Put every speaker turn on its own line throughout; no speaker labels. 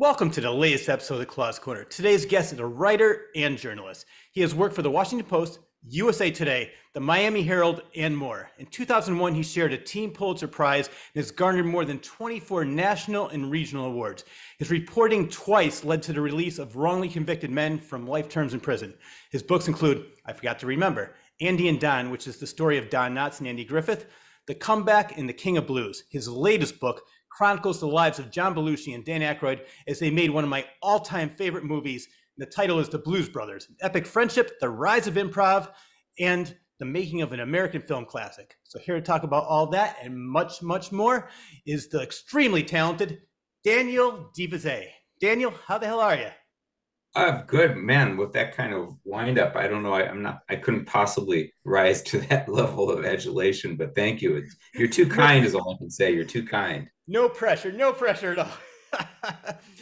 Welcome to the latest episode of the Claus Corner. Today's guest is a writer and journalist. He has worked for the Washington Post, USA Today, the Miami Herald, and more. In 2001, he shared a Team Pulitzer Prize and has garnered more than 24 national and regional awards. His reporting twice led to the release of wrongly convicted men from life terms in prison. His books include I Forgot to Remember, Andy and Don, which is the story of Don Knotts and Andy Griffith, The Comeback, and The King of Blues. His latest book chronicles the lives of John Belushi and Dan Aykroyd as they made one of my all-time favorite movies. The title is The Blues Brothers, an epic friendship, the rise of improv, and the making of an American film classic. So here to talk about all that and much, much more is the extremely talented Daniel de Visé. Daniel, how the hell are you?
Good, man. With that kind of wind up, I don't know. I couldn't possibly rise to that level of adulation, but thank you. You're too kind, is all I can say. You're too kind.
No pressure at all.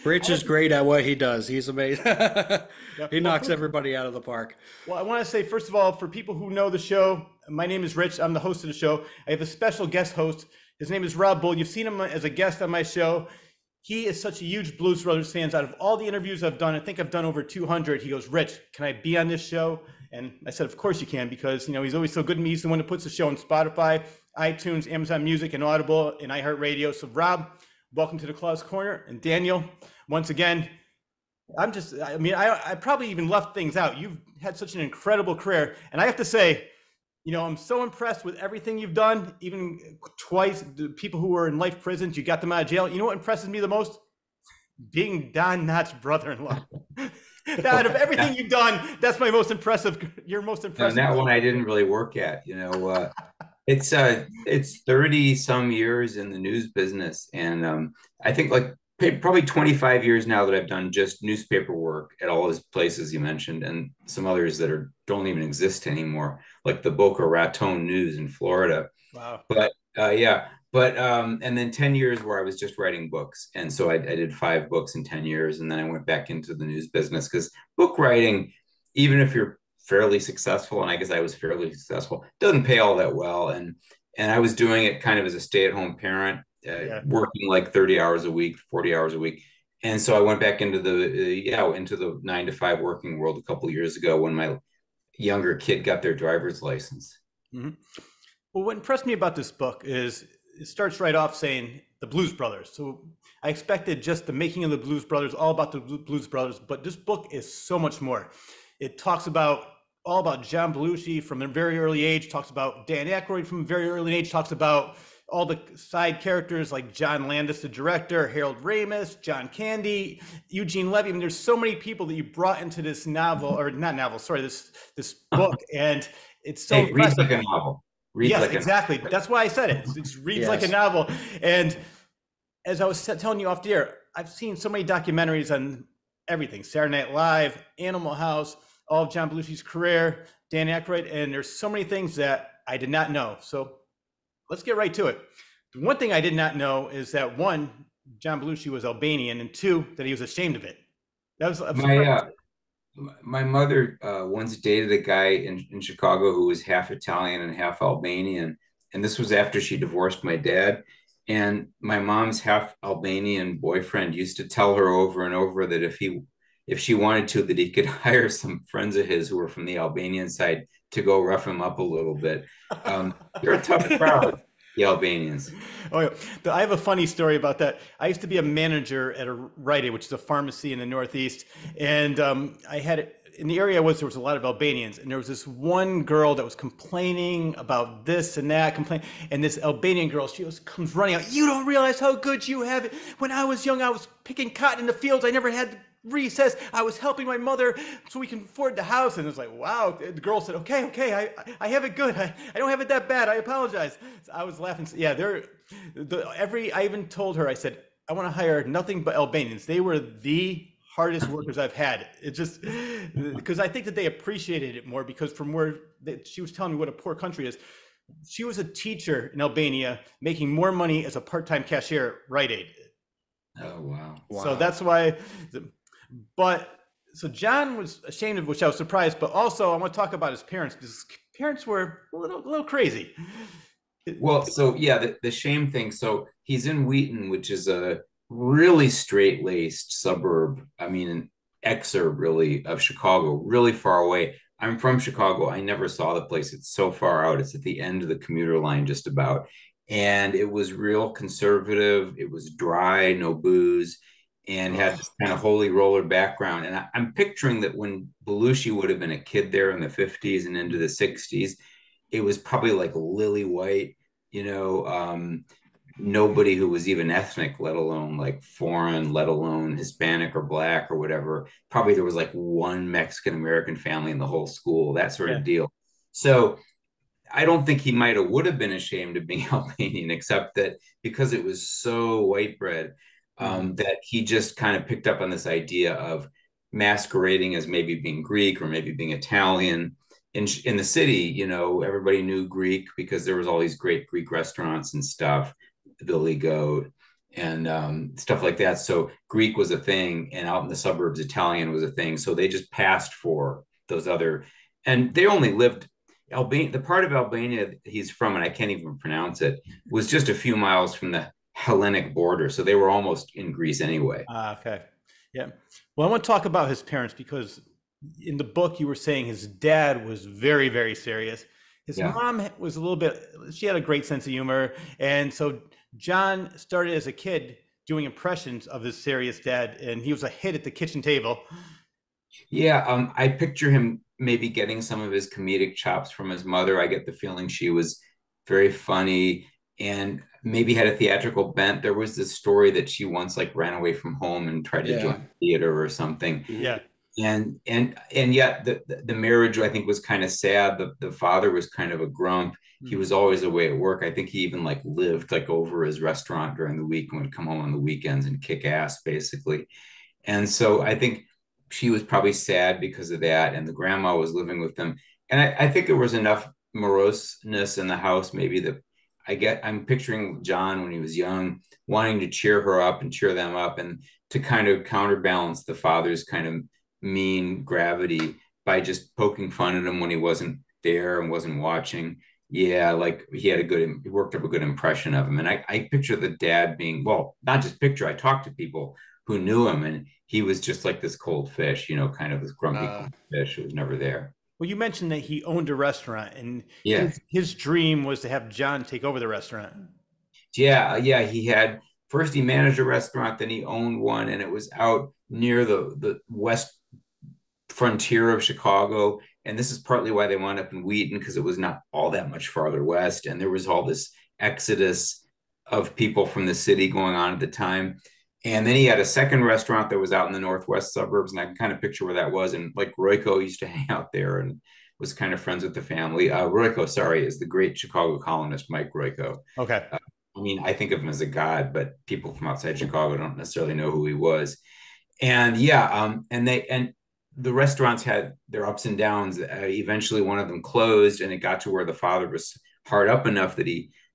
Rich is great at what he does. He's amazing.
Yep.
He knocks everybody out of the park.
Well, I want to say, first of all, for people who know the show, my name is Rich. I'm the host of the show. I have a special guest host. His name is Rob Bull. You've seen him as a guest on my show. He is such a huge Blues Brothers fan. Out of all the interviews I've done, I think I've done over 200. He goes, Rich, can I be on this show? And I said, of course you can, because he's always so good to me. He's the one that puts the show on Spotify, iTunes, Amazon Music, and Audible, and iHeartRadio. So Rob, welcome to the Claus Corner. And Daniel, once again, I probably even left things out. You've had such an incredible career. And I have to say, I'm so impressed with everything you've done, even twice, the people who were in life prisons, you got them out of jail. You know what impresses me the most? Being Don Knotts' brother-in-law. Out of everything you've done, that's my most impressive, your most impressive.
And that one I didn't really work at, it's 30 some years in the news business. And I think probably 25 years now that I've done just newspaper work at all those places you mentioned, and some others that don't even exist anymore, like the Boca Raton News in Florida.
Wow.
But and then 10 years where I was just writing books. And so I did 5 books in 10 years. And then I went back into the news business, because book writing, even if you're fairly successful, and I guess I was fairly successful, doesn't pay all that well. And I was doing it kind of as a stay-at-home parent, working like 30 hours a week, 40 hours a week. And so I went back into the 9 to 5 working world a couple of years ago when my younger kid got their driver's license.
Mm-hmm. Well, what impressed me about this book is it starts right off saying the Blues Brothers. So I expected just the making of the Blues Brothers, all about the Blues Brothers, but this book is so much more. It talks all about John Belushi from a very early age, talks about Dan Aykroyd from a very early age, talks about all the side characters like John Landis, the director, Harold Ramis, John Candy, Eugene Levy. I mean, there's so many people that you brought into this this book, and it's so
impressive. Reads like a novel.
Exactly. That's why I said it. It reads like a novel. And as I was telling you off the air, I've seen so many documentaries on everything: Saturday Night Live, Animal House, all of John Belushi's career, Dan Aykroyd, and there's so many things that I did not know. So let's get right to it. The one thing I did not know is that 1, John Belushi was Albanian, and 2, that he was ashamed of it. That was
my mother once dated a guy in Chicago who was half Italian and half Albanian. And this was after she divorced my dad. And my mom's half Albanian boyfriend used to tell her over and over that if she wanted to, that he could hire some friends of his who were from the Albanian side to go rough him up a little bit. They're a tough crowd, the Albanians.
Oh, yeah. I have a funny story about that. I used to be a manager at a Rite Aid, which is a pharmacy in the Northeast. And I had in the area there was a lot of Albanians. And there was this one girl that was complaining about this and that, and this Albanian girl, comes running out. You don't realize how good you have it. When I was young, I was picking cotton in the fields. I never had recess. I was helping my mother so we can afford the house. And it's like, wow. The girl said, okay, I have it good. I don't have it that bad. I apologize. So I was laughing. Yeah, I even told her, I said, I want to hire nothing but Albanians. They were the hardest workers I've had. It just, because I think that they appreciated it more, because from where she was telling me what a poor country is. She was a teacher in Albania making more money as a part-time cashier at Rite Aid.
Oh, wow.
So that's why. So John was ashamed of it, which I was surprised, but also I want to talk about his parents, because his parents were a little crazy.
Well, so yeah, the shame thing. So he's in Wheaton, which is a really straight-laced suburb. I mean, an exurb really of Chicago, really far away. I'm from Chicago. I never saw the place. It's so far out. It's at the end of the commuter line, just about. And it was real conservative. It was dry, no booze, and had this kind of holy roller background. And I'm picturing that when Belushi would have been a kid there in the 50s and into the 60s, it was probably like lily white, you know, nobody who was even ethnic, let alone like foreign, let alone Hispanic or black or whatever. Probably there was like one Mexican American family in the whole school, that sort of deal. So I don't think he might have would have been ashamed of being Albanian, except that because it was so white bread, that he just kind of picked up on this idea of masquerading as maybe being Greek or maybe being Italian. In the city, you know, everybody knew Greek because there was all these great Greek restaurants and stuff, the Billy Goat and stuff like that. So Greek was a thing, and out in the suburbs, Italian was a thing. So they just passed for those other, and they only lived Albania. The part of Albania he's from, and I can't even pronounce it, was just a few miles from the Hellenic border. So they were almost in Greece anyway.
Okay. Yeah. Well, I want to talk about his parents because in the book you were saying his dad was very, very serious. His mom was a little bit, she had a great sense of humor. And so John started as a kid doing impressions of his serious dad, and he was a hit at the kitchen table.
Yeah, I picture him maybe getting some of his comedic chops from his mother. I get the feeling she was very funny and maybe had a theatrical bent. There was this story that she once like ran away from home and tried to join theater or something.
Yeah.
And yet the marriage, I think, was kind of sad. The father was kind of a grump. He was always away at work. I think he even like lived like over his restaurant during the week and would come home on the weekends and kick ass basically. And so I think she was probably sad because of that. And the grandma was living with them. And I think there was enough moroseness in the house, maybe that I'm picturing John when he was young, wanting to cheer her up and cheer them up and to kind of counterbalance the father's kind of mean gravity by just poking fun at him when he wasn't there and wasn't watching. Yeah, like he worked up a good impression of him. And I picture the dad being, well, not just picture, I talked to people who knew him and he was just like this cold fish, you know, kind of this grumpy cold fish who was never there.
Well, you mentioned that he owned a restaurant and
Yeah.
his dream was to have John take over the restaurant.
Yeah, first he managed a restaurant, then he owned one, and it was out near the west frontier of Chicago. And this is partly why they wound up in Wheaton, because it was not all that much farther west. And there was all this exodus of people from the city going on at the time. And then he had a second restaurant that was out in the northwest suburbs. And I can kind of picture where that was. And like Royko used to hang out there and was kind of friends with the family. Royko, sorry, is the great Chicago columnist, Mike Royko.
Okay.
I mean, I think of him as a god, but people from outside Chicago don't necessarily know who he was. And and the restaurants had their ups and downs. Eventually, one of them closed, and it got to where the father was hard up enough that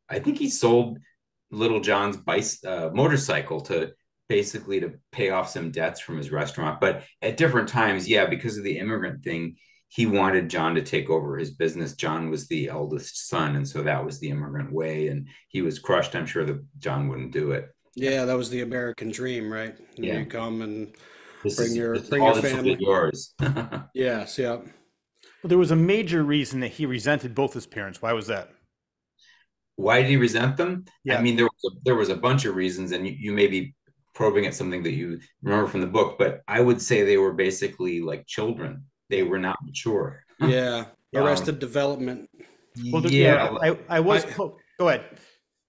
I think he sold Little John's motorcycle to basically to pay off some debts from his restaurant. But at different times, because of the immigrant thing, he wanted John to take over his business. John was the eldest son, and so that was the immigrant way. And he was crushed. I'm sure that John wouldn't do it.
Yeah, that was the American dream, right?
Yeah.
You come and
bring
your
family. Yours.
Yes, yeah.
Well, there was a major reason that he resented both his parents. Why was that?
Why did he resent them?
Yeah.
I mean, there was a bunch of reasons, and you may be probing at something that you remember from the book, but I would say they were basically like children. They were not mature.
Yeah. Arrested Development.
Well, go ahead.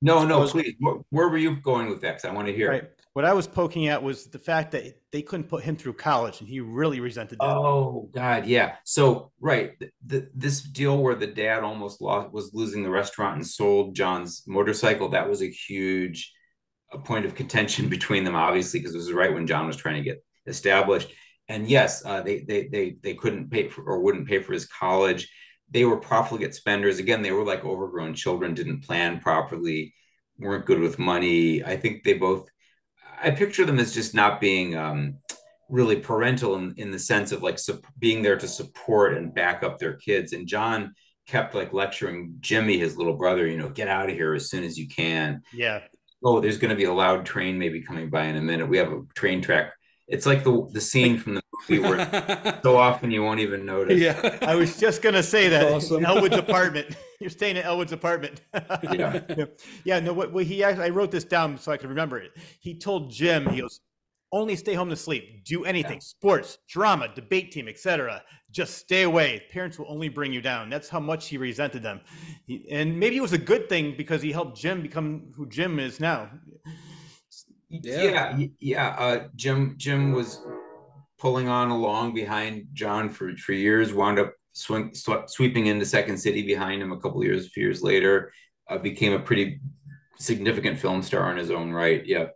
No, please. Where were you going with that? Because I want to hear.
Right. What I was poking at was the fact that they couldn't put him through college, and he really resented that.
Oh God, yeah. So this deal where the dad almost was losing the restaurant and sold John's motorcycle. That was a huge point of contention between them, obviously, because it was right when John was trying to get established. And yes, they couldn't pay for or wouldn't pay for his college. They were profligate spenders. Again, they were like overgrown children, didn't plan properly, weren't good with money. I think I picture them as just not being really parental in the sense of like being there to support and back up their kids. And John kept like lecturing Jimmy, his little brother, get out of here as soon as you can.
Yeah.
oh, there's going to be a loud train maybe coming by in a minute. We have a train track. It's like the scene from the movie where so often you won't even notice.
Yeah.
I was just gonna say that.
Awesome.
Elwood's apartment. You're staying at Elwood's apartment.
Yeah.
Yeah. No. What he actually, I wrote this down so I could remember it. He told Jim, he goes, only stay home to sleep. Do anything, sports, drama, debate team, etc. Just stay away. Parents will only bring you down. That's how much he resented them. And maybe it was a good thing because he helped Jim become who Jim is now.
Jim was pulling on along behind John for years, wound up sweeping into Second City behind him a few years later, became a pretty significant film star in his own right. Yeah.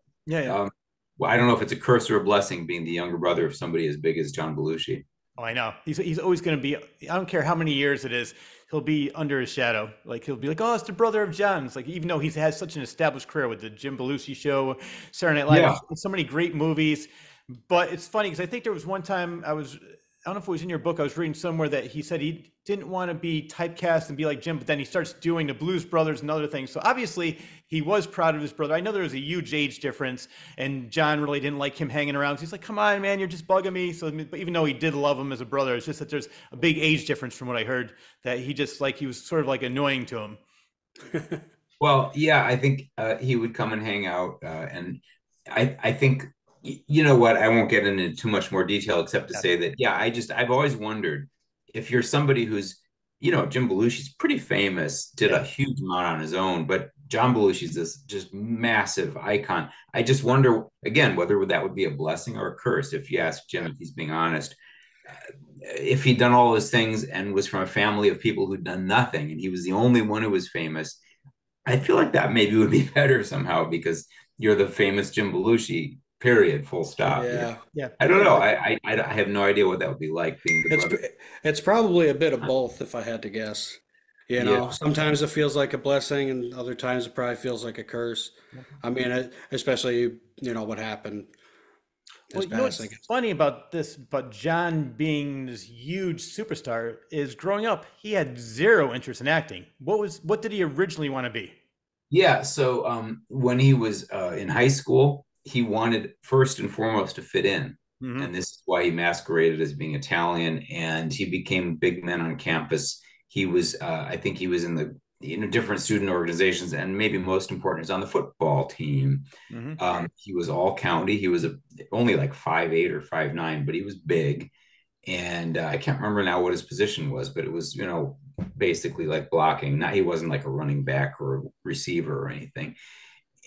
Well, I don't know if it's a curse or a blessing being the younger brother of somebody as big as John Belushi.
Oh, I know. He's always going to be, I don't care how many years it is, he'll be under his shadow. Like, he'll be like, oh, it's the brother of John. It's like, even though he has such an established career with the Jim Belushi Show, Saturday Night Live, so many great movies. But it's funny because I think there was one time I don't know if it was in your book, I was reading somewhere that he said he didn't want to be typecast and be like Jim, but then he starts doing the Blues Brothers and other things. So obviously he was proud of his brother. I know there was a huge age difference and John really didn't like him hanging around. He's like, come on, man, you're just bugging me. So but even though he did love him as a brother, it's just that there's a big age difference from what I heard, that he just like, he was sort of like annoying to him.
Well, yeah, I think he would come and hang out. And I think, you know what, I won't get into too much more detail except to say that, I've always wondered if you're somebody who's, Jim Belushi's pretty famous, did a huge amount on his own, but John Belushi's this just massive icon. I just wonder, again, whether that would be a blessing or a curse, if you ask Jim, if he's being honest. If he'd done all those things and was from a family of people who'd done nothing, and he was the only one who was famous, I feel like that maybe would be better somehow, because you're the famous Jim Belushi, period, full stop.
Yeah.
I don't know. I have no idea what that would be like being the brother.
It's probably a bit of both, if I had to guess. Sometimes it feels like a blessing, and other times it probably feels like a curse. I mean, especially what happened.
Well, what's funny about this, but John being this huge superstar, is growing up, he had zero interest in acting. What did he originally want to be?
Yeah, so when he was in high school, he wanted first and foremost to fit in. Mm-hmm. And this is why he masqueraded as being Italian, and he became big man on campus. He was, I think he was in the different student organizations, and maybe most important is on the football team. Mm-hmm. He was all county. He was only like 5'8" or 5'9", but he was big. And I can't remember now what his position was, but it was, basically like blocking. He wasn't like a running back or a receiver or anything.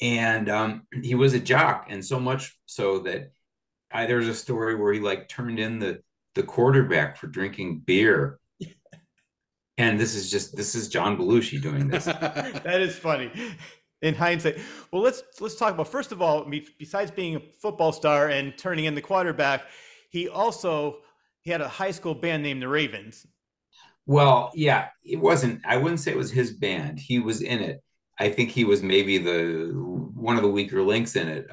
And he was a jock, and so much so that there's a story where he like turned in the quarterback for drinking beer. And this is John Belushi doing this.
That is funny in hindsight. Well, let's talk about, first of all, besides being a football star and turning in the quarterback, he had a high school band named the Ravens.
Well, yeah, I wouldn't say it was his band. He was in it. I think he was maybe one of the weaker links in it.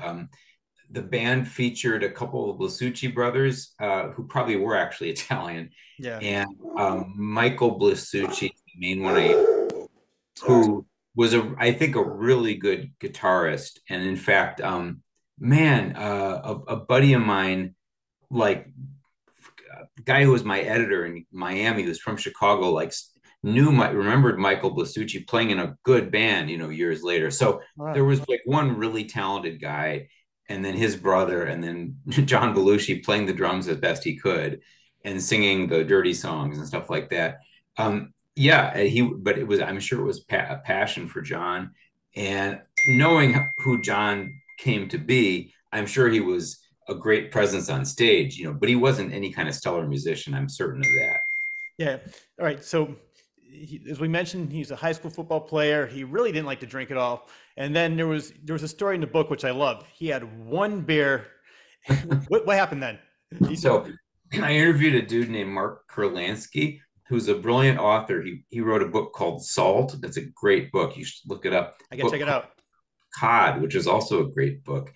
The band featured a couple of Blasucci brothers, who probably were actually Italian.
Yeah.
And Michael Blasucci, the main one, who was I think a really good guitarist. And in fact, a buddy of mine, like a guy who was my editor in Miami, who's from Chicago, like remembered Michael Blasucci playing in a good band, years later. So there was like one really talented guy, and then his brother, and then John Belushi playing the drums as best he could and singing the dirty songs and stuff like that. I'm sure it was a passion for John, and knowing who John came to be, I'm sure he was a great presence on stage, but he wasn't any kind of stellar musician. I'm certain of that.
Yeah. All right. So as we mentioned, he's a high school football player. He really didn't like to drink at all. And then there was a story in the book, which I love. He had one beer. What happened then?
So I interviewed a dude named Mark Kurlansky, who's a brilliant author. He wrote a book called Salt. That's a great book. You should look it up.
I can check it out.
Cod, which is also a great book.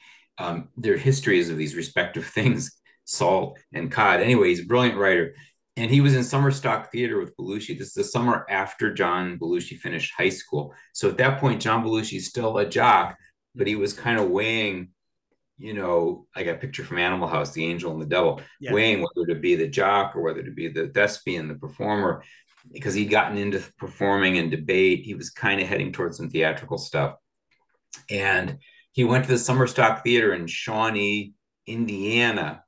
Their histories of these respective things, salt and cod. Anyway, he's a brilliant writer. And he was in summer stock theater with Belushi. This is the summer after John Belushi finished high school. So at that point, John Belushi's still a jock, but he was kind of weighing, like a picture from Animal House, the angel and the devil,
Yeah.
weighing whether to be the jock or whether to be the thespian, the performer, because he'd gotten into performing and debate. He was kind of heading towards some theatrical stuff. And he went to the Summer Stock Theater in Shawnee, Indiana,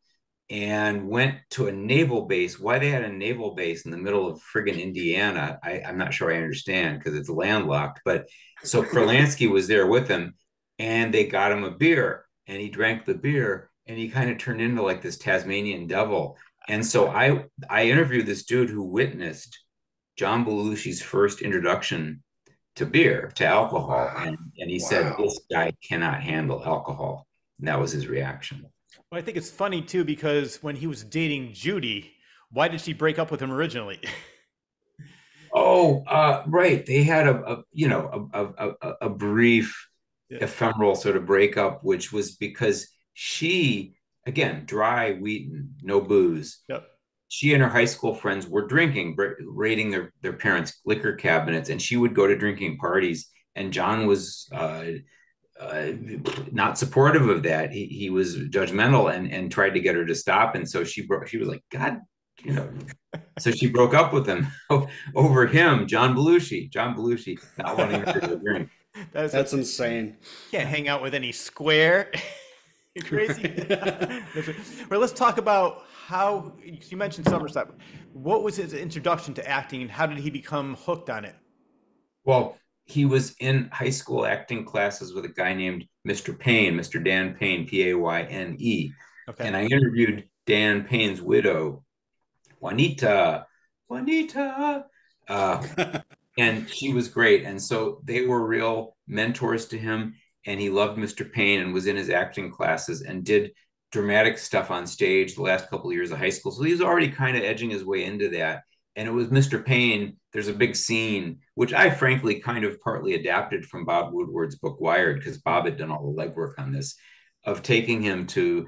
and went to a naval base. Why they had a naval base in the middle of friggin' Indiana, I'm not sure I understand because it's landlocked. But so Kurlansky was there with him, and they got him a beer, and he drank the beer, and he kind of turned into like this Tasmanian devil. And so I interviewed this dude who witnessed John Belushi's first introduction to beer, to alcohol, and he said, this guy cannot handle alcohol. And that was his reaction.
Well, I think it's funny too, because when he was dating Judy, why did she break up with him originally?
Right. They had a brief, ephemeral sort of breakup, which was because she, again, dry Wheaton, no booze.
Yep.
She and her high school friends were drinking, raiding their parents' liquor cabinets, and she would go to drinking parties. And John was not supportive of that. He was judgmental and tried to get her to stop. And so she was like, God, so she broke up with him over him, John Belushi, not wanting her to drink.
That's insane.
Can't hang out with any square. You're crazy. Well, let's talk about how you mentioned summer stuff. What was his introduction to acting, and how did he become hooked on it?
Well, he was in high school acting classes with a guy named Mr. Payne, Mr. Dan Payne, Payne. Okay. And I interviewed Dan Payne's widow, Juanita, and she was great. And so they were real mentors to him, and he loved Mr. Payne and was in his acting classes and did dramatic stuff on stage the last couple of years of high school. So he was already kind of edging his way into that. And it was Mr. Payne. There's a big scene, which I frankly kind of partly adapted from Bob Woodward's book Wired, because Bob had done all the legwork on this, of taking him to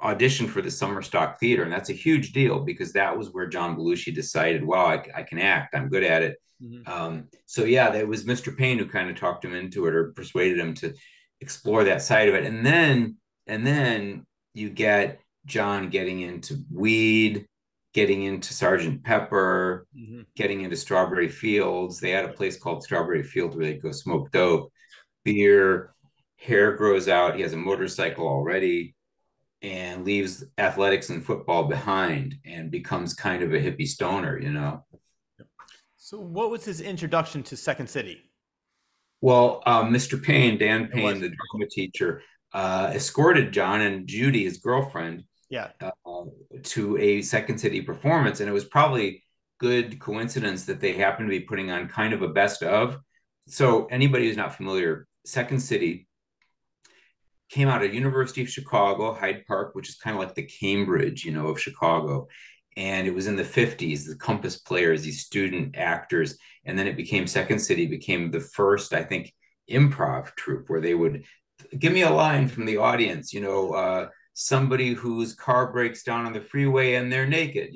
audition for the Summer Stock Theater. And that's a huge deal, because that was where John Belushi decided, wow, I can act. I'm good at it. Mm-hmm. So yeah, that was Mr. Payne who kind of talked him into it, or persuaded him to explore that side of it. And then you get John getting into weed, getting into Sergeant Pepper, mm-hmm. getting into Strawberry Fields. They had a place called Strawberry Fields where they go smoke dope, beer, hair grows out. He has a motorcycle already, and leaves athletics and football behind and becomes kind of a hippie stoner,
So what was his introduction to Second City?
Well, Mr. Payne, Dan Payne, the drama teacher, escorted John and Judy, his girlfriend, to a Second City performance. And it was probably good coincidence that they happened to be putting on kind of a best of. So anybody who's not familiar, Second City came out of University of Chicago, Hyde Park, which is kind of like the Cambridge, of Chicago. And it was in the 50s, the Compass Players, these student actors. And then it became Second City, became the first, I think, improv troupe where they would give me a line from the audience, somebody whose car breaks down on the freeway and they're naked,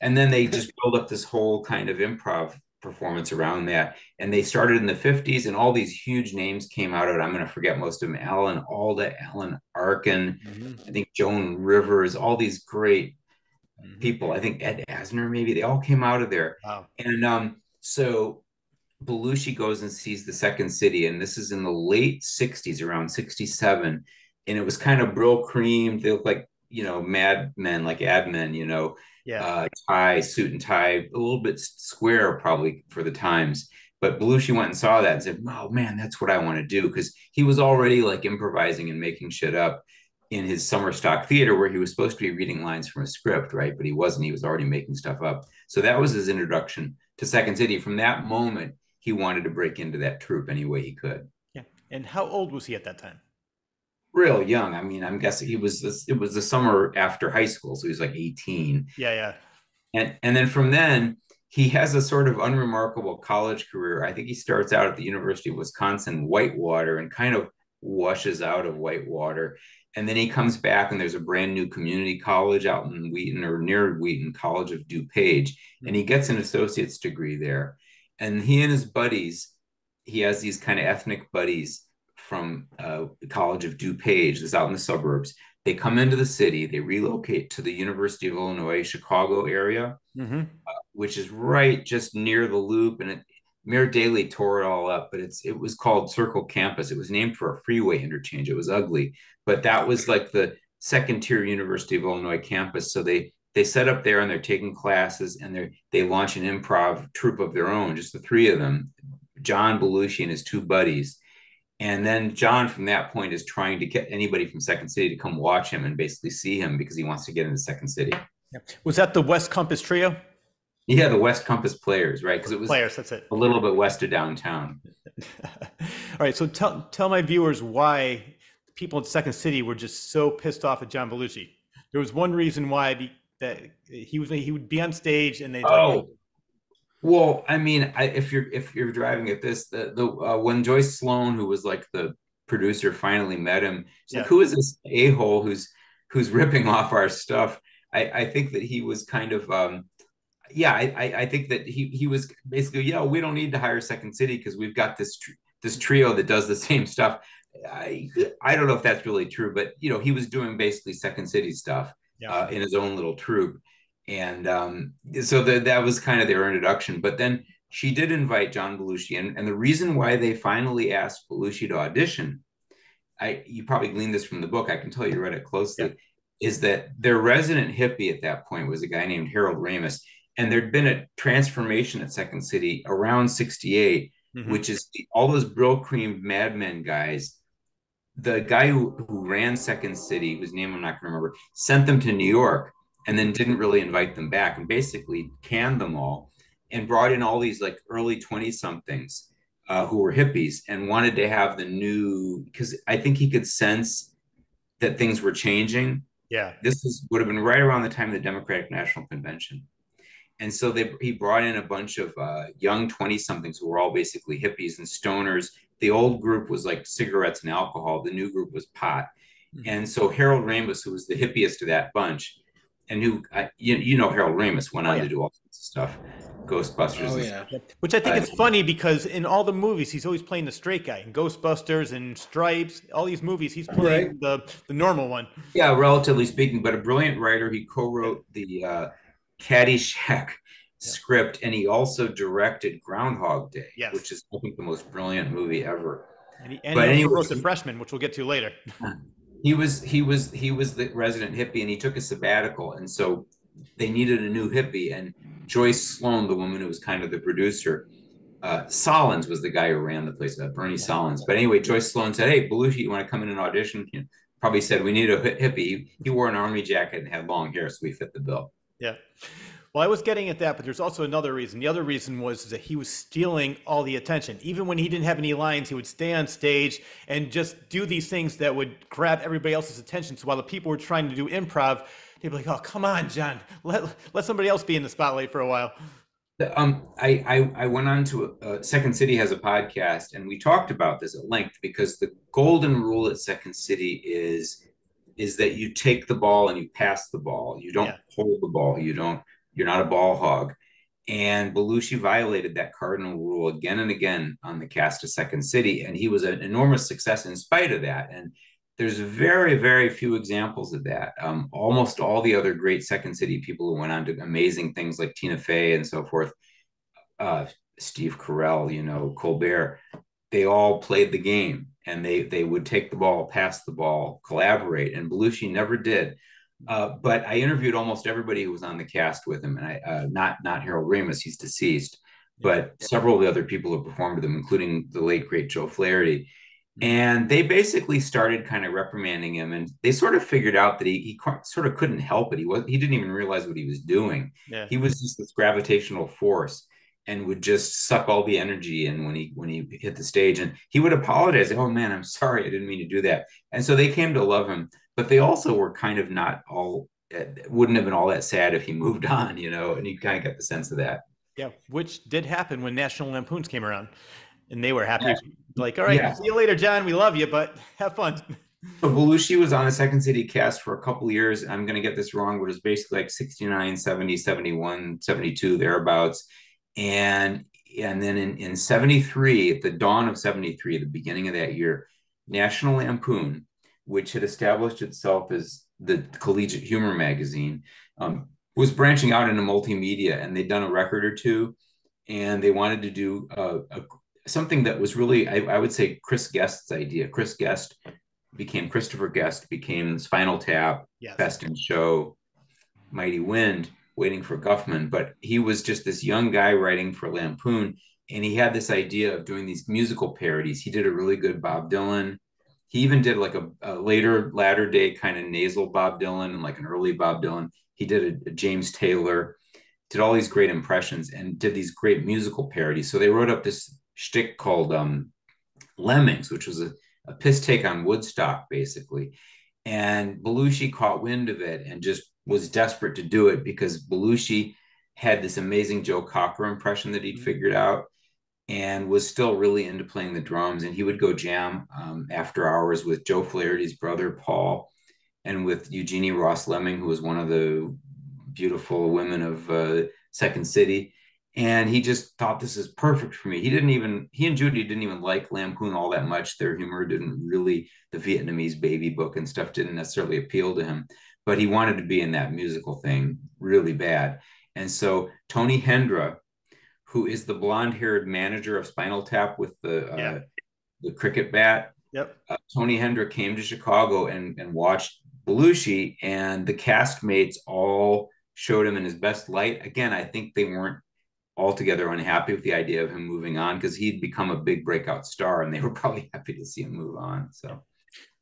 and then they just build up this whole kind of improv performance around that. And they started in the 50s, and all these huge names came out of it. I'm going to forget most of them. Alan Alda, Alan Arkin, mm-hmm. I think Joan Rivers, all these great people. I think Ed Asner, maybe, they all came out of there. Wow. And so Belushi goes and sees the Second City, and this is in the late 60s, around 67. And it was kind of Brill creamed. They look like, mad men, like ad men, tie, suit and tie, a little bit square probably for the times. But Belushi went and saw that and said, oh man, that's what I want to do. Because he was already like improvising and making shit up in his Summer Stock Theater, where he was supposed to be reading lines from a script, right? But he wasn't. He was already making stuff up. So that was his introduction to Second City. From that moment, he wanted to break into that troupe any way he could.
Yeah. And how old was he at that time?
Real young. I mean, I'm guessing it was the summer after high school. So he was like 18.
Yeah.
And then from then, he has a sort of unremarkable college career. I think he starts out at the University of Wisconsin, Whitewater, and kind of washes out of Whitewater. And then he comes back, and there's a brand new community college out in Wheaton, or near Wheaton, College of DuPage. And he gets an associate's degree there. And he and his buddies, he has these kind of ethnic buddies, from the College of DuPage, that's out in the suburbs. They come into the city, they relocate to the University of Illinois, Chicago area, which is right just near the Loop. And Mayor Daley tore it all up, but it was called Circle Campus. It was named for a freeway interchange. It was ugly, but that was like the second tier University of Illinois campus. So they set up there and they're taking classes, and they launch an improv troupe of their own, just the three of them, John Belushi and his two buddies. And then John, from that point, is trying to get anybody from Second City to come watch him and basically see him because he wants to get into Second City.
Was that the West Compass Trio?
Yeah, the West Compass Players, right? Because it was
Players, that's it.
A little bit west of downtown.
All right, so tell my viewers why people in Second City were just so pissed off at John Belushi. There was one reason why that he would be on stage and they'd
well, I mean, if you're driving at this, when Joyce Sloan, who was like the producer, finally met him, she's like, who is this a-hole who's ripping off our stuff? I think that he was kind of I think that he was basically, we don't need to hire Second City because we've got this trio that does the same stuff. I don't know if that's really true, but he was doing basically Second City stuff in his own little troupe. And so that was kind of their introduction. But then she did invite John Belushi in. And the reason why they finally asked Belushi to audition, you probably gleaned this from the book, I can tell you read it closely, is that their resident hippie at that point was a guy named Harold Ramis. And there'd been a transformation at Second City around 68, which is all those Brill-creamed Mad Men guys. The guy who ran Second City, whose name I'm not going to remember, sent them to New York and then didn't really invite them back and basically canned them all and brought in all these like early 20-somethings who were hippies and wanted to have the new, because I think he could sense that things were changing.
Yeah.
Would have been right around the time of the Democratic National Convention. And so he brought in a bunch of young 20-somethings who were all basically hippies and stoners. The old group was like cigarettes and alcohol. The new group was pot. And so Harold Ramis, who was the hippiest of that bunch, and who, Harold Ramis went on to do all sorts of stuff, Ghostbusters.
Which I think is funny because in all the movies, he's always playing the straight guy. In Ghostbusters and Stripes, all these movies, he's playing the normal one.
Yeah, relatively speaking, but a brilliant writer. He co-wrote the Caddyshack script, and he also directed Groundhog Day, which is, I think, the most brilliant movie ever.
And he wrote The Freshman, which we'll get to later.
He was the resident hippie, and he took a sabbatical, and so they needed a new hippie. And Joyce Sloan, the woman who was kind of the producer, Solins was the guy who ran the place, Bernie Solins. But anyway, Joyce Sloan said, "Hey, Belushi, you want to come in and audition?" He probably said, "We need a hippie." He wore an army jacket and had long hair, so we fit the bill.
Yeah. Well, I was getting at that, but there's also another reason. The other reason was that he was stealing all the attention. Even when he didn't have any lines, he would stay on stage and just do these things that would grab everybody else's attention. So while the people were trying to do improv, they'd be like, "Oh, come on, John, let somebody else be in the spotlight for a while."
I went on to Second City has a podcast, and we talked about this at length because the golden rule at Second City is that you take the ball and you pass the ball. You don't hold the ball. You're not a ball hog. And Belushi violated that cardinal rule again and again on the cast of Second City. And he was an enormous success in spite of that. And there's very, very few examples of that. Almost all the other great Second City people who went on to amazing things like Tina Fey and so forth, Steve Carell, Colbert, they all played the game. And they would take the ball, pass the ball, collaborate. And Belushi never did. But I interviewed almost everybody who was on the cast with him, and not Harold Ramis, he's deceased, but several of the other people who performed with him, including the late great Joe Flaherty. And they basically started kind of reprimanding him, and they sort of figured out that he sort of couldn't help it. He didn't even realize what he was doing. Yeah. He was just this gravitational force and would just suck all the energy in when he hit the stage. And he would apologize. "Oh man, I'm sorry, I didn't mean to do that." And so they came to love him. But they also were kind of wouldn't have been all that sad if he moved on, and you kind of get the sense of that.
Yeah, which did happen when National Lampoons came around, and they were happy. Yeah. Like, "All right, see you later, John. We love you, but have fun."
So Belushi was on the Second City cast for a couple of years. I'm going to get this wrong, but it was basically like 69, 70, 71, 72, thereabouts. And then in 73, at the dawn of 73, the beginning of that year, National Lampoon, which had established itself as the collegiate humor magazine, was branching out into multimedia, and they'd done a record or two, and they wanted to do something that was really, I would say, Chris Guest's idea. Chris Guest became Christopher Guest, became Spinal Tap,
Yes.
Best in Show, Mighty Wind, Waiting for Guffman. But he was just this young guy writing for Lampoon, and he had this idea of doing these musical parodies. He did a really good Bob Dylan. He even did like a latter day kind of nasal Bob Dylan and like an early Bob Dylan. He did a James Taylor, did all these great impressions and did these great musical parodies. So they wrote up this shtick called Lemmings, which was a piss take on Woodstock, basically. And Belushi caught wind of it and just was desperate to do it because Belushi had this amazing Joe Cocker impression that he'd figured out and was still really into playing the drums. And he would go jam after hours with Joe Flaherty's brother, Paul, and with Eugenie Ross Lemming, who was one of the beautiful women of Second City. And he just thought, this is perfect for me. He and Judy didn't even like Lampoon all that much. Their humor didn't really, the Vietnamese baby book and stuff didn't necessarily appeal to him, but he wanted to be in that musical thing really bad. And so Tony Hendra, who is the blonde-haired manager of Spinal Tap with the cricket bat, Tony Hendra came to Chicago and watched Belushi, and the castmates all showed him in his best light. Again, I think they weren't altogether unhappy with the idea of him moving on because he'd become a big breakout star, and they were probably happy to see him move on. So,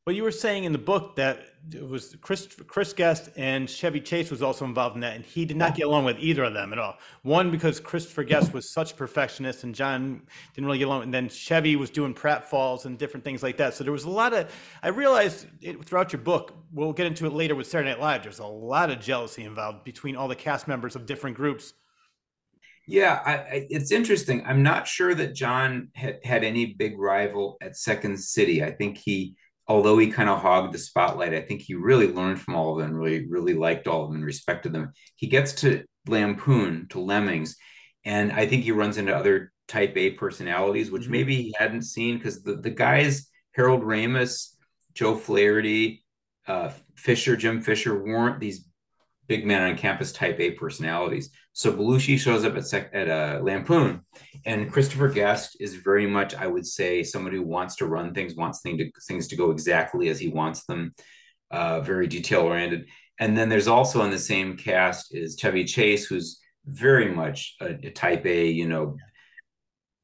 well, you were saying in the book that it was Chris Guest and Chevy Chase was also involved in that, and he did not get along with either of them at all. One, because Christopher Guest was such a perfectionist, and John didn't really get along. And then Chevy was doing pratfalls and different things like that. So there was a lot of, I realized throughout your book, we'll get into it later with Saturday Night Live, there's a lot of jealousy involved between all the cast members of different groups.
Yeah, it's interesting. I'm not sure that John had any big rival at Second City. I think although he kind of hogged the spotlight, I think he really learned from all of them, really liked all of them and respected them. He gets to Lampoon, to Lemmings, and I think he runs into other type A personalities, which maybe he hadn't seen, because the guys, Harold Ramis, Joe Flaherty, Jim Fisher, weren't these big man on campus type A personalities. So Belushi shows up at Lampoon, and Christopher Guest is very much, I would say, somebody who wants to run things, wants things to go exactly as he wants them, very detail oriented. And then there's also in the same cast is Chevy Chase, who's very much a type A,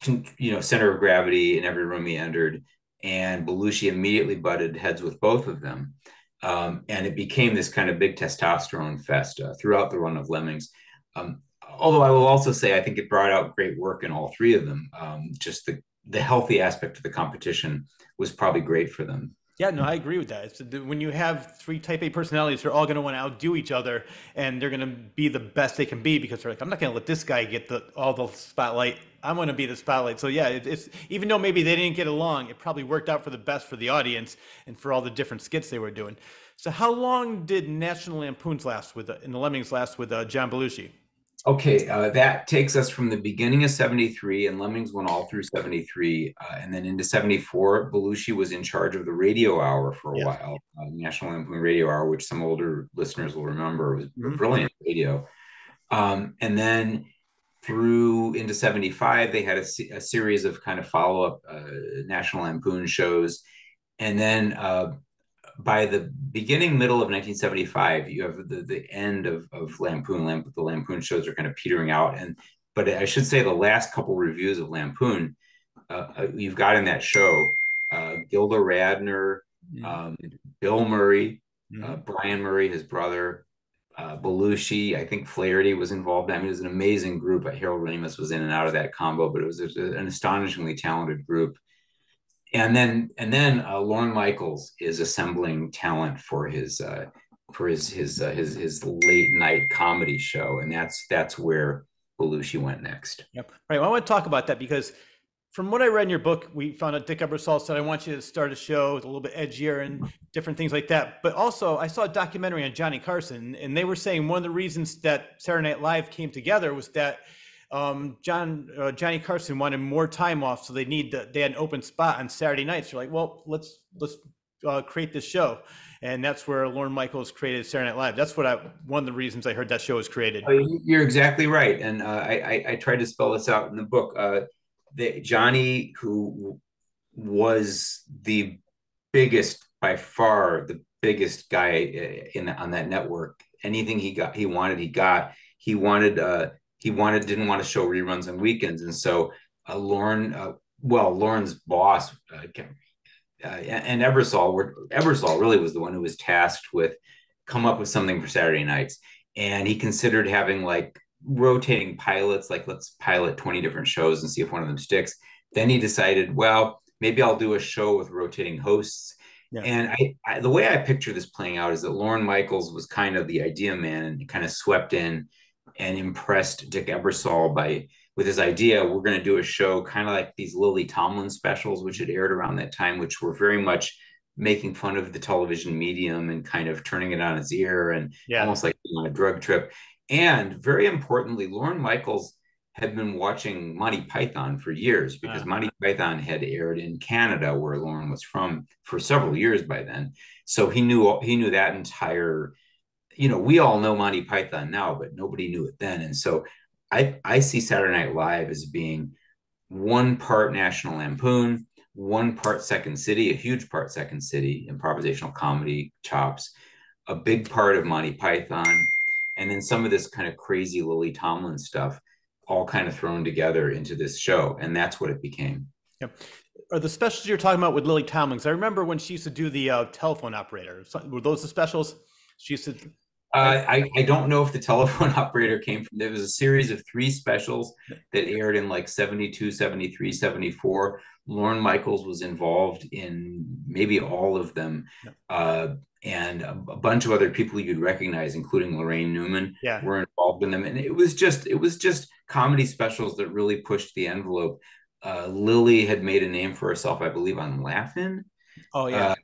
center of gravity in every room he entered. And Belushi immediately butted heads with both of them. And it became this kind of big testosterone fest throughout the run of Lemmings. Although I will also say, I think it brought out great work in all three of them. Just the healthy aspect of the competition was probably great for them.
Yeah, no, I agree with that. It's, when you have three type A personalities, they're all going to want to outdo each other, and they're going to be the best they can be because they're like, I'm not going to let this guy get all the spotlight. I'm going to be the spotlight. So yeah, it's even though maybe they didn't get along, it probably worked out for the best for the audience and for all the different skits they were doing. So how long did National Lampoons last in the Lemmings last with John Belushi?
Okay, that takes us from the beginning of 73, and Lemmings went all through 73, and then into 74, Belushi was in charge of the radio hour for a while, National Lampoon Radio Hour, which some older listeners will remember was brilliant radio. And then through into 75, they had a series of kind of follow-up National Lampoon shows. And then by the middle of 1975, you have the end of Lampoon. The Lampoon shows are kind of petering out. But I should say the last couple reviews of Lampoon, you've got in that show, Gilda Radner, Bill Murray, Brian Murray, his brother, Belushi. I think Flaherty was involved. I mean, it was an amazing group. Harold Ramis was in and out of that combo, but it was an astonishingly talented group. And then Lorne Michaels is assembling talent for his late night comedy show, and that's where Belushi went next.
Yep. Right. Well, I want to talk about that because from what I read in your book, we found out Dick Ebersol said, I want you to start a show with a little bit edgier and different things like that. But also I saw a documentary on Johnny Carson, and they were saying one of the reasons that Saturday Night Live came together was that Johnny Carson wanted more time off, so they had an open spot on Saturday nights. They're like, well, let's create this show, and that's where Lorne Michaels created Saturday Night Live. That's one of the reasons I heard that show was created.
You're exactly right, and I tried to spell this out in the book. Johnny, who was the biggest, by far the biggest guy on that network. Anything he got, he got. He didn't want to show reruns on weekends, and so Lorne's boss and Ebersol really was the one who was tasked with come up with something for Saturday nights, and he considered having like rotating pilots, like let's pilot 20 different shows and see if one of them sticks. Then he decided, well, maybe I'll do a show with rotating hosts. Yeah. And the way I picture this playing out is that Lorne Michaels was kind of the idea man and kind of swept in and impressed Dick Ebersol with his idea. We're going to do a show kind of like these Lily Tomlin specials, which had aired around that time, which were very much making fun of the television medium and kind of turning it on its ear and almost like on a drug trip. And very importantly, Lorne Michaels had been watching Monty Python for years because Monty Python had aired in Canada, where Lorne was from, for several years by then. So he knew that entire, we all know Monty Python now, but nobody knew it then. And so I see Saturday Night Live as being one part National Lampoon, one part Second City, a huge part Second City, improvisational comedy chops, a big part of Monty Python, and then some of this kind of crazy Lily Tomlin stuff, all kind of thrown together into this show. And that's what it became.
Yep. Are the specials you're talking about with Lily Tomlin? I remember when she used to do the telephone operator. Were those the specials? She used to...
I don't know if the telephone operator came from, there was a series of 3 specials that aired in like 72, 73, 74. Lorne Michaels was involved in maybe all of them. And a bunch of other people you'd recognize, including Lorraine Newman, were involved in them. And it was just comedy specials that really pushed the envelope. Lily had made a name for herself, I believe, on Laugh-In.
Oh, yeah.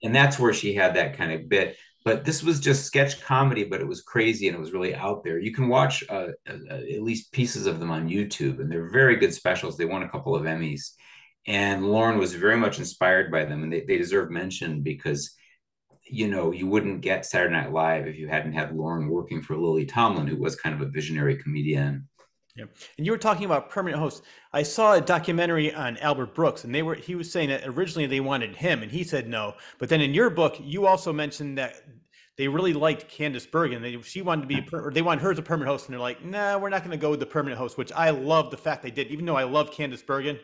And that's where she had that kind of bit. But this was just sketch comedy, but it was crazy and it was really out there. You can watch at least pieces of them on YouTube, and they're very good specials. They won a couple of Emmys. And Lorne was very much inspired by them, and they deserve mention because, you wouldn't get Saturday Night Live if you hadn't had Lorne working for Lily Tomlin, who was kind of a visionary comedian.
Yeah. And you were talking about permanent hosts. I saw a documentary on Albert Brooks, and he was saying that originally they wanted him, and he said no. But then in your book, you also mentioned that they really liked Candice Bergen. They wanted her as a permanent host, and they're like, nah, we're not going to go with the permanent host, which I love the fact they did. Even though I love Candice Bergen,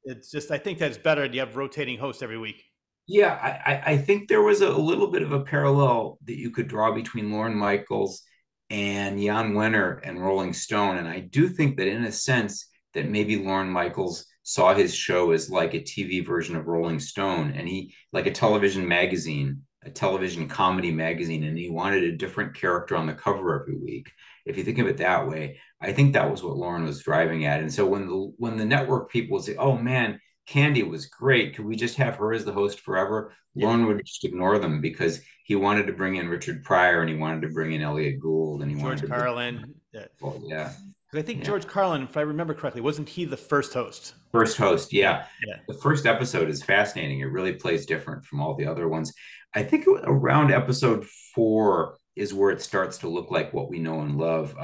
it's just, I think that's better to have rotating hosts every week.
Yeah, I think there was a little bit of a parallel that you could draw between Lorne Michaels and Jan Wenner and Rolling Stone. And I do think that in a sense that maybe Lorne Michaels saw his show as like a TV version of Rolling Stone, and he like a television magazine, a television comedy magazine, and he wanted a different character on the cover every week. If you think of it that way, I think that was what Lorne was driving at. And so when the network people would say, oh man, Candy was great, could we just have her as the host forever? Lorne would just ignore them because he wanted to bring in Richard Pryor, and he wanted to bring in Elliot Gould, and he wanted
George Carlin.
Well, yeah.
I think George Carlin, if I remember correctly, wasn't he the first host?
First host, yeah. The first episode is fascinating. It really plays different from all the other ones. I think around episode 4 is where it starts to look like what we know and love.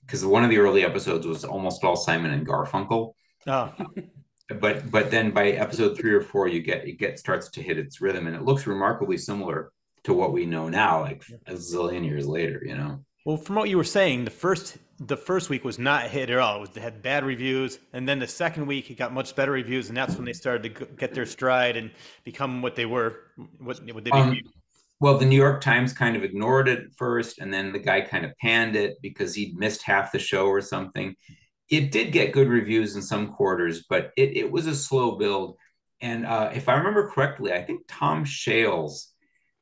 Because one of the early episodes was almost all Simon and Garfunkel.
Oh.
But then by episode 3 or 4, it starts to hit its rhythm, and it looks remarkably similar to what we know now, like a zillion years later,
Well, from what you were saying, the first week was not a hit at all. It had bad reviews, and then the second week it got much better reviews, and that's when they started to get their stride and become what they were. What they became.
Well, the New York Times kind of ignored it at first, and then the guy kind of panned it because he'd missed half the show or something. It did get good reviews in some quarters, but it was a slow build. And if I remember correctly, I think Tom Shales,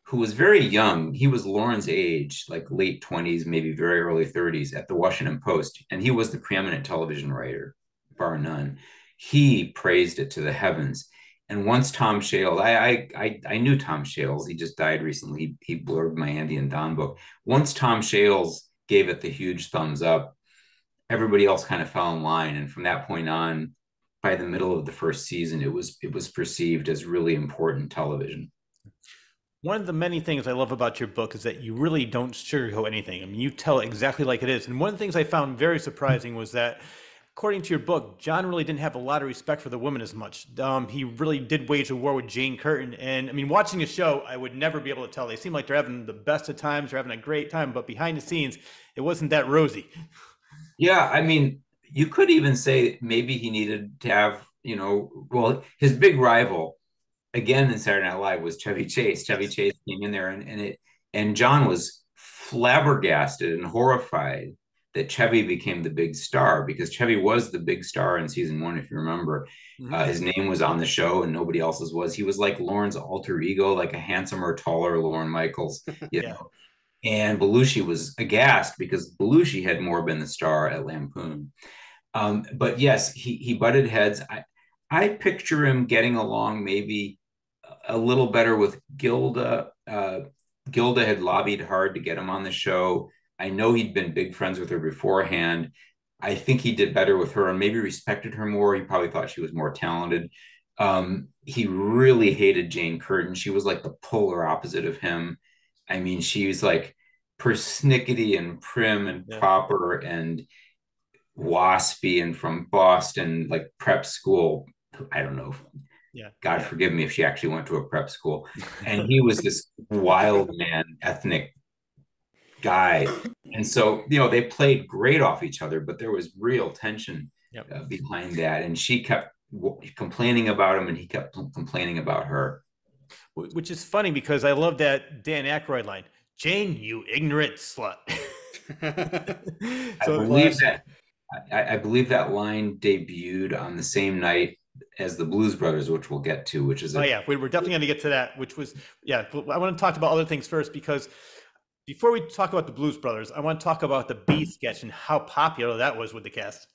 who was very young, he was Lorne's age, like late 20s, maybe very early 30s at the Washington Post. And he was the preeminent television writer, bar none. He praised it to the heavens. And once Tom Shales, I knew Tom Shales, he just died recently. He blurbed my Andy and Don book. Once Tom Shales gave it the huge thumbs up, everybody else kind of fell in line. And from that point on, by the middle of the first season, it was perceived as really important television.
One of the many things I love about your book is that you really don't sugarcoat anything. I mean, you tell it exactly like it is. And one of the things I found very surprising was that, according to your book, John really didn't have a lot of respect for the women as much. He really did wage a war with Jane Curtin. And I mean, watching the show, I would never be able to tell. They seem like they're having the best of times, they're having a great time, but behind the scenes, it wasn't that rosy.
Yeah, I mean, you could even say maybe he needed to have, well, his big rival again in Saturday Night Live was Chevy Chase. Chevy
Yes.
Chase came in there and John was flabbergasted and horrified that Chevy became the big star, because Chevy was the big star in season one, if you remember.
Mhm.
His name was on the show and nobody else's was. He was like Lorne's alter ego, like a handsomer, taller Lorne Michaels, you
Yeah.
know. And Belushi was aghast because Belushi had more been the star at Lampoon. But yes, he butted heads. I picture him getting along maybe a little better with Gilda. Gilda had lobbied hard to get him on the show. I know he'd been big friends with her beforehand. I think he did better with her and maybe respected her more. He probably thought she was more talented. He really hated Jane Curtin. She was like the polar opposite of him. I mean, she was like persnickety and prim and
Yeah.
proper and waspy and from Boston, like prep school. I don't know.
Yeah.
God forgive me if she actually went to a prep school. And he was this wild man, ethnic guy. And so, they played great off each other, but there was real tension
Yep.
behind that. And she kept complaining about him and he kept complaining about her.
Which is funny because I love that Dan Aykroyd line, Jane, you ignorant slut.
I
So
believe
Classic.
that I believe that line debuted on the same night as the Blues Brothers, which we'll get to, which is
oh
a
yeah, we're definitely going to get to that, which was, yeah, I want to talk about other things first because before we talk about the Blues Brothers, I want to talk about the B sketch and how popular that was with the cast.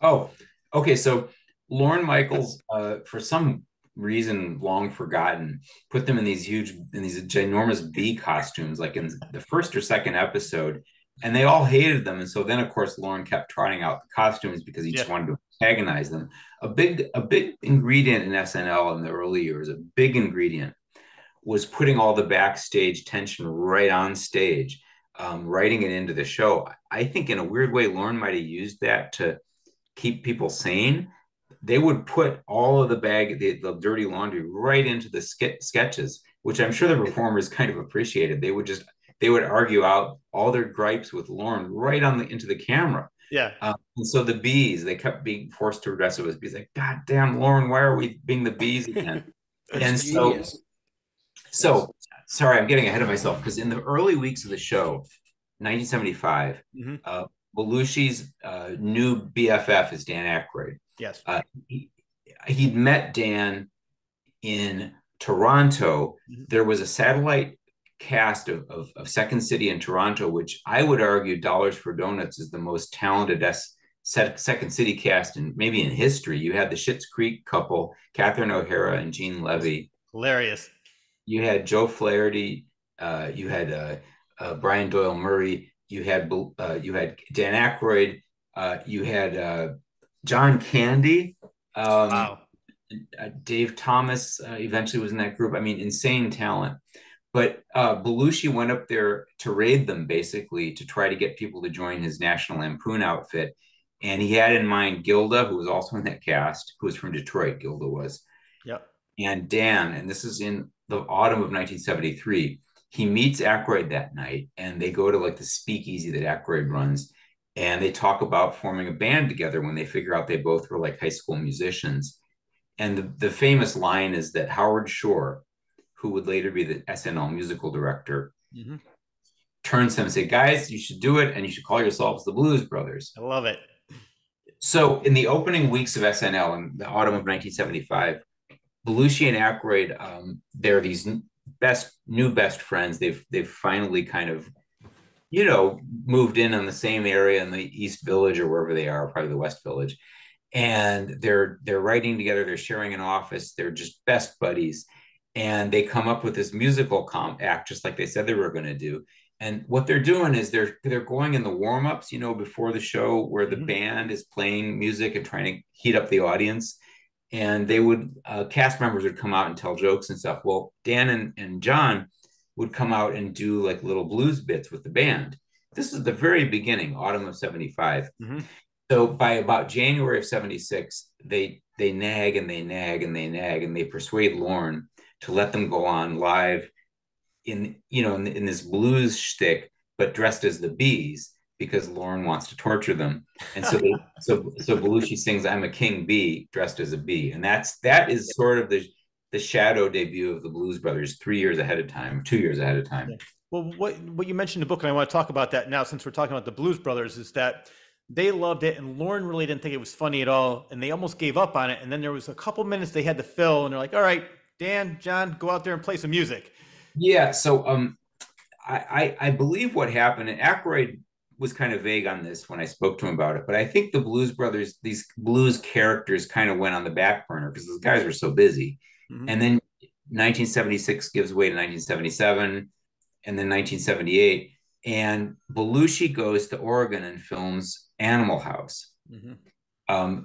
oh, okay. So Lorne Michaels, for some reason long forgotten, put them in these ginormous bee costumes, like in the first or second episode, and they all hated them. And so then, of course, Lorne kept trotting out the costumes because he
Yeah.
just wanted to antagonize them. A big ingredient in SNL in the early years, a big ingredient, was putting all the backstage tension right on stage, writing it into the show. I think in a weird way, Lorne might have used that to keep people sane. They would put all of the dirty laundry right into the sketches, which I'm sure the performers kind of appreciated. They would argue out all their gripes with Lorne right into the camera.
Yeah.
And so the bees, they kept being forced to address it as bees. Like, God damn, Lorne, why are we being the bees again? And
It's genius.
so sorry, I'm getting ahead of myself because in the early weeks of the show, 1975,
Mm-hmm.
Belushi's new BFF is Dan Aykroyd.
Yes.
He'd met Dan in Toronto.
Mm-hmm.
There was a satellite cast of Second City in Toronto, which I would argue Dollars for Donuts is the most talented Second City cast in maybe in history. You had the Schitt's Creek couple, Catherine O'Hara and Gene Levy.
Hilarious.
You had Joe Flaherty. You had Brian Doyle Murray. You had Dan Aykroyd. You had John Candy.
Wow.
Dave Thomas eventually was in that group. I mean, insane talent. But Belushi went up there to raid them, basically, to try to get people to join his National Lampoon outfit. And he had in mind Gilda, who was also in that cast, who was from Detroit, Gilda was.
Yep.
And Dan, and this is in the autumn of 1973, he meets Aykroyd that night, and they go to like the speakeasy that Aykroyd runs, and they talk about forming a band together when they figure out they both were like high school musicians. And the famous line is that Howard Shore, who would later be the SNL musical director,
Mm-hmm.
turns to him and say, guys, you should do it, and you should call yourselves the Blues Brothers.
I love it.
So in the opening weeks of SNL in the autumn of 1975, Belushi and Aykroyd, they're these new best friends. They've finally kind of, moved in the same area in the East Village or wherever they are, probably the West Village. And they're writing together, they're sharing an office, they're just best buddies. and they come up with this musical act, just like they said they were going to do. And what they're doing is they're going in the warm-ups, before the show, where the band is playing music and trying to heat up the audience. And they would cast members would come out and tell jokes and stuff. Well, Dan and John would come out and do like little blues bits with the band. This is the very beginning, autumn of 75. So by about January of 76, they nag and they nag and they nag, and they persuade Lorne to let them go on live in this blues shtick, but dressed as the Bees, because Lorne wants to torture them. And so Belushi sings "I'm a King Bee" dressed as a bee, and that is sort of the shadow debut of the Blues Brothers 3 years ahead of time, 2 years ahead of time.
Yeah. Well, what you mentioned in the book, and I want to talk about that now since we're talking about the Blues Brothers, is that they loved it, and Lorne really didn't think it was funny at all, and they almost gave up on it. And then there was a couple minutes they had to fill, and they're like, "All right, Dan, John, go out there and play some music."
Yeah. So I believe what happened, and Aykroyd was kind of vague on this when I spoke to him about it, but I think the Blues Brothers, these blues characters, kind of went on the back burner because those guys were so busy. And then 1976 gives way to 1977, and then 1978. And Belushi goes to Oregon and films Animal House.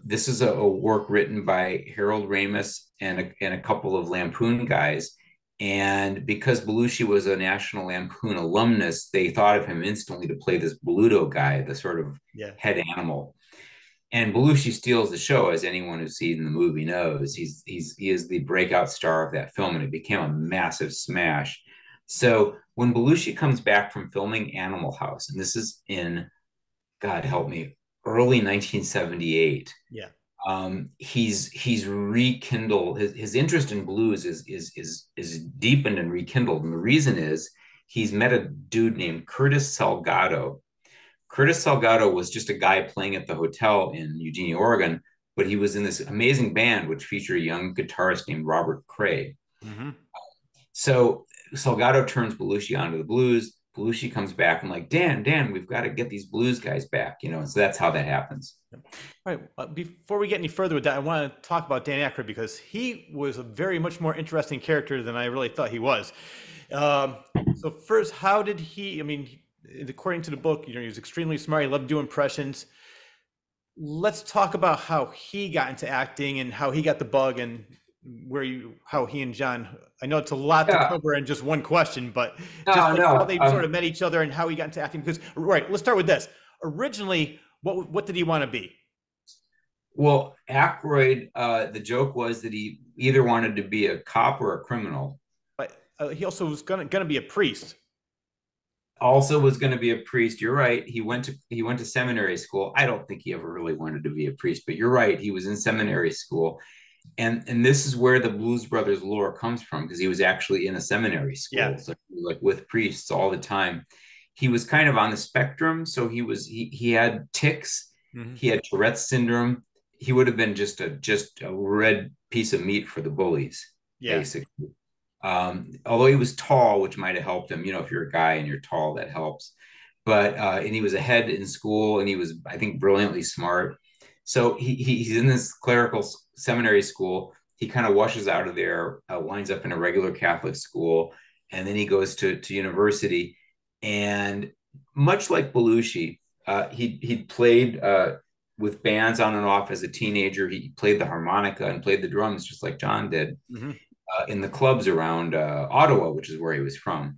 This is a work written by Harold Ramis and a couple of Lampoon guys. And because Belushi was a National Lampoon alumnus, they thought of him instantly to play this Bluto guy, the sort of head animal. And Belushi steals the show, as anyone who's seen the movie knows. He is the breakout star of that film, and it became a massive smash. So when Belushi comes back from filming Animal House, and this is in, God help me, early 1978.
Yeah.
He's rekindled his interest in blues is deepened and rekindled, and the reason is he's met a dude named Curtis Salgado. Curtis Salgado was just a guy playing at the hotel in Eugenia, Oregon, but he was in this amazing band which featured a young guitarist named Robert Cray. So Salgado turns Belushi onto the blues. Belushi comes back and like, Dan, we've got to get these blues guys back, and so that's how that happens.
All right. Before we get any further with that, I want to talk about Dan Aykroyd, because he was a very much more interesting character than I really thought he was. So first, how did he, according to the book, he was extremely smart. He loved doing impressions. Let's talk about how he got into acting and how he got the bug, and how he and John, I know it's a lot to cover in just one question, but how they sort of met each other and how he got into acting. Because, let's start with this. Originally, what did he want to be?
Well, Aykroyd, the joke was that he either wanted to be a cop or a criminal.
But he also was going to be a priest.
Also was going to be a priest. You're right. He went to seminary school. I don't think he ever really wanted to be a priest, but you're right. He was in seminary school. And this is where the Blues Brothers lore comes from, because he was actually in a seminary school, so like with priests all the time. He was kind of on the spectrum, so he had tics, he had Tourette's syndrome. He would have been just a red piece of meat for the bullies, basically. Although he was tall, which might have helped him. If you're a guy and you're tall, that helps. But and he was ahead in school, and he was, I think, brilliantly smart. So he's in this clerical seminary school. He kind of washes out of there, winds up in a regular Catholic school, and then he goes to university. And much like Belushi, he played with bands on and off as a teenager. He played the harmonica and played the drums just like John did in the clubs around Ottawa, which is where he was from.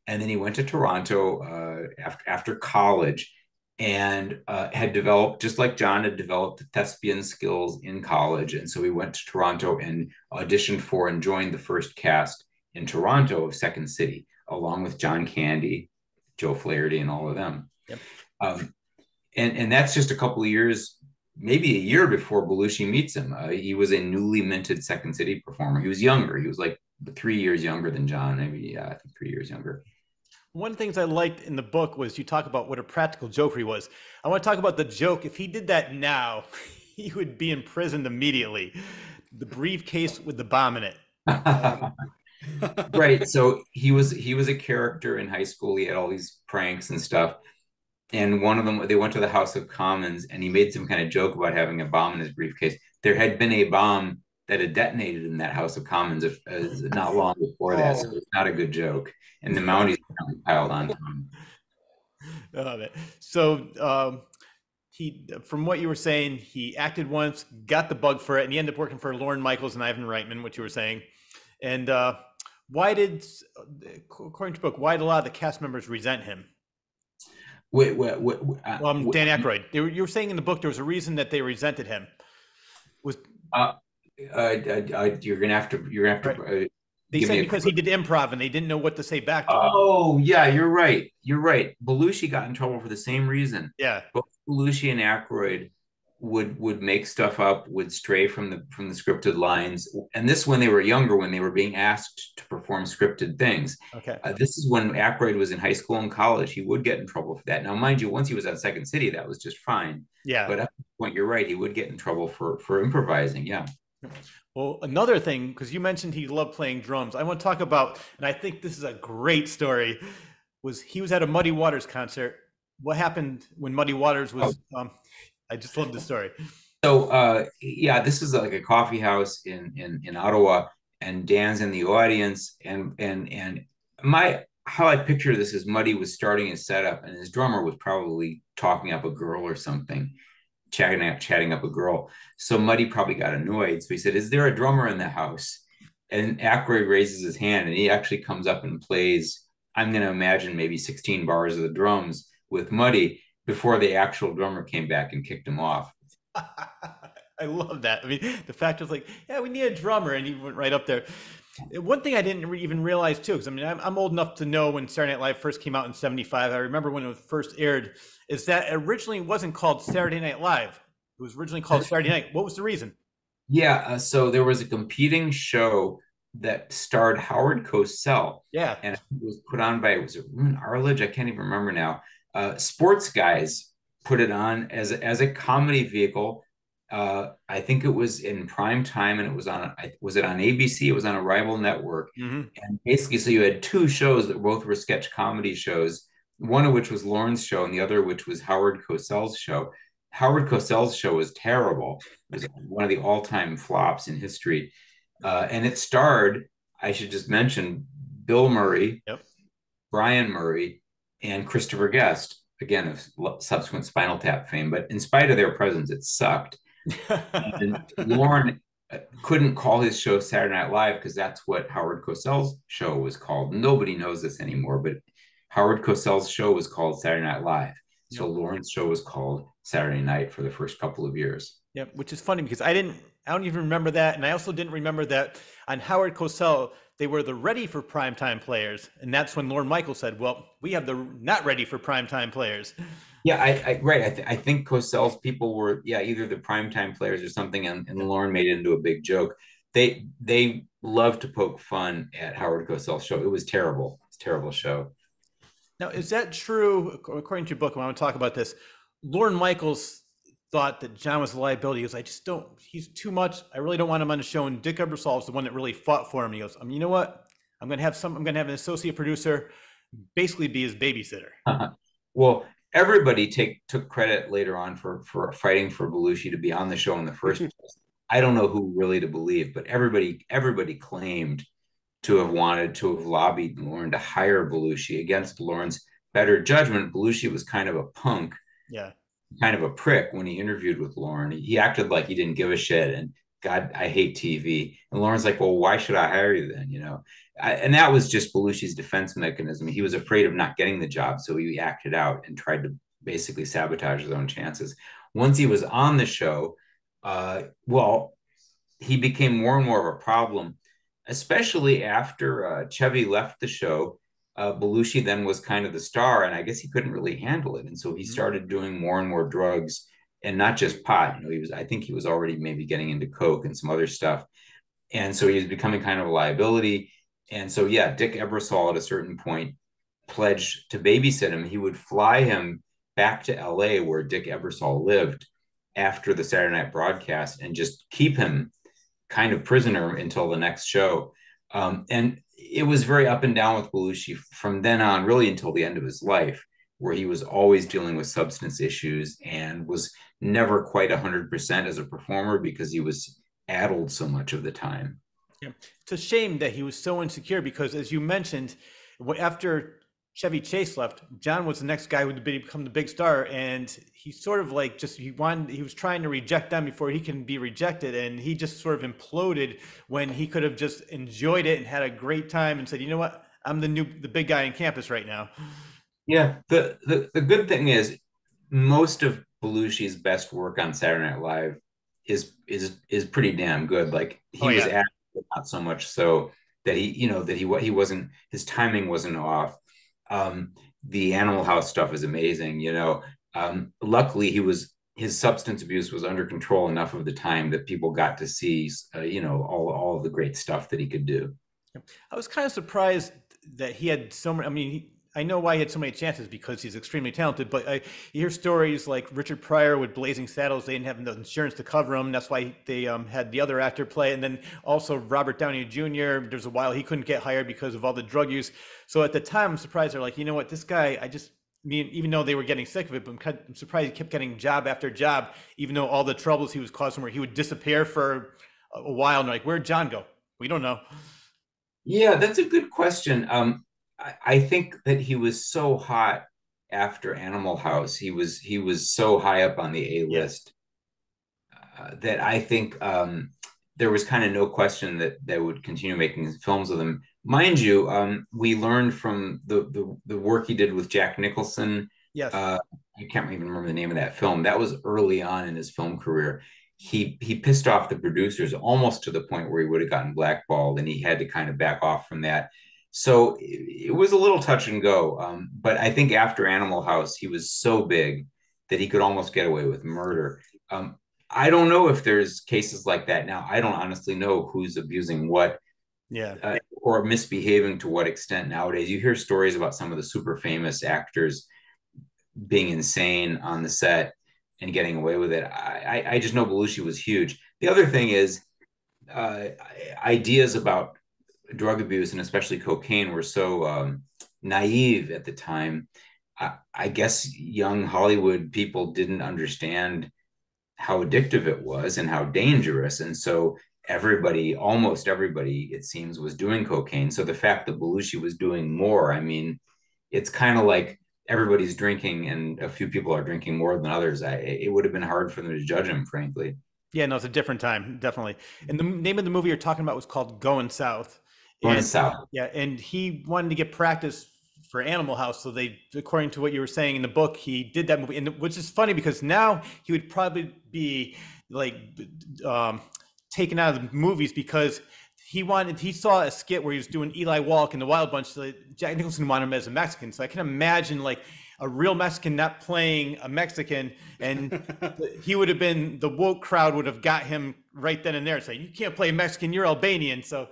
And then he went to Toronto after college, and had developed, just like John had developed, thespian skills in college. And so he went to Toronto and auditioned for and joined the first cast in Toronto of Second City, along with John Candy, Joe Flaherty, and all of them. And that's just a couple of years, maybe a year before Belushi meets him. He was a newly minted Second City performer. He was younger. He was like 3 years younger than John, maybe, I think 3 years younger.
One of the things I liked in the book was you talk about what a practical joker he was. I want to talk about the joke. If he did that now, he would be imprisoned immediately. The briefcase with the bomb in it.
Right. So he was a character in high school. He had all these pranks and stuff. And one of them, they went to the House of Commons, and he made some kind of joke about having a bomb in his briefcase. There had been a bomb that had detonated in that House of Commons not long before that. So it's not a good joke. And the Mounties piled on to him.
So he, from what you were saying, he acted once, got the bug for it, and he ended up working for Lorne Michaels and Ivan Reitman, what you were saying. And why did, according to the book, why did a lot of the cast members resent him?
Dan
Aykroyd. You were saying in the book there was a reason that they resented him. Was
you're gonna have to.
They said because he did improv and they didn't know what to say back to him.
Oh yeah, you're right. Belushi got in trouble for the same reason.
Yeah.
Both Belushi and Aykroyd would make stuff up, would stray from the scripted lines. And this when they were younger, when they were being asked to perform scripted things.
Okay.
This is when Aykroyd was in high school and college. He would get in trouble for that. Now, mind you, once he was at Second City, that was just fine.
Yeah.
But at this point, you're right. He would get in trouble for improvising. Yeah.
Well, another thing, because you mentioned he loved playing drums, I want to talk about, and I think this is a great story, was he was at a Muddy Waters concert. What happened when Muddy Waters was, I just love this story.
So, this is like a coffee house in Ottawa, and Dan's in the audience, and how I picture this is Muddy was starting his setup, and his drummer was probably talking up a girl or something. Chatting up a girl. So Muddy probably got annoyed. So he said, "Is there a drummer in the house?" And Aykroyd raises his hand, and he actually comes up and plays, I'm going to imagine maybe 16 bars of the drums with Muddy before the actual drummer came back and kicked him off.
I love that. I mean, the fact was like, yeah, we need a drummer, and he went right up there. One thing I didn't even realize too, because I mean, I'm old enough to know when Saturday Night Live first came out in '75. I remember when it was first aired. Is that originally wasn't called Saturday Night Live? It was originally called Saturday Night. What was the reason?
Yeah, so there was a competing show that starred Howard Cosell.
Yeah,
and it was put on by, was it Roone Arledge? I can't even remember now. Sports guys put it on as a comedy vehicle. I think it was in prime time, and it was on ABC? It was on a rival network.
Mm-hmm.
And basically, so you had two shows that both were sketch comedy shows, one of which was Lorne's show and the other which was Howard Cosell's show. Howard Cosell's show was terrible. It was one of the all-time flops in history. And it starred, I should just mention, Bill Murray, Brian Murray, and Christopher Guest, again, of subsequent Spinal Tap fame. But in spite of their presence, it sucked. And Lorne couldn't call his show Saturday Night Live because that's what Howard Cosell's show was called. Nobody knows this anymore, but Howard Cosell's show was called Saturday Night Live. So Lorne's show was called Saturday Night for the first couple of years.
Yeah, which is funny because I don't even remember that. And I also didn't remember that on Howard Cosell, they were the ready for primetime players. And that's when Lorne Michaels said, well, we have the not ready for primetime players.
Yeah, I think Cosell's people were, either the primetime players or something. And Lorne made it into a big joke. They loved to poke fun at Howard Cosell's show. It was terrible. It's a terrible show.
Now, is that true? According to your book, I want to talk about this. Lorne Michaels thought that John was a liability. He goes, he's too much. I really don't want him on the show. And Dick Ebersol is the one that really fought for him. He goes, you know what? I'm going to have an associate producer basically be his babysitter.
Well, everybody took credit later on for fighting for Belushi to be on the show in the first place. I don't know who really to believe, but everybody claimed to have lobbied Lorne to hire Belushi against Lorne's better judgment. Belushi was kind of a punk, kind of a prick when he interviewed with Lorne. He acted like he didn't give a shit, and God, I hate TV. And Lorne's like, well, why should I hire you then? And that was just Belushi's defense mechanism. He was afraid of not getting the job, so he acted out and tried to basically sabotage his own chances. Once he was on the show, he became more and more of a problem, especially after Chevy left the show. Belushi then was kind of the star, and I guess he couldn't really handle it. And so he started doing more and more drugs, and not just pot. I think he was already maybe getting into coke and some other stuff. And so he was becoming kind of a liability. And so, Dick Ebersol at a certain point pledged to babysit him. He would fly him back to LA where Dick Ebersol lived after the Saturday night broadcast and just keep him kind of prisoner until the next show. And it was very up and down with Belushi from then on, really until the end of his life, where he was always dealing with substance issues and was never quite 100% as a performer because he was addled so much of the time.
Yeah. It's a shame that he was so insecure because, as you mentioned, after Chevy Chase left, John was the next guy who would become the big star, and he sort of like he was trying to reject them before he can be rejected, and he just sort of imploded when he could have just enjoyed it and had a great time and said, you know what, I'm the big guy on campus right now.
Yeah, the good thing is most of Belushi's best work on Saturday Night Live is pretty damn good. Like
Oh
he was
yeah.
acting, but not so much so that he wasn't, his timing wasn't off. The Animal House stuff is amazing. Luckily his substance abuse was under control enough of the time that people got to see all of the great stuff that he could do.
I was kind of surprised that he had so many. I mean, I know why he had so many chances because he's extremely talented. But you hear stories like Richard Pryor with Blazing Saddles. They didn't have enough insurance to cover him. That's why they had the other actor play. And then also Robert Downey Jr. There's a while he couldn't get hired because of all the drug use. So at the time, I'm surprised they're like, you know what, this guy, even though they were getting sick of it, but I'm surprised he kept getting job after job, even though all the troubles he was causing, where he would disappear for a while. And like, where'd John go? We don't know.
Yeah, that's a good question. I think that he was so hot after Animal House. He was so high up on the A list that I think there was kind of no question that they would continue making films with him. Mind you, we learned from the work he did with Jack Nicholson.
Yes.
I can't even remember the name of that film. That was early on in his film career. He pissed off the producers almost to the point where he would have gotten blackballed, and he had to kind of back off from that. So it was a little touch and go. But I think after Animal House, he was so big that he could almost get away with murder. I don't know if there's cases like that now. I don't honestly know who's abusing what, or misbehaving to what extent nowadays. You hear stories about some of the super famous actors being insane on the set and getting away with it. I just know Belushi was huge. The other thing is ideas about drug abuse and especially cocaine were so naive at the time. I guess young Hollywood people didn't understand how addictive it was and how dangerous. And so almost everybody, it seems, was doing cocaine. So the fact that Belushi was doing more, I mean, it's kind of like everybody's drinking and a few people are drinking more than others. It would have been hard for them to judge him, frankly.
Yeah, no, it's a different time, definitely. And the name of the movie you're talking about was called Going South.
Going South.
Yeah, and he wanted to get practice for Animal House, so they, according to what you were saying in the book, he did that movie, and which is funny because now he would probably be like taken out of the movies because he saw a skit where he was doing Eli Wallach in the Wild Bunch. So Jack Nicholson wanted him as a Mexican, so I can imagine like a real Mexican not playing a Mexican, and he would have been, the woke crowd would have got him right then and there and say, you can't play Mexican, you're Albanian. So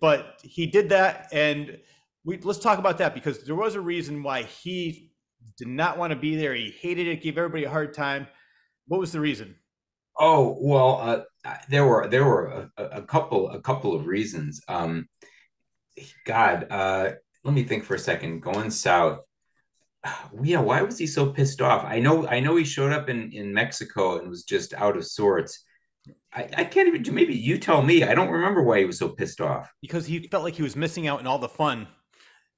but he did that, and let's talk about that because there was a reason why he did not want to be there. He hated it, gave everybody a hard time. What was the reason?
Oh, well, there were a couple of reasons. God, let me think for a second. Going South. Yeah, why was he so pissed off? I know he showed up in Mexico and was just out of sorts. I can't even, maybe you tell me. I don't remember why he was so pissed off.
Because he felt like he was missing out on all the fun.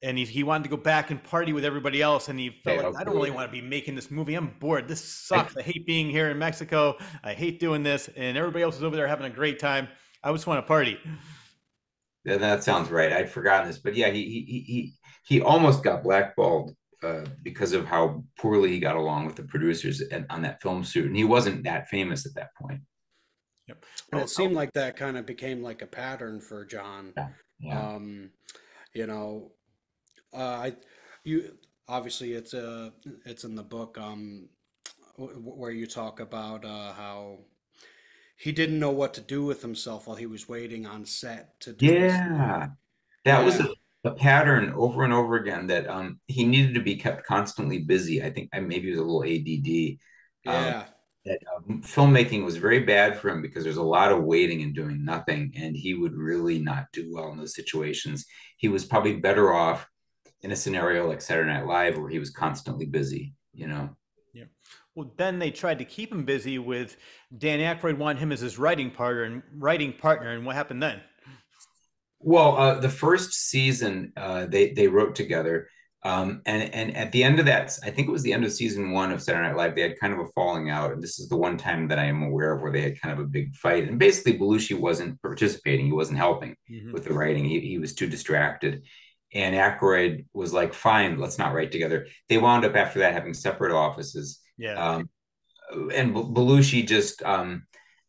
And he wanted to go back and party with everybody else. And he felt like, I don't really want to be making this movie. I'm bored. This sucks. I hate being here in Mexico. I hate doing this. And everybody else is over there having a great time. I just want to party.
Yeah, that sounds right. I'd forgotten this. But yeah, he almost got blackballed because of how poorly he got along with the producers on that film shoot. And he wasn't that famous at that point.
Yep.
And it seemed like that kind of became like a pattern for John.
Yeah.
You obviously it's in the book where you talk about how he didn't know what to do with himself while he was waiting on set to do
that was a pattern over and over again, that he needed to be kept constantly busy. I think maybe it was a little ADD. That filmmaking was very bad for him because there's a lot of waiting and doing nothing, and he would really not do well in those situations. He was probably better off in a scenario like Saturday Night Live where he was constantly busy.
Yeah. Well, then they tried to keep him busy with Dan Aykroyd wanted him as his writing partner, and what happened then?
Well, the first season, they wrote together, and at the end of that, I think it was the end of season one of Saturday Night Live. They had kind of a falling out, and this is the one time that I am aware of where they had kind of a big fight. And basically, Belushi wasn't participating; he wasn't helping
Hmm.
with the writing. He was too distracted, and Aykroyd was like, "Fine, let's not write together." They wound up after that having separate offices.
Yeah.
Um, and Belushi just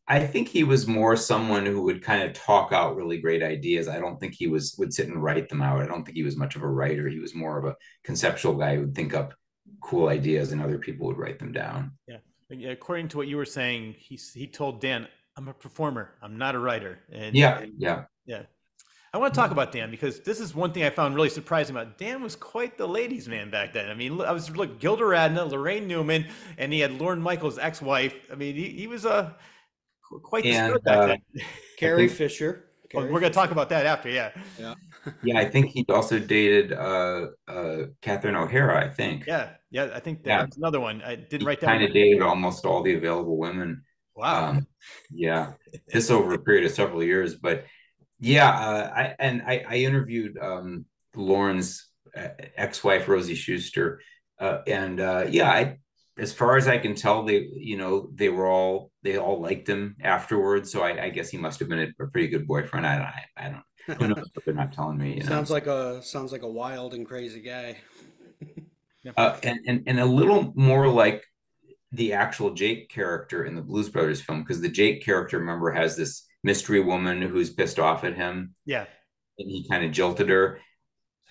I think he was more someone who would kind of talk out really great ideas. I don't think he would sit and write them out. I don't think he was much of a writer. He was more of a conceptual guy who would think up cool ideas and other people would write them down.
Yeah. Yeah, according to what you were saying, he told Dan, "I'm a performer. I'm not a writer." And
Yeah, yeah.
yeah, I want to talk about Dan because this is one thing I found really surprising about Dan was quite the ladies' man back then. I mean, I was look Gilda Radner, Lorraine Newman, and he had Lorne Michaels' ex-wife. I mean, he was quite the
And
stud back then.
Carrie
think,
Fisher.
Well,
Carrie
we're gonna
Fisher.
talk about that after. Yeah.
Yeah.
yeah, I think he also dated Catherine O'Hara, I think.
Yeah. Yeah. I think
Yeah,
that's another one. I didn't
he
write that one
kind of
down.
dated almost all the available women.
Wow.
Um, yeah, this over a period of several years, but yeah, I interviewed Lauren's ex-wife Rosie Schuster, and yeah, as far as I can tell, they all liked him afterwards. So I guess he must have been a pretty good boyfriend. I don't who knows what they're not telling me, you know.
Sounds like a wild and crazy guy.
Yeah.
And a little more like the actual Jake character in the Blues Brothers film, because the Jake character, remember, has this mystery woman who's pissed off at him
Yeah.
and he kind of jilted her.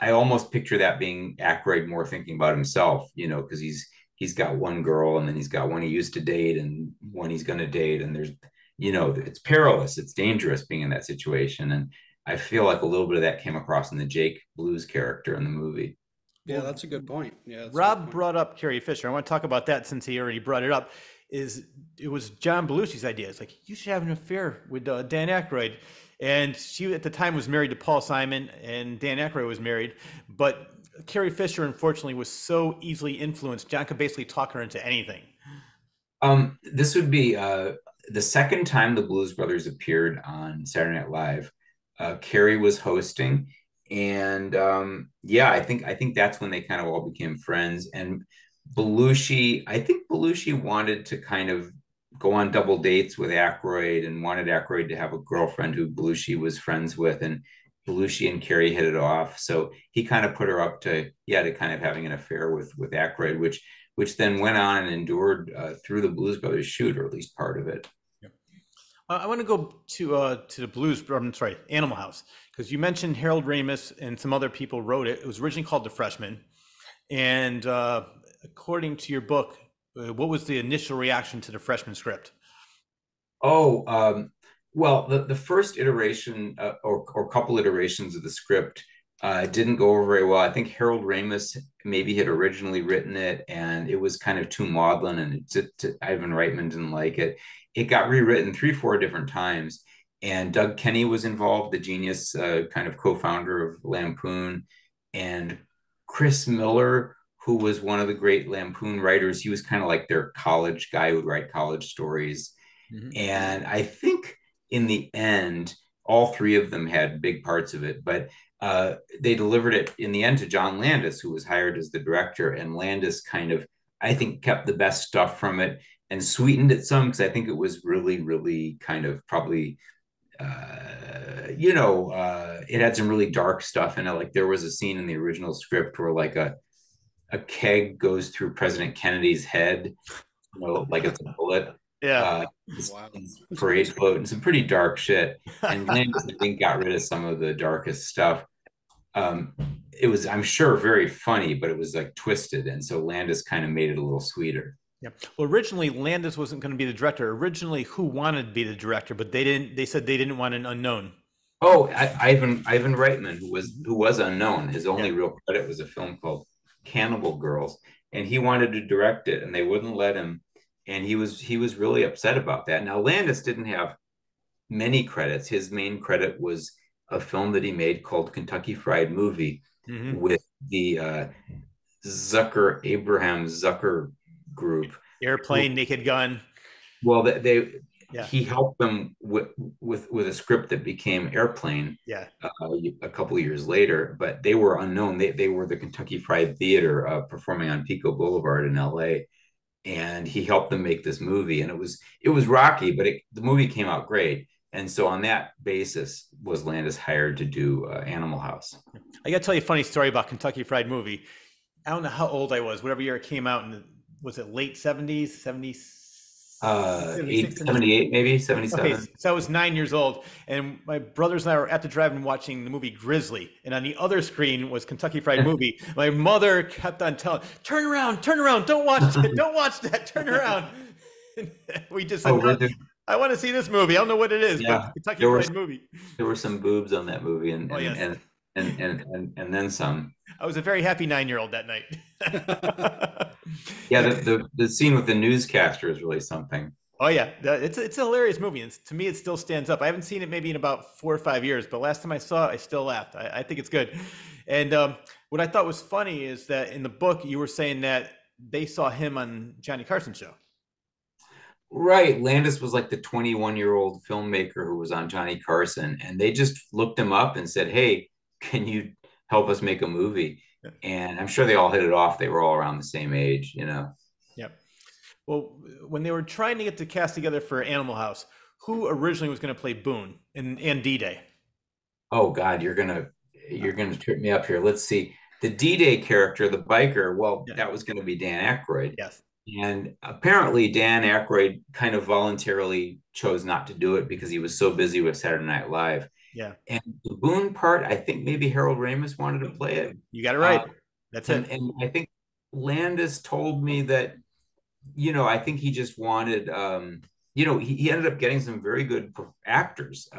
I almost picture that being Aykroyd more thinking about himself, you know, because he's got one girl and then he's got one he used to date and one he's going to date, and there's, you know, it's perilous, it's dangerous being in that situation, and I feel like a little bit of that came across in the Jake Blues character in the movie.
Yeah,
Well,
that's a good point. Yeah, that's a good
Rob
point.
brought up Carrie Fisher. I want to talk about that since he already brought it up. It was John Belushi's idea? It's like you should have an affair with Dan Aykroyd, and she at the time was married to Paul Simon, and Dan Aykroyd was married. But Carrie Fisher, unfortunately, was so easily influenced. John could basically talk her into anything.
This would be the second time the Blues Brothers appeared on Saturday Night Live. Carrie was hosting, and yeah, I think that's when they kind of all became friends. And I think Belushi wanted to kind of go on double dates with Aykroyd and wanted Aykroyd to have a girlfriend who Belushi was friends with, and Belushi and Carrie hit it off. So he kind of put her up to kind of having an affair with Aykroyd, which then went on and endured through the Blues Brothers shoot, or at least part of it.
I want to go to the Blues. I'm sorry, Animal House, because you mentioned Harold Ramis and some other people wrote it. It was originally called The Freshman, and according to your book, what was the initial reaction to the Freshman script?
Oh, well, the first iteration or couple iterations of the script didn't go over very well. I think Harold Ramis maybe had originally written it, and it was kind of too maudlin, and Ivan Reitman didn't like it. It got rewritten 3, 4 different times, and Doug Kenny was involved, the genius kind of co-founder of Lampoon, and Chris Miller, who was one of the great Lampoon writers. He was kind of like their college guy who would write college stories.
Mhm.
And I think in the end, all three of them had big parts of it, but they delivered it in the end to John Landis, who was hired as the director. And Landis kind of, I think, kept the best stuff from it and sweetened it some, because I think it was really, really kind of probably, it had some really dark stuff in it. Like there was a scene in the original script where like a keg goes through President Kennedy's head, like it's a bullet.
Yeah.
Uh,
Wow.
parade float and some pretty dark shit. And Landis, I think, got rid of some of the darkest stuff. It was, I'm sure, very funny, but it was like twisted. And so Landis kind of made it a little sweeter.
Yeah. Well, originally Landis wasn't going to be the director. Originally, who wanted to be the director, but they didn't. They said they didn't want an unknown.
Oh, Ivan Reitman, who was unknown. His only
Yeah.
real credit was a film called Cannibal Girls, and he wanted to direct it, and they wouldn't let him. And he was really upset about that. Now Landis didn't have many credits. His main credit was a film that he made called Kentucky Fried Movie
Hmm.
with the Abraham Zucker group.
Airplane, Naked Gun.
Well,
Yeah,
he helped them with a script that became Airplane
yeah.
a couple of years later, but they were unknown. They were the Kentucky Fried Theater performing on Pico Boulevard in LA, and he helped them make this movie. And it was rocky, but the movie came out great. And so on that basis was Landis hired to do Animal House.
I got to tell you a funny story about Kentucky Fried Movie. I don't know how old I was, whatever year it came out, and was it late 70s,
78, maybe 77.
Okay, so I was 9 years old, and my brothers and I were at the drive-in watching the movie Grizzly, and on the other screen was Kentucky Fried Movie. My mother kept on telling, "Turn around, don't watch it, don't watch that, turn around." We just said, no, I want to see this movie. I don't know what it is, but Kentucky Fried Movie.
There were some boobs on that movie, and then some.
I was a very happy 9-year-old that night.
Yeah, the scene with the newscaster is really something.
Oh yeah, it's a hilarious movie, and to me it still stands up. I haven't seen it maybe in about 4 or 5 years, but last time I saw it, I still laughed. I think it's good. And what I thought was funny is that in the book you were saying that they saw him on Johnny Carson's show.
Right. Landis was like the 21-year-old filmmaker who was on Johnny Carson, and they just looked him up and said, "Hey, can you help us make a movie?" Yeah. And I'm sure they all hit it off. They were all around the same age, you know.
Yep. Well, when they were trying to get the cast together for Animal House, who originally was going to play Boone and D-Day?
Oh God, you're gonna trip me up here. Let's see. The D-Day character, the biker, well, that was going to be Dan Aykroyd.
Yes.
And apparently Dan Aykroyd kind of voluntarily chose not to do it because he was so busy with Saturday Night Live.
Yeah.
And the Boone part, I think maybe Harold Ramis wanted to play it.
You got it right. That's it.
And I think Landis told me that, you know, I think he just wanted, you know, he ended up getting some very good actors.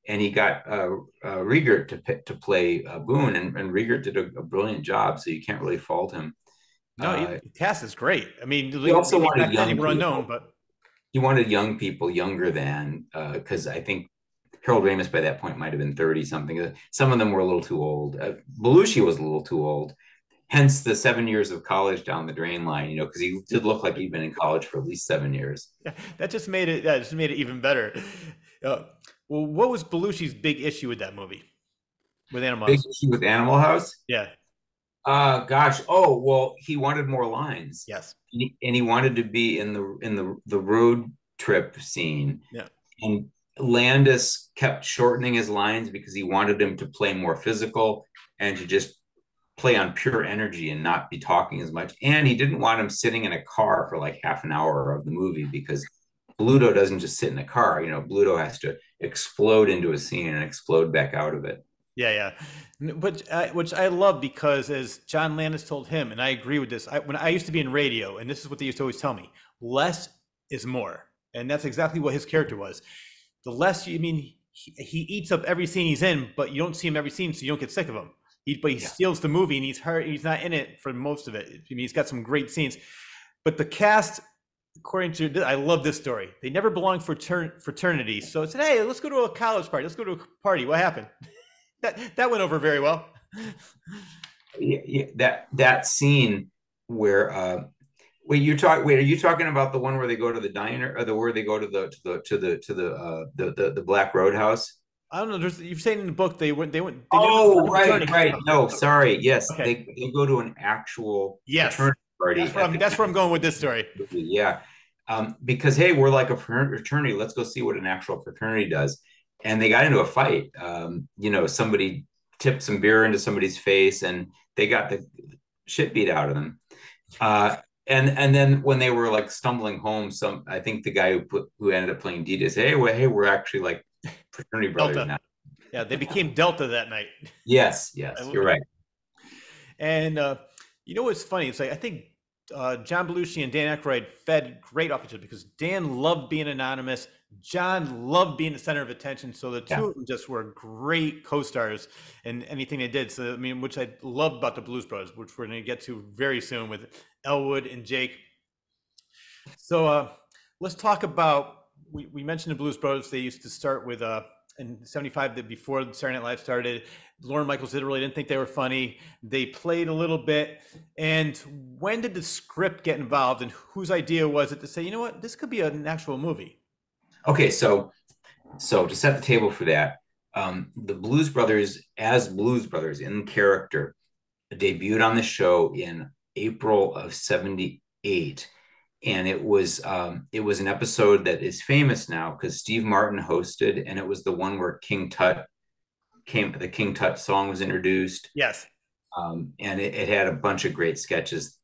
And he got Riegert to play Boone, and Riegert did a brilliant job, so you can't really fault him.
No, the cast is great. I mean,
he also wanted young people.
Unknown, but
he wanted young people, younger than, because I think Harold Ramis by that point might have been 30 something. Some of them were a little too old. Belushi was a little too old. Hence the 7 years of college down the drain line, you know, because he did look like he'd been in college for at least 7 years.
Yeah, that just made it even better. Well, what was Belushi's big issue with that movie? With Animal House?
Big issue with Animal House?
Yeah.
Gosh. Oh, well, he wanted more lines.
Yes.
And he wanted to be in the road trip scene.
Yeah.
And Landis kept shortening his lines because he wanted him to play more physical and to just play on pure energy and not be talking as much. And he didn't want him sitting in a car for like half an hour of the movie, because Bluto doesn't just sit in a car. You know, Bluto has to explode into a scene and explode back out of it.
Yeah. But which I love, because as John Landis told him, and I agree with this, when I used to be in radio, and this is what they used to always tell me, less is more. And that's exactly what his character was. The less, he eats up every scene he's in, but you don't see him every scene, so you don't get sick of him. But he steals the movie, and he's not in it for most of it. I mean, he's got some great scenes. But the cast, according to, I love this story, they never belonged for fraternities. So it said, hey, let's go to a college party. Let's go to a party. What happened? That went over very well.
Yeah, that scene where are you talking about the one where they go to the diner, or where they go to the Black Roadhouse?
I don't know. You're saying in the book they went.
Oh, right. No, sorry. Yes, okay. They go to an actual fraternity party.
That's where I'm going with this story.
Yeah, because hey, we're like a fraternity. Let's go see what an actual fraternity does. And they got into a fight. Somebody tipped some beer into somebody's face, and they got the shit beat out of them. And then when they were like stumbling home, I think the guy who ended up playing D-Day said, hey, we're actually like fraternity brothers
Delta.
now.
Yeah, they became Delta that night.
Yes, you're right.
And you know what's funny? It's like, I think John Belushi and Dan Aykroyd fed great off each other, because Dan loved being anonymous. John loved being the center of attention. So the two of them just were great co-stars in anything they did. So, I mean, which I love about the Blues Brothers, which we're going to get to very soon with Elwood and Jake. So let's talk about, we mentioned the Blues Brothers. They used to start with in 75, that before Saturday Night Live started. Lorne Michaels really didn't think they were funny. They played a little bit. And when did the script get involved, and whose idea was it to say, you know what, this could be an actual movie?
Okay, so to set the table for that, the Blues Brothers, as Blues Brothers in character, debuted on the show in April of '78, and it was an episode that is famous now because Steve Martin hosted, and it was the one where the King Tut song was introduced.
Yes.
And it had a bunch of great sketches,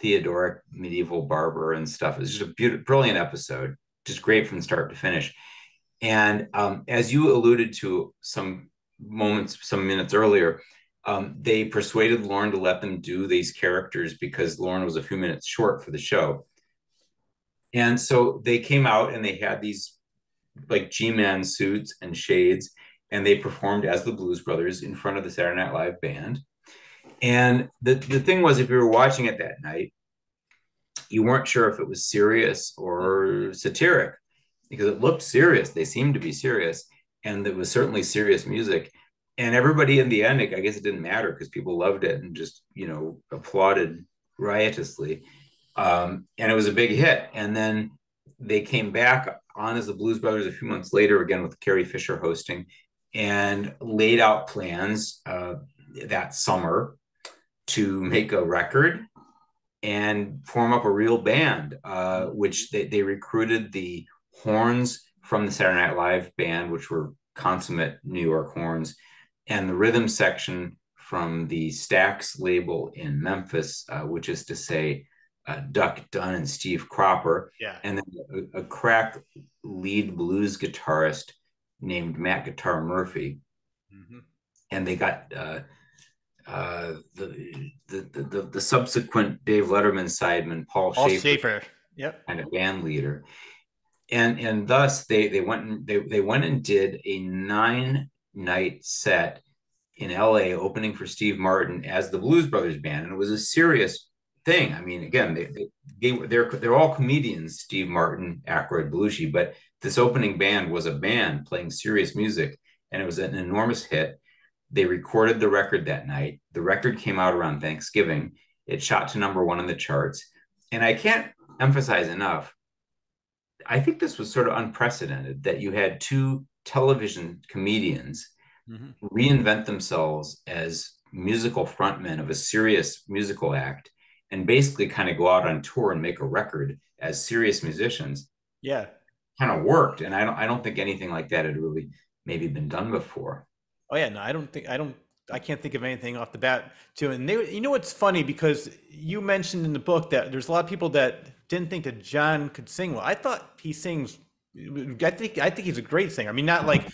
Theodoric medieval barber and stuff. It was just a brilliant episode, just great from start to finish. And as you alluded to some minutes earlier, they persuaded Lorne to let them do these characters because Lorne was a few minutes short for the show. And so they came out and they had these like G-Man suits and shades, and they performed as the Blues Brothers in front of the Saturday Night Live band. And the thing was, if you were watching it that night, you weren't sure if it was serious or satiric because it looked serious. They seemed to be serious, and it was certainly serious music. And everybody in the end, I guess it didn't matter because people loved it and just, applauded riotously. And it was a big hit. And then they came back on as the Blues Brothers a few months later, again with Carrie Fisher hosting, and laid out plans that summer to make a record and form up a real band, which they recruited the horns from the Saturday Night Live band, which were consummate New York horns, and the rhythm section from the Stax label in Memphis, which is to say Duck Dunn and Steve Cropper,
Yeah.
and then a crack lead blues guitarist named Matt Guitar Murphy.
Mm-hmm.
And they got the subsequent Dave Letterman sideman, Paul Schaefer.
Yep.
Kind of band leader. And thus they went and did a 9-night set in LA opening for Steve Martin as the Blues Brothers band. And it was a serious thing. I mean, again, they're all comedians, Steve Martin, Aykroyd, Belushi, but this opening band was a band playing serious music, and it was an enormous hit. They recorded the record that night. The record came out around Thanksgiving. It shot to #1 on the charts. And I can't emphasize enough, I think this was sort of unprecedented that you had two television comedians reinvent themselves as musical frontmen of a serious musical act and basically kind of go out on tour and make a record as serious musicians.
Yeah.
Kind of worked. And I don't think anything like that had really maybe been done before.
Oh yeah, no, I can't think of anything off the bat too. And what's funny, because you mentioned in the book that there's a lot of people that didn't think that John could sing well. I thought he sings. I think he's a great singer. I mean, not like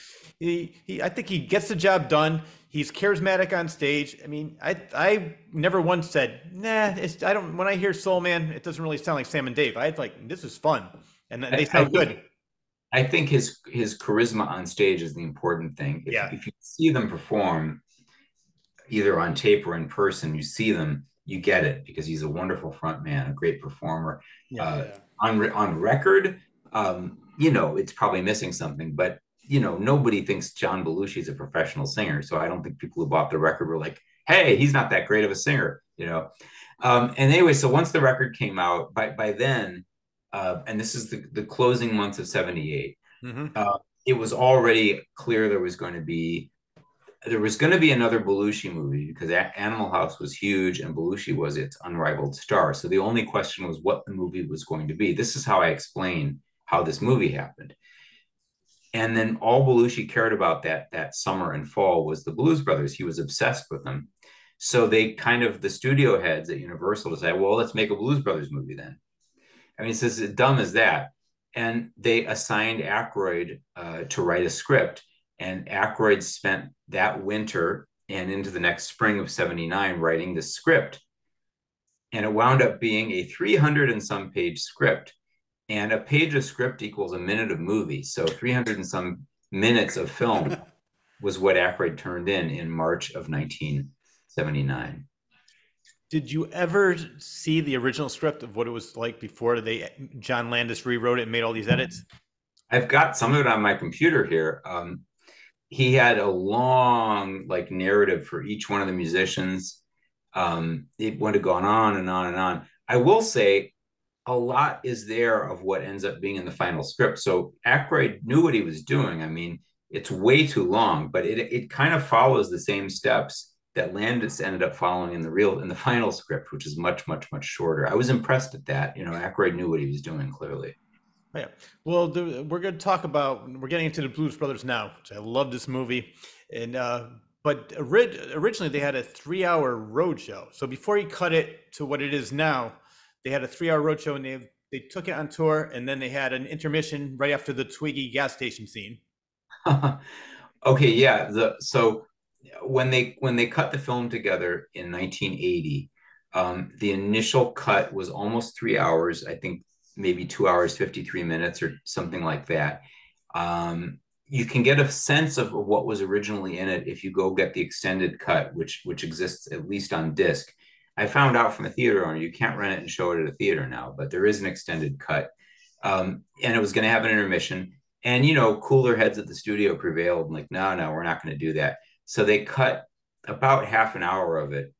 I think he gets the job done. He's charismatic on stage. I mean, I never once said, nah, I don't. When I hear Soul Man, it doesn't really sound like Sam and Dave. I like, this is fun, and they sound good.
I think his charisma on stage is the important thing. If you see them perform, either on tape or in person, you see them, you get it, because he's a wonderful front man, a great performer. On record, it's probably missing something, but nobody thinks John Belushi is a professional singer. So I don't think people who bought the record were like, hey, he's not that great of a singer, And anyway, so once the record came out, by then, and this is the closing months of '78, it was already clear there was going to be another Belushi movie, because Animal House was huge and Belushi was its unrivaled star. So the only question was what the movie was going to be. This is how I explain how this movie happened. And then all Belushi cared about that summer and fall was the Blues Brothers. He was obsessed with them. So the studio heads at Universal decided, well, let's make a Blues Brothers movie then. I mean, it's as dumb as that. And they assigned Aykroyd to write a script. And Aykroyd spent that winter and into the next spring of '79 writing the script. And it wound up being a 300 and some page script. And a page of script equals a minute of movie. So 300 and some minutes of film was what Aykroyd turned in March of 1979.
Did you ever see the original script of what it was like before John Landis rewrote it and made all these edits?
I've got some of it on my computer here. he had a long like narrative for each one of the musicians. It would have gone on and on and on. I will say a lot is there of what ends up being in the final script. So Aykroyd knew what he was doing. I mean, it's way too long, but it kind of follows the same steps that Landis ended up following in the final script, which is much, much, much shorter. I was impressed at that. Aykroyd knew what he was doing clearly.
Yeah. Well, we're going to talk about, we're getting into the Blues Brothers now, which I love this movie. And, but originally they had a 3-hour road show. So before he cut it to what it is now, they had a 3-hour road show and they took it on tour, and then they had an intermission right after the Twiggy gas station scene.
Okay, yeah. So when they cut the film together in 1980, the initial cut was almost 3 hours. I think maybe 2 hours 53 minutes or something like that. You can get a sense of what was originally in it if you go get the extended cut, which exists at least on disc. I found out from a theater owner you can't rent it and show it at a theater now, but there is an extended cut, and it was going to have an intermission. And cooler heads at the studio prevailed. Like, no, we're not going to do that. So they cut about half an hour of it.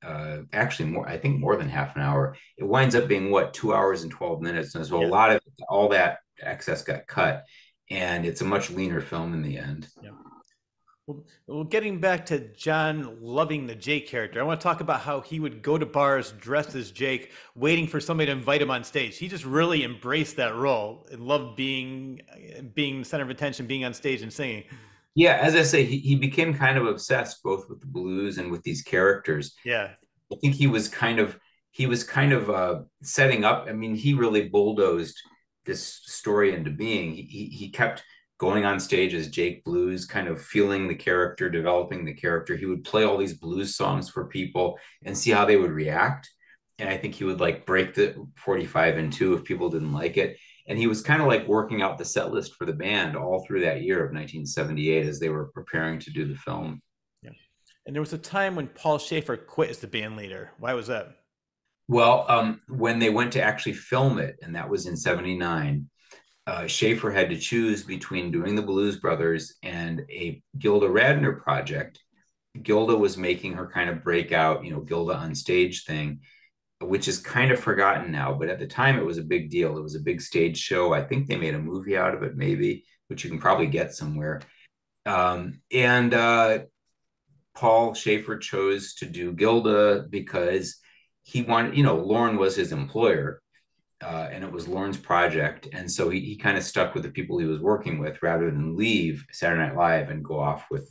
Actually, more. I think more than half an hour. It winds up being what, 2 hours and 12 minutes. And so a lot of all that excess got cut, and it's a much leaner film in the end.
Yeah. Well, getting back to John loving the Jake character, I want to talk about how he would go to bars dressed as Jake, waiting for somebody to invite him on stage. He just really embraced that role and loved being the center of attention, being on stage and singing.
Yeah, as I say, he became kind of obsessed both with the blues and with these characters.
Yeah.
I think he was kind of setting up. I mean, he really bulldozed this story into being. He kept going on stage as Jake Blues, kind of feeling the character, developing the character. He would play all these blues songs for people and see how they would react. And I think he would like break the 45 in two if people didn't like it. And he was kind of like working out the set list for the band all through that year of 1978 as they were preparing to do the film.
Yeah. And there was a time when Paul Schaefer quit as the band leader. Why was that?
Well, when they went to actually film it, and that was in 79, Schaefer had to choose between doing the Blues Brothers and a Gilda Radner project. Gilda was making her kind of breakout, Gilda on stage thing, which is kind of forgotten now. But at the time, it was a big deal. It was a big stage show. I think they made a movie out of it, maybe, which you can probably get somewhere. And Paul Schaefer chose to do Gilda because he wanted, Lorne was his employer. And it was Lorne's project. And so he kind of stuck with the people he was working with rather than leave Saturday Night Live and go off with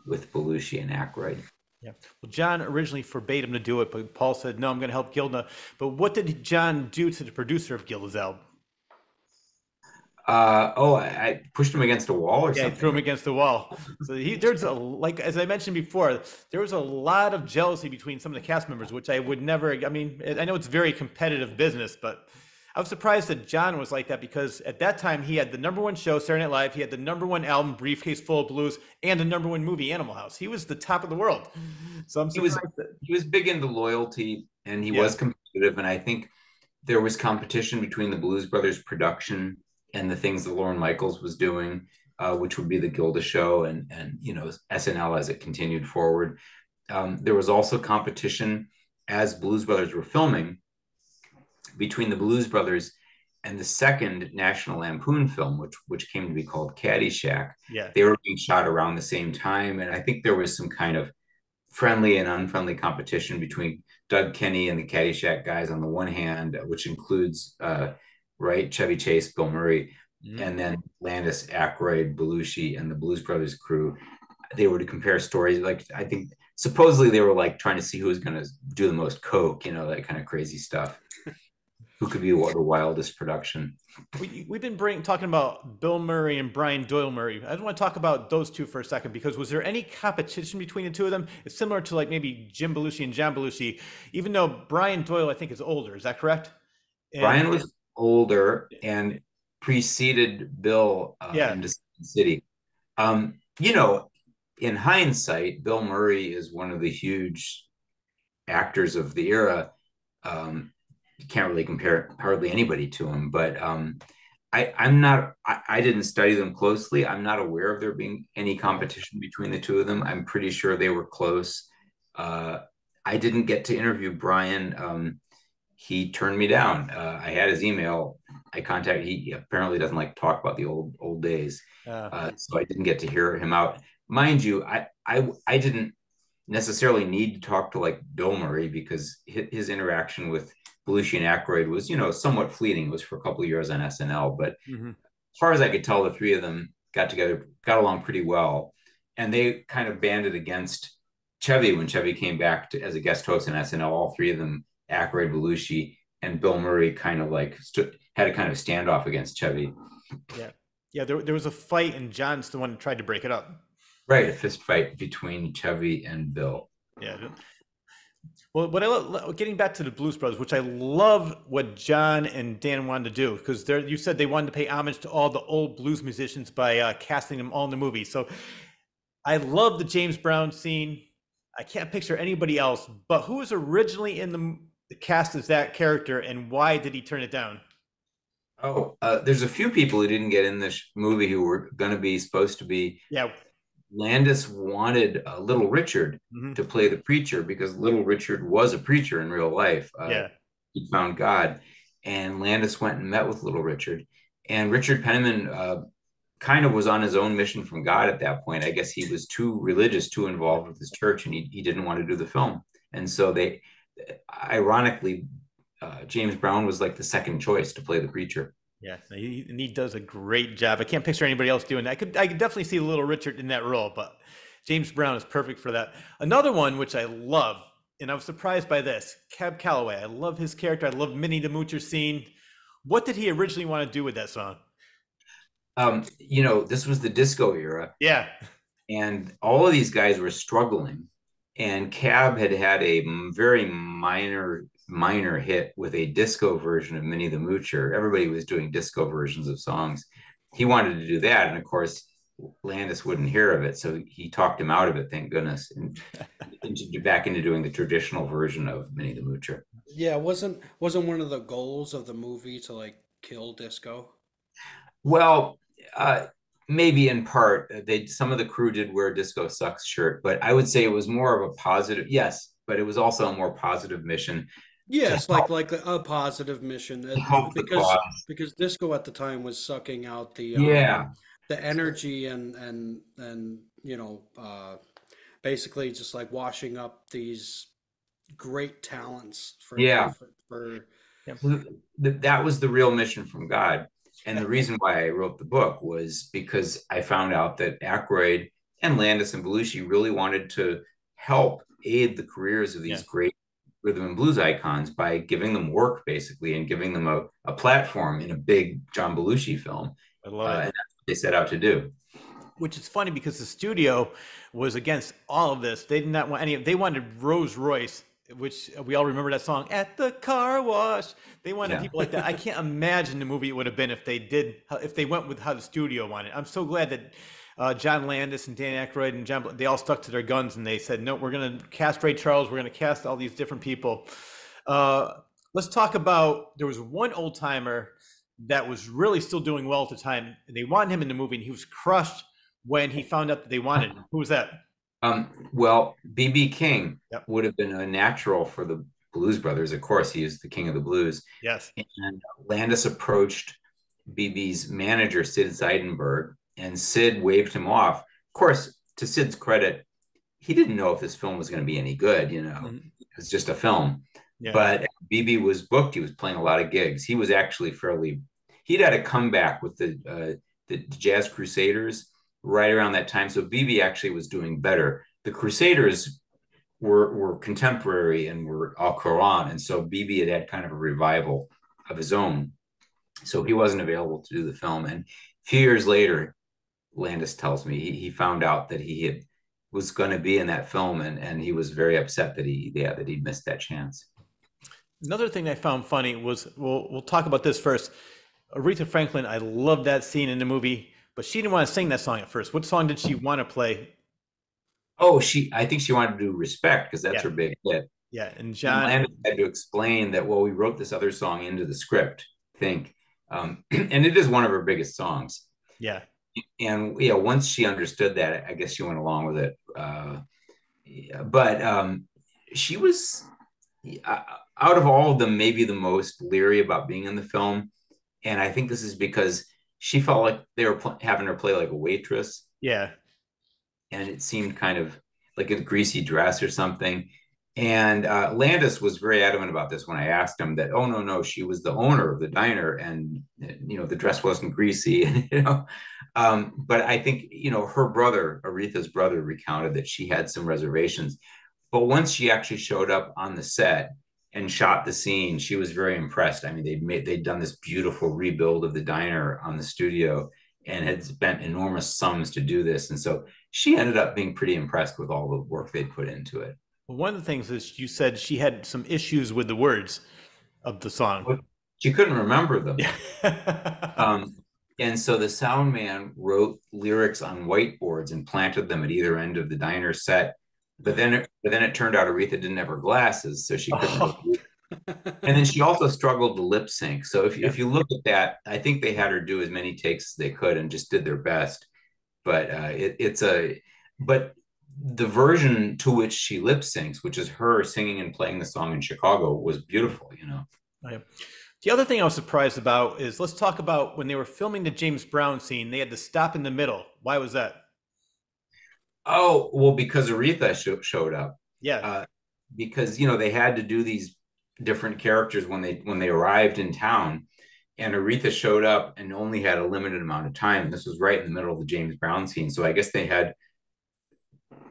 Belushi and Aykroyd.
Yeah. Well, John originally forbade him to do it, but Paul said, no, I'm going to help Gilda. But what did John do to the producer of Gilda's album?
I pushed him against a wall or something.
Yeah, threw him against the wall. So as I mentioned before, there was a lot of jealousy between some of the cast members, which I would never, I mean, I know it's very competitive business, but I was surprised that John was like that because at that time he had the #1 show, Saturday Night Live, he had the #1 album, Briefcase Full of Blues, and the #1 movie, Animal House. He was the top of the world. So I'm surprised
he was big into loyalty, and he was competitive, and I think there was competition between the Blues Brothers production and the things that Lorne Michaels was doing, which would be the Gilda show and SNL as it continued forward. There was also competition as Blues Brothers were filming between the Blues Brothers and the second National Lampoon film, which came to be called Caddyshack.
Yeah.
They were being shot around the same time, and I think there was some kind of friendly and unfriendly competition between Doug Kenny and the Caddyshack guys on the one hand, which includes Chevy Chase, Bill Murray, and then Landis, Aykroyd, Belushi, and the Blues Brothers crew. They were to compare stories. Like, I think supposedly they were like trying to see who was going to do the most coke, that kind of crazy stuff. Who could be the wildest production?
We've been talking about Bill Murray and Brian Doyle Murray. I just want to talk about those two for a second, because was there any competition between the two of them? It's similar to like maybe Jim Belushi and John Belushi, even though Brian Doyle, I think, is older. Is that correct?
Brian was older and preceded Bill into City. In hindsight, Bill Murray is one of the huge actors of the era. You can't really compare hardly anybody to him, but I'm not, I didn't study them closely. I'm not aware of there being any competition between the two of them. I'm pretty sure they were close. Uh, I didn't get to interview Brian. He turned me down. I had his email. He apparently doesn't like to talk about the old days. So I didn't get to hear him out. Mind you, I didn't necessarily need to talk to like Bill Murray because his interaction with Belushi and Aykroyd was, somewhat fleeting. It was for a couple of years on SNL, but as far as I could tell, the three of them got along pretty well, and they kind of banded against Chevy when Chevy came back as a guest host on SNL. All three of them, Aykroyd, Belushi, and Bill Murray, kind of like had a kind of standoff against Chevy.
Yeah. There was a fight, and John's the one who tried to break it up.
Right, a fist fight between Chevy and Bill.
Yeah. Well, what I love, getting back to the Blues Brothers, which I love what John and Dan wanted to do, because you said they wanted to pay homage to all the old blues musicians by casting them all in the movie. So I love the James Brown scene. I can't picture anybody else, but who was originally in the cast as that character, and why did he turn it down?
Oh, there's a few people who didn't get in this movie who were going to be supposed to be.
Yeah.
Landis wanted Little Richard to play the preacher because Little Richard was a preacher in real life. He found God, and Landis went and met with Little Richard. And Richard Penniman kind of was on his own mission from God at that point. I guess he was too religious, too involved with his church, and he didn't want to do the film. And so ironically, James Brown was like the second choice to play the preacher.
Yeah, he does a great job. I can't picture anybody else doing that. I could definitely see Little Richard in that role, but James Brown is perfect for that. Another one which I love, and I was surprised by this, Cab Calloway. I love his character. I love Minnie the Moocher scene. What did he originally want to do with that song?
This was the disco era.
Yeah.
And all of these guys were struggling. And Cab had a very minor hit with a disco version of Minnie the Moocher. Everybody was doing disco versions of songs. He wanted to do that, and of course Landis wouldn't hear of it, so he talked him out of it, thank goodness, and back into doing the traditional version of Minnie the Moocher.
Yeah, wasn't one of the goals of the movie to like kill disco?
Well, maybe in part. Some of the crew did wear a Disco Sucks shirt, but I would say it was more of a positive, yes, but it was also a more positive mission.
Yes, like a positive mission, because disco at the time was sucking out the energy and basically just like washing up these great talents
that was the real mission from God. And the reason why I wrote the book was because I found out that Aykroyd and Landis and Belushi really wanted to help aid the careers of these great rhythm and blues icons by giving them work, basically, and giving them a platform in a big John Belushi film.
I love it.
And that's what they set out to do.
Which is funny because the studio was against all of this. They did not want any. They wanted Rose Royce, which we all remember that song, "At the Car Wash." They wanted people like that. I can't imagine the movie it would have been if they went with how the studio wanted. I'm so glad that John Landis and Dan Aykroyd and they all stuck to their guns, and they said, no, we're going to cast Ray Charles. We're going to cast all these different people. Let's talk about, there was one old timer that was really still doing well at the time. They wanted him in the movie, and he was crushed when he found out that they wanted him. Who was that?
Well, B.B. King would have been a natural for the Blues Brothers. Of course, he is the king of the blues.
Yes.
And Landis approached B.B.'s manager, Sid Seidenberg, and Sid waved him off. Of course, to Sid's credit, he didn't know if this film was going to be any good, It was just a film. Yeah. But BB was booked. He was playing a lot of gigs. He was actually he'd had a comeback with the Jazz Crusaders right around that time. So BB actually was doing better. The Crusaders were contemporary and were au courant. And so BB had kind of a revival of his own. So he wasn't available to do the film. And a few years later, Landis tells me he found out that he was going to be in that film, and he was very upset that he missed that chance.
Another thing I found funny was, we'll talk about this first. Aretha Franklin, I love that scene in the movie, but she didn't want to sing that song at first. What song did she want to play?
Oh, I think she wanted to do Respect, because that's her big hit.
Yeah, and John
Landis had to explain that, well, we wrote this other song into the script. And it is one of her biggest songs.
Yeah.
And yeah, once she understood that, I guess she went along with it. But she was uh, out of all of them, maybe the most leery about being in the film. And I think this is because she felt like they were having her play like a waitress,
Yeah.
and it seemed kind of like a greasy dress or something. And Landis was very adamant about this when I asked him that, oh, no, no, she was the owner of the diner, and, the dress wasn't greasy, But I think, her brother, Aretha's brother, recounted that she had some reservations. But once she actually showed up on the set and shot the scene, she was very impressed. I mean, they'd done this beautiful rebuild of the diner on the studio and had spent enormous sums to do this. And so she ended up being pretty impressed with all the work they'd put into it.
Well, one of the things is you said she had some issues with the words of the song.
She couldn't remember them.
Yeah.
And so the sound man wrote lyrics on whiteboards and planted them at either end of the diner set. But then it turned out Aretha didn't have her glasses, so she couldn't.
Oh.
And then she also struggled to lip sync. So if you look at that, I think they had her do as many takes as they could and just did their best. But but the version to which she lip syncs, which is her singing and playing the song in Chicago, was beautiful.
Right. The other thing I was surprised about is, let's talk about when they were filming the James Brown scene, they had to stop in the middle. Why was that?
Oh, well, because Aretha showed up.
Yeah.
Because they had to do these different characters when they arrived in town, and Aretha showed up and only had a limited amount of time. This was right in the middle of the James Brown scene, so I guess they had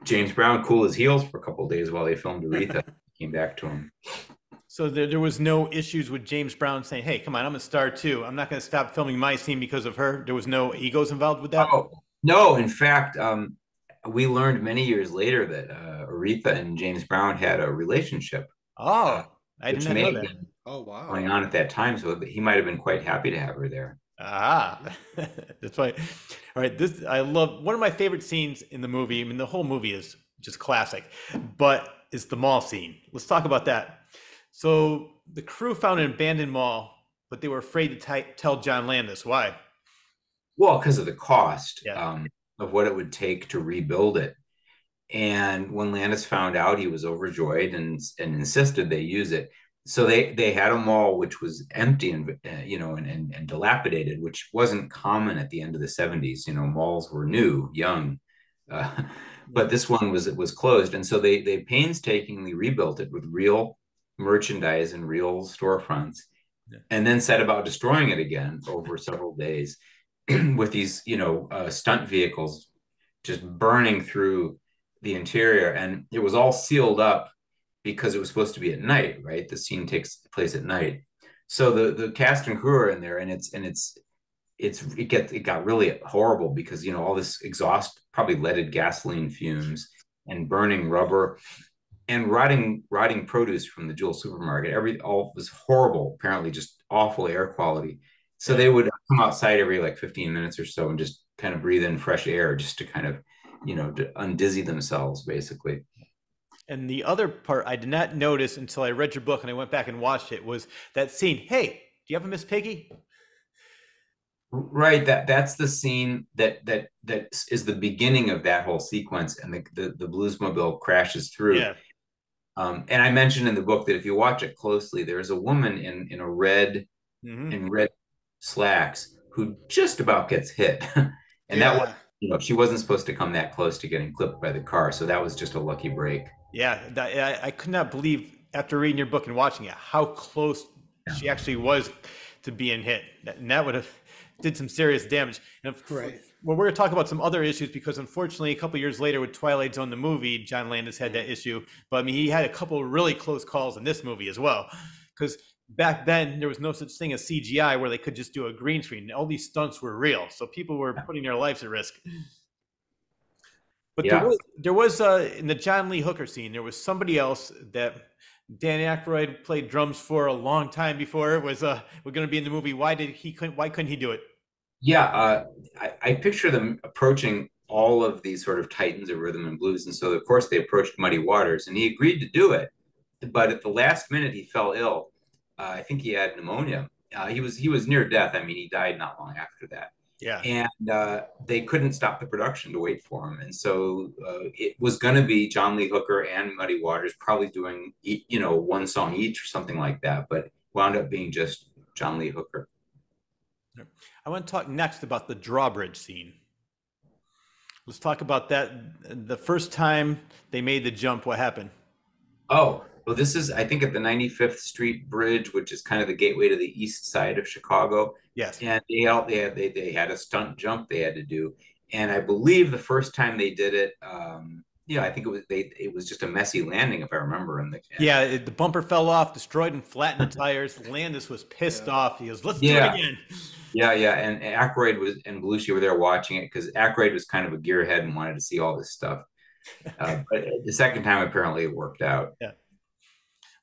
James Brown cool his heels for a couple of days while they filmed Aretha. Came back to him.
So there was no issues with James Brown saying, hey, come on, I'm a star too. I'm not going to stop filming my scene because of her. There was no egos involved with that?
Oh, no. In fact, we learned many years later that Aretha and James Brown had a relationship.
Oh, I did not know that.
Oh, wow.
Going on at that time, so he might have been quite happy to have her there.
Ah, that's right. All right, this I love. One of my favorite scenes in the movie. I mean, the whole movie is just classic, but it's the mall scene. Let's talk about that. So the crew found an abandoned mall, but they were afraid to tell John Landis. Why?
Well, because of the cost
Yeah.
of what it would take to rebuild it. And when Landis found out, he was overjoyed and insisted they use it. So they had a mall which was empty and and dilapidated, which wasn't common at the end of the 70s. Malls were new, young, but this one was closed, and so they painstakingly rebuilt it with real merchandise and real storefronts, and then set about destroying it again over several days with these stunt vehicles just burning through the interior, and it was all sealed up because it was supposed to be at night, right? The scene takes place at night. So the cast and crew are in there, and it got really horrible because all this exhaust, probably leaded gasoline fumes and burning rubber and rotting produce from the Jewel supermarket. All was horrible, apparently just awful air quality. So they would come outside every like 15 minutes or so and just kind of breathe in fresh air just to kind of to undizzy themselves, basically.
And the other part I did not notice until I read your book and I went back and watched it was that scene. Hey, do you have a Miss Piggy?
Right. That's the scene that is the beginning of that whole sequence, and the Bluesmobile crashes through.
Yeah.
And I mentioned in the book that if you watch it closely, there's a woman in a red in red slacks who just about gets hit, and that was, she wasn't supposed to come that close to getting clipped by the car, so that was just a lucky break.
Yeah, I could not believe after reading your book and watching it how close she actually was to being hit, and that would have did some serious damage. And
right.
Well, we're going to talk about some other issues because unfortunately, a couple years later with Twilight Zone, the movie, John Landis had that issue. But I mean, he had a couple of really close calls in this movie as well, because back then there was no such thing as CGI where they could just do a green screen. All these stunts were real, so people were putting their lives at risk. But there was in the John Lee Hooker scene, there was somebody else that Dan Aykroyd played drums for a long time before it was we're going to be in the movie. Why couldn't he do it?
Yeah, I picture them approaching all of these sort of titans of rhythm and blues, and so of course they approached Muddy Waters, and he agreed to do it, but at the last minute he fell ill. I think he had pneumonia, he was near death. I mean, he died not long after that.
Yeah.
And they couldn't stop the production to wait for him. And so it was going to be John Lee Hooker and Muddy Waters probably doing, one song each or something like that, but wound up being just John Lee Hooker.
I want to talk next about the drawbridge scene. Let's talk about that. The first time they made the jump, what happened?
Oh, well, this is, I think, at the 95th Street Bridge, which is kind of the gateway to the east side of Chicago.
Yes.
And they had a stunt jump they had to do. And I believe the first time they did it, I think it was just a messy landing, if I remember.
The bumper fell off, destroyed and flattened the tires. Landis was pissed off. He goes, "Let's do it again."
Yeah. And Aykroyd and Belushi were there watching it because Aykroyd was kind of a gearhead and wanted to see all this stuff. But the second time, apparently, it worked out.
Yeah.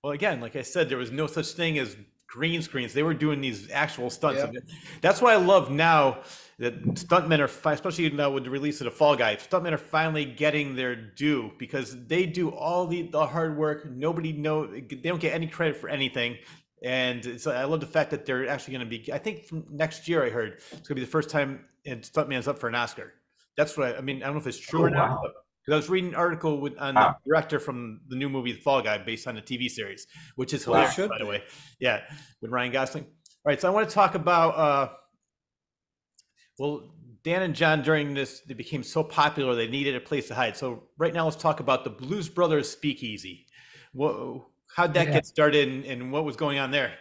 Well, again, like I said, there was no such thing as green screens. They were doing these actual stunts. Yeah. That's why I love now that stuntmen are, especially now with the release of the Fall Guy, stuntmen are finally getting their due because they do all the hard work. They don't get any credit for anything. And so I love the fact that they're actually going to be, I think from next year, I heard it's going to be the first time stuntman's up for an Oscar. That's what I mean. I don't know if it's true or not. Wow. Because I was reading an article on the director from the new movie The Fall Guy based on the TV series, which is hilarious, by the way. Yeah, with Ryan Gosling. All right, so I want to talk about, Dan and John during this, they became so popular they needed a place to hide. So right now let's talk about the Blues Brothers Speakeasy. How'd that get started and what was going on there?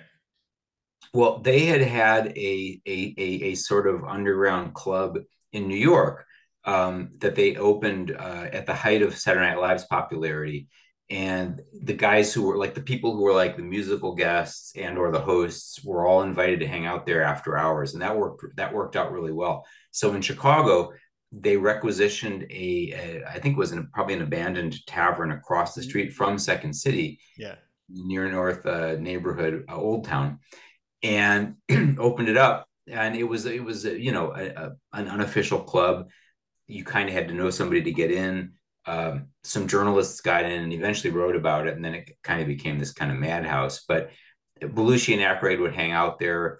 Well, they had a sort of underground club in New York that they opened at the height of Saturday Night Live's popularity. And the guys who were like the people who were like the musical guests and or the hosts were all invited to hang out there after hours. And that worked out really well. So in Chicago, they requisitioned I think it was probably an abandoned tavern across the street from Second City, near North neighborhood, Old Town, and opened it up. And it was an unofficial club. You kind of had to know somebody to get in. Some journalists got in and eventually wrote about it, and then it kind of became this kind of madhouse. But Belushi and Aykroyd would hang out there.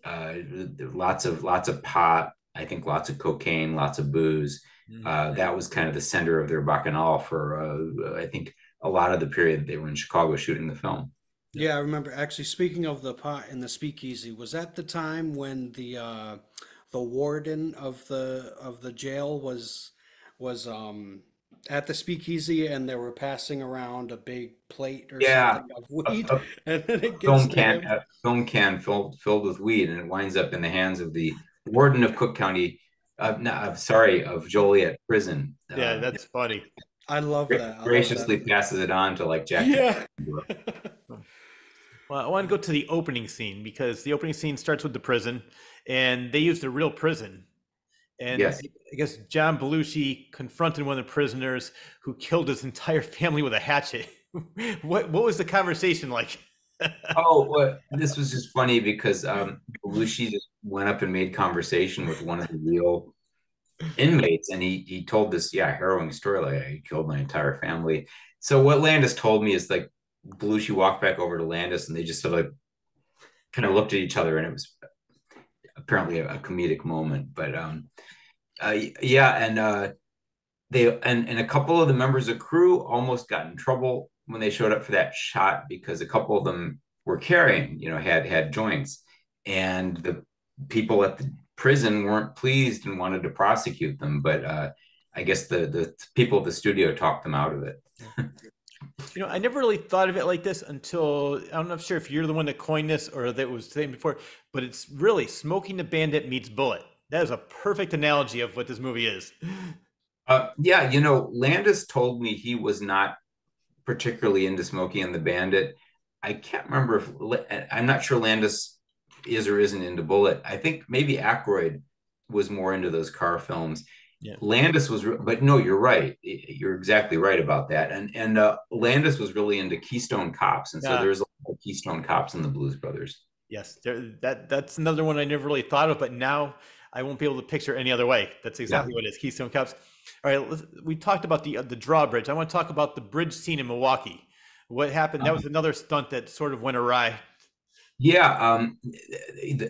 Lots of pot. I think lots of cocaine, lots of booze. That was kind of the center of their bacchanal for, I think, a lot of the period they were in Chicago shooting the film.
Yeah, I remember. Actually, speaking of the pot and the speakeasy, was that the time when the warden of the jail was at the speakeasy and they were passing around a big plate or something of weed, and then it gets
film can filled with weed, and it winds up in the hands of the warden of Cook County, of Joliet Prison.
That's funny.
I love that.
Graciously passes it on to like Jack.
Yeah.
Well, I want to go to the opening scene because the opening scene starts with the prison, and they used a real prison. And I guess John Belushi confronted one of the prisoners who killed his entire family with a hatchet. What was the conversation like?
This was just funny because Belushi just went up and made conversation with one of the real inmates, and he told this harrowing story, like, I killed my entire family. So what Landis told me is like Belushi walked back over to Landis and they just sort of kind of looked at each other, and it was apparently a comedic moment. But they and a couple of the members of crew almost got in trouble when they showed up for that shot because a couple of them were carrying, had joints, and the people at the prison weren't pleased and wanted to prosecute them. But I guess the people at the studio talked them out of it.
I never really thought of it like this until, I'm not sure if you're the one that coined this or that was saying before, but it's really Smoking the Bandit meets Bullet. That is a perfect analogy of what this movie is.
Landis told me he was not particularly into Smokey and the Bandit. I can't remember I'm not sure Landis is or isn't into Bullet. I think maybe Aykroyd was more into those car films. Yeah. Landis was, but no, you're right. You're exactly right about that. And Landis was really into Keystone Cops, and so there's a lot of Keystone Cops in the Blues Brothers.
Yes, that's another one I never really thought of, but now I won't be able to picture any other way. That's exactly what it is, Keystone Cops. All right, we talked about the drawbridge. I want to talk about the bridge scene in Milwaukee. What happened? That was another stunt that sort of went awry.
Yeah,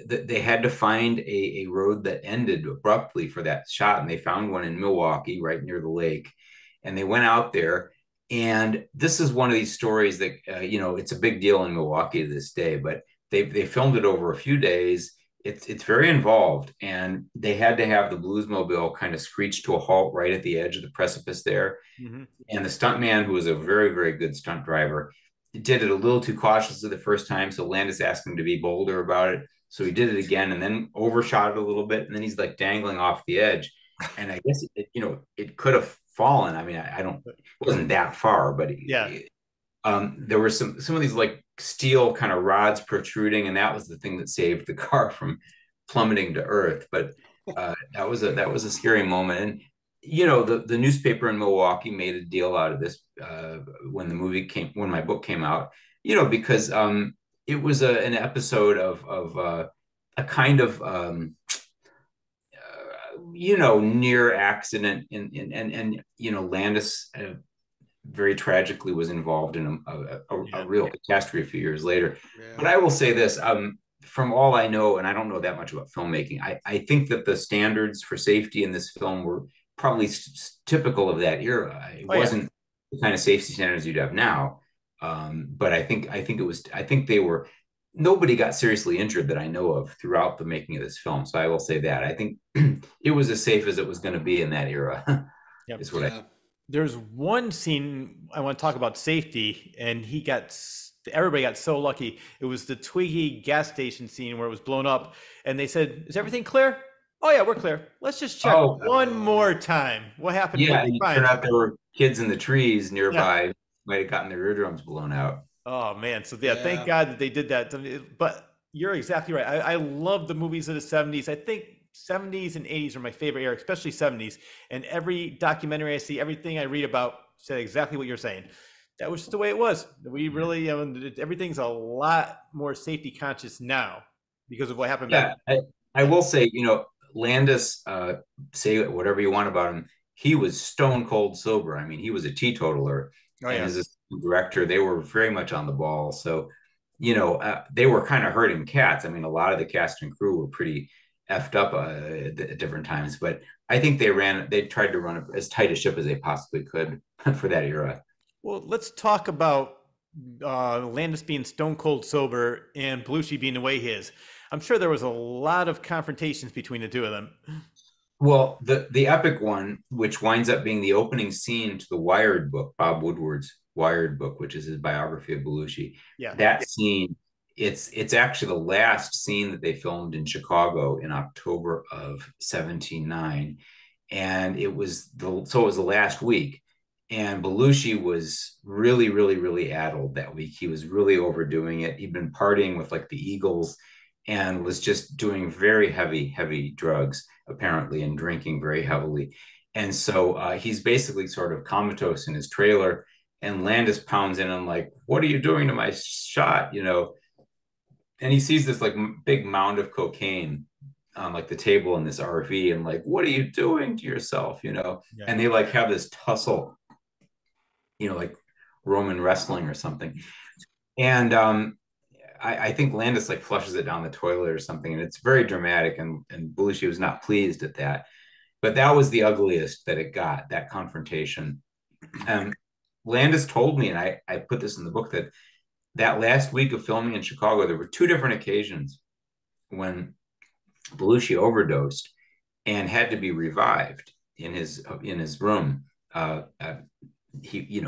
they had to find a road that ended abruptly for that shot, and they found one in Milwaukee, right near the lake. And they went out there, and this is one of these stories that it's a big deal in Milwaukee to this day. But they filmed it over a few days. It's very involved, and they had to have the Bluesmobile kind of screech to a halt right at the edge of the precipice there.
Hmm.
And the stuntman, who was a very, very good stunt driver, did it a little too cautiously the first time. So Landis asked him to be bolder about it. So he did it again and then overshot it a little bit. And then he's like dangling off the edge. And I guess it could have fallen. I mean, I don't, it wasn't that far, but
Yeah.
there were some of these like steel kind of rods protruding, and that was the thing that saved the car from plummeting to earth. But that was a scary moment. And the newspaper in Milwaukee made a deal out of this when my book came out, because it was an episode of a kind of near accident, and Landis very tragically was involved in a real catastrophe a few years later.
Yeah.
But I will say this, from all I know, and I don't know that much about filmmaking, I think that the standards for safety in this film were probably typical of that era. It wasn't the kind of safety standards you'd have now. But I think they were, nobody got seriously injured that I know of throughout the making of this film. So I will say that I think it was as safe as it was going to be in that era.
Yep.
Is what
There's one scene I want to talk about safety, and everybody got so lucky. It was the Twiggy gas station scene where it was blown up, and they said, "Is everything clear?" "Oh yeah, we're clear. Let's just check one more time. What happened?"
Yeah, and it turned out there were kids in the trees nearby.
Yeah.
Might have gotten their eardrums blown out.
Oh man, so thank God that they did that. But you're exactly right. I love the movies of the 70s. I think 70s and 80s are my favorite era, especially 70s. And every documentary I see, everything I read about said exactly what you're saying. That was just the way it was. We really, everything's a lot more safety conscious now because of what happened back
then. I will say, Landis, say whatever you want about him, he was stone cold sober. I mean, he was a teetotaler. And as a director, they were very much on the ball. So, they were kind of herding cats. I mean, a lot of the cast and crew were pretty effed up at different times, but I think they tried to run as tight a ship as they possibly could for that era.
Well, let's talk about Landis being stone cold sober and Belushi being the way he is. I'm sure there was a lot of confrontations between the two of them.
Well, the epic one, which winds up being the opening scene to the Wired book, Bob Woodward's Wired book, which is his biography of Belushi. Yeah. That scene, it's actually the last scene that they filmed in Chicago in October of 1979. And it was the last week. And Belushi was really, really, really addled that week. He was really overdoing it. He'd been partying with like the Eagles and was just doing very heavy drugs, apparently, and drinking very heavily. And so he's basically sort of comatose in his trailer. And Landis pounds in and like, "What are you doing to my shot?" And he sees this like big mound of cocaine on like the table in this RV, and like, "What are you doing to yourself?" Yeah. And they like have this tussle, like Roman wrestling or something. And I think Landis like flushes it down the toilet or something, and it's very dramatic. And Belushi was not pleased at that, but that was the ugliest that it got, that confrontation. Landis told me, and I put this in the book, that last week of filming in Chicago, there were two different occasions when Belushi overdosed and had to be revived in his room. He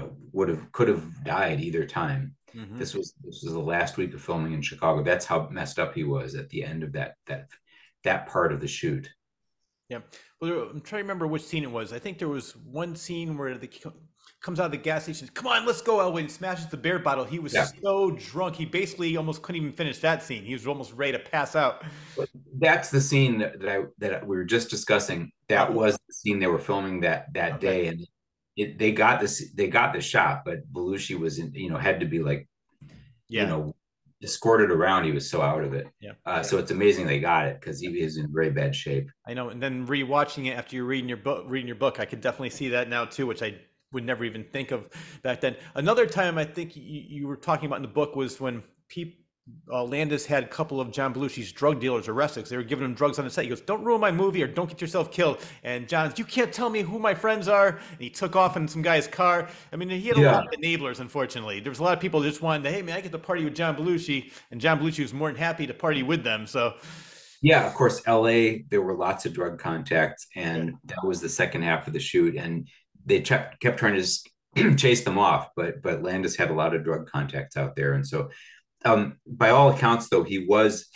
could have died either time. Mm-hmm. This was the last week of filming in Chicago. That's how messed up he was at the end of that part of the shoot.
Yeah. Well, I'm trying to remember which scene it was. I think there was one scene where comes out of the gas station. "Come on, let's go, Elway," and smashes the beer bottle. He was so drunk. He basically almost couldn't even finish that scene. He was almost ready to pass out.
But that's the scene that we were just discussing. That was the scene they were filming that day. And they got the shot, but Belushi was had to be like, escorted around. He was so out of it. Yeah. So it's amazing they got it because he was in very bad shape.
I know. And then rewatching it after you're reading your book, I could definitely see that now too, which I would never even think of back then. Another time I think you were talking about in the book was when Landis had a couple of John Belushi's drug dealers arrested 'cause they were giving him drugs on the set. He goes, "Don't ruin my movie or don't get yourself killed." And John's, "You can't tell me who my friends are." And he took off in some guy's car. I mean, he had a lot of enablers, unfortunately. There was a lot of people that just wanted to, "Hey, man, I get to party with John Belushi." And John Belushi was more than happy to party with them. So,
yeah, of course, LA, there were lots of drug contacts, and that was the second half of the shoot. And they kept trying to chase them off, but Landis had a lot of drug contacts out there. And so, by all accounts, though, he was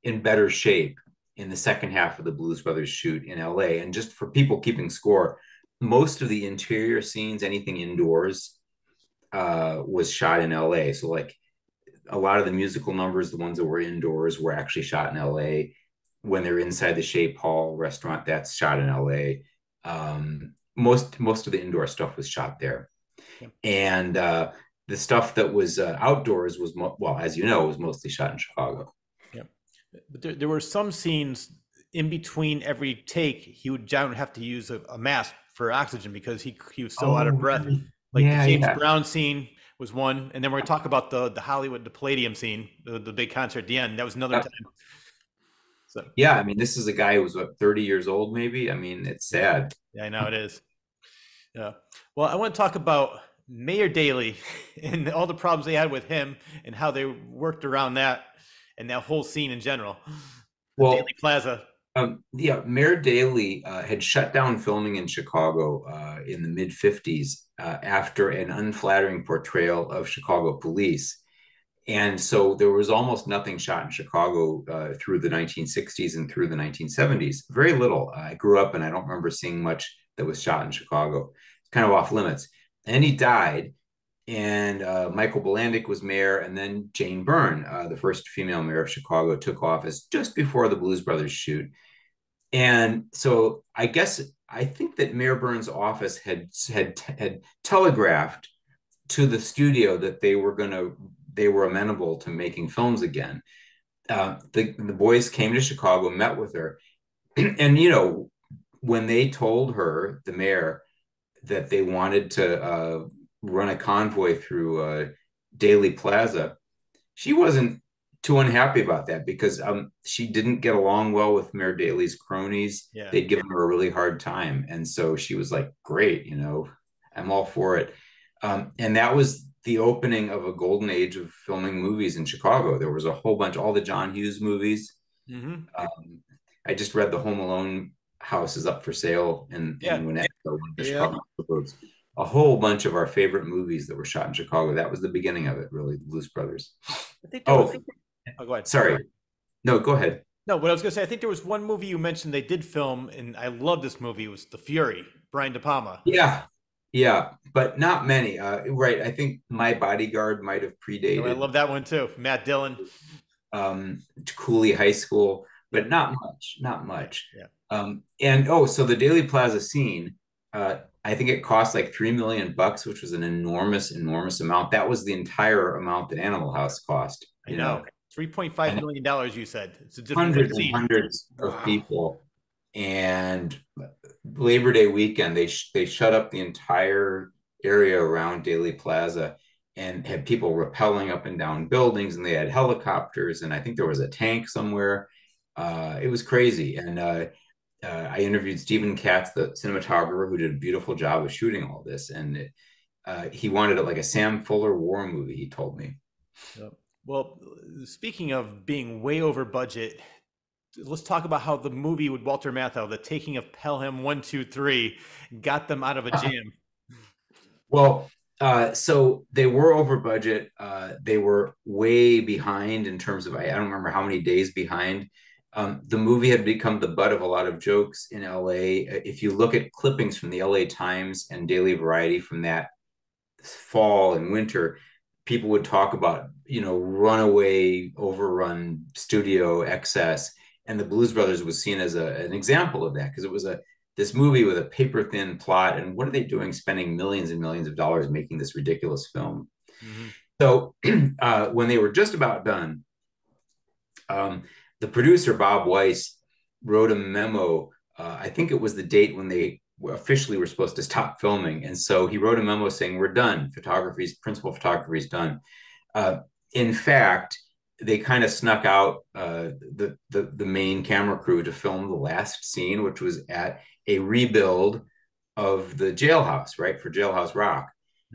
in better shape in the second half of the Blues Brothers shoot in LA. And just for people keeping score, most of the interior scenes, anything indoors, was shot in LA. So like a lot of the musical numbers, the ones that were indoors, were actually shot in LA. When they're inside the Shape Hall restaurant, that's shot in LA. Most of the indoor stuff was shot there. Yeah. And the stuff that was outdoors was, well, as you know, was mostly shot in Chicago.
Yeah, but there were some scenes in between every take. John would have to use a mask for oxygen because he was so out of breath. Like the James Brown scene was one, and then we're gonna talk about the Hollywood, the Palladium scene, the big concert at the end. That was another time.
So yeah, I mean, this is a guy who was 30 years old, maybe. I mean, it's sad.
Yeah, I know it is. Yeah. Well, I want to talk about Mayor Daley and all the problems they had with him and how they worked around that and that whole scene in general.
Well,
Daley Plaza.
Yeah, Mayor Daley had shut down filming in Chicago in the mid-50s after an unflattering portrayal of Chicago police. And so there was almost nothing shot in Chicago through the 1960s and through the 1970s. Very little. I grew up and I don't remember seeing much that was shot in Chicago. It's kind of off limits. And he died. And Michael Bilandic was mayor. And then Jane Byrne, the first female mayor of Chicago, took office just before the Blues Brothers shoot. And so I think that Mayor Byrne's office had telegraphed to the studio that they were amenable to making films again. The boys came to Chicago, met with her, and when they told her, the mayor, that they wanted to run a convoy through Daley Plaza, she wasn't too unhappy about that because she didn't get along well with Mayor Daley's cronies. Yeah. They'd given her a really hard time, and so she was like, "Great, I'm all for it." And that was the opening of a golden age of filming movies in Chicago. There was a whole bunch, all the John Hughes movies. Mm-hmm. I just read the Home Alone house is up for sale in Winnetka, one of the Chicago suburbs. A whole bunch of our favorite movies that were shot in Chicago. That was the beginning of it, really, the Blues Brothers.
Go ahead.
Sorry. No, go ahead.
No, what I was going to say, I think there was one movie you mentioned they did film, and I love this movie. It was The Fury, Brian De Palma.
Yeah, but not many. Right. I think My Bodyguard might have predated.
I love that one too. Matt Dillon.
Cooley High School, but not much. Yeah. So the Daley Plaza scene, I think it cost like $3 million, which was an enormous amount. That was the entire amount that Animal House cost.
I know. $3.5 million, you said. It's a
hundreds of people. And Labor Day weekend, they shut up the entire area around Daley Plaza and had people rappelling up and down buildings, and they had helicopters, and I think there was a tank somewhere. It was crazy. And I interviewed Stephen Katz, the cinematographer, who did a beautiful job of shooting all this. And he wanted it like a Sam Fuller war movie, he told me.
Yep. Well, speaking of being way over budget, let's talk about how the movie with Walter Matthau, The Taking of Pelham 1, 2, 3, got them out of a jam.
Well, so they were over budget. They were way behind in terms of, I don't remember how many days behind. The movie had become the butt of a lot of jokes in LA. If you look at clippings from the LA Times and Daily Variety from that fall and winter, people would talk about, runaway, overrun studio excess. And the Blues Brothers was seen as an example of that, because it was this movie with a paper thin plot. And what are they doing spending millions and millions of dollars making this ridiculous film? Mm-hmm. So when they were just about done, the producer, Bob Weiss, wrote a memo. I think it was the date when they officially were supposed to stop filming. And so he wrote a memo saying, "We're done. Principal photography is done." In fact, they kind of snuck out the main camera crew to film the last scene, which was at a rebuild of the jailhouse, right, for Jailhouse Rock.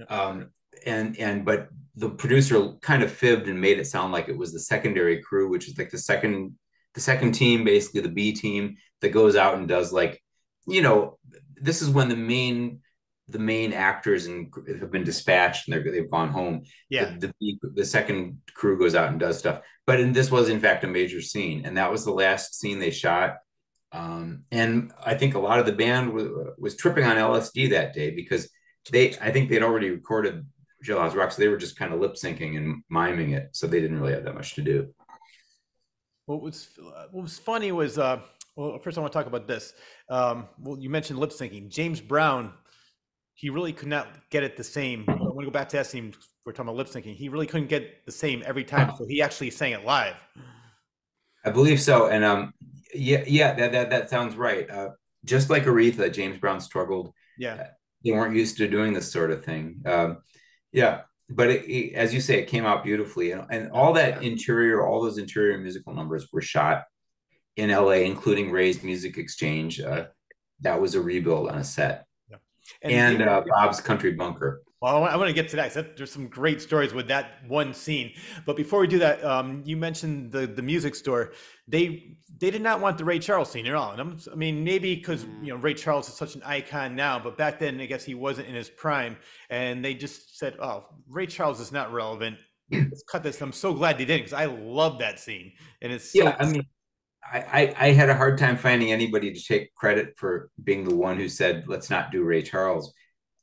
Um, and but the producer kind of fibbed and made it sound like it was the secondary crew, which is like the second team, basically the B team that goes out and does like, you know, this is when the main actors and have been dispatched and they've gone home.
Yeah.
The second crew goes out and does stuff. But this was in fact a major scene, and that was the last scene they shot. And I think a lot of the band was tripping on LSD that day because I think they'd already recorded Jailhouse Rock, so they were just kind of lip syncing and miming it, so they didn't really have that much to do.
What was funny was well, first I want to talk about this. Well, you mentioned lip syncing. James Brown, he really could not get it the same. I want to go back to that scene. We're talking about lip syncing. He really couldn't get the same every time, so he actually sang it live.
I believe so, and yeah, that sounds right. Just like Aretha, James Brown struggled.
Yeah.
They weren't used to doing this sort of thing. Yeah, but as you say, it came out beautifully, and all those interior musical numbers were shot in LA, including Ray's Music Exchange. That was a rebuild on a set,
Yeah.
and Bob's Country Bunker.
Well, I want to get to that 'cause there's some great stories with that one scene. But before we do that, you mentioned the music store. They did not want the Ray Charles scene at all. And I mean, maybe because Ray Charles is such an icon now, but back then I guess he wasn't in his prime, and they just said, "Oh, Ray Charles is not relevant. Let's cut this." I'm so glad they didn't because I love that scene, and it's so.
Yeah, I mean, I had a hard time finding anybody to take credit for being the one who said, let's not do Ray Charles.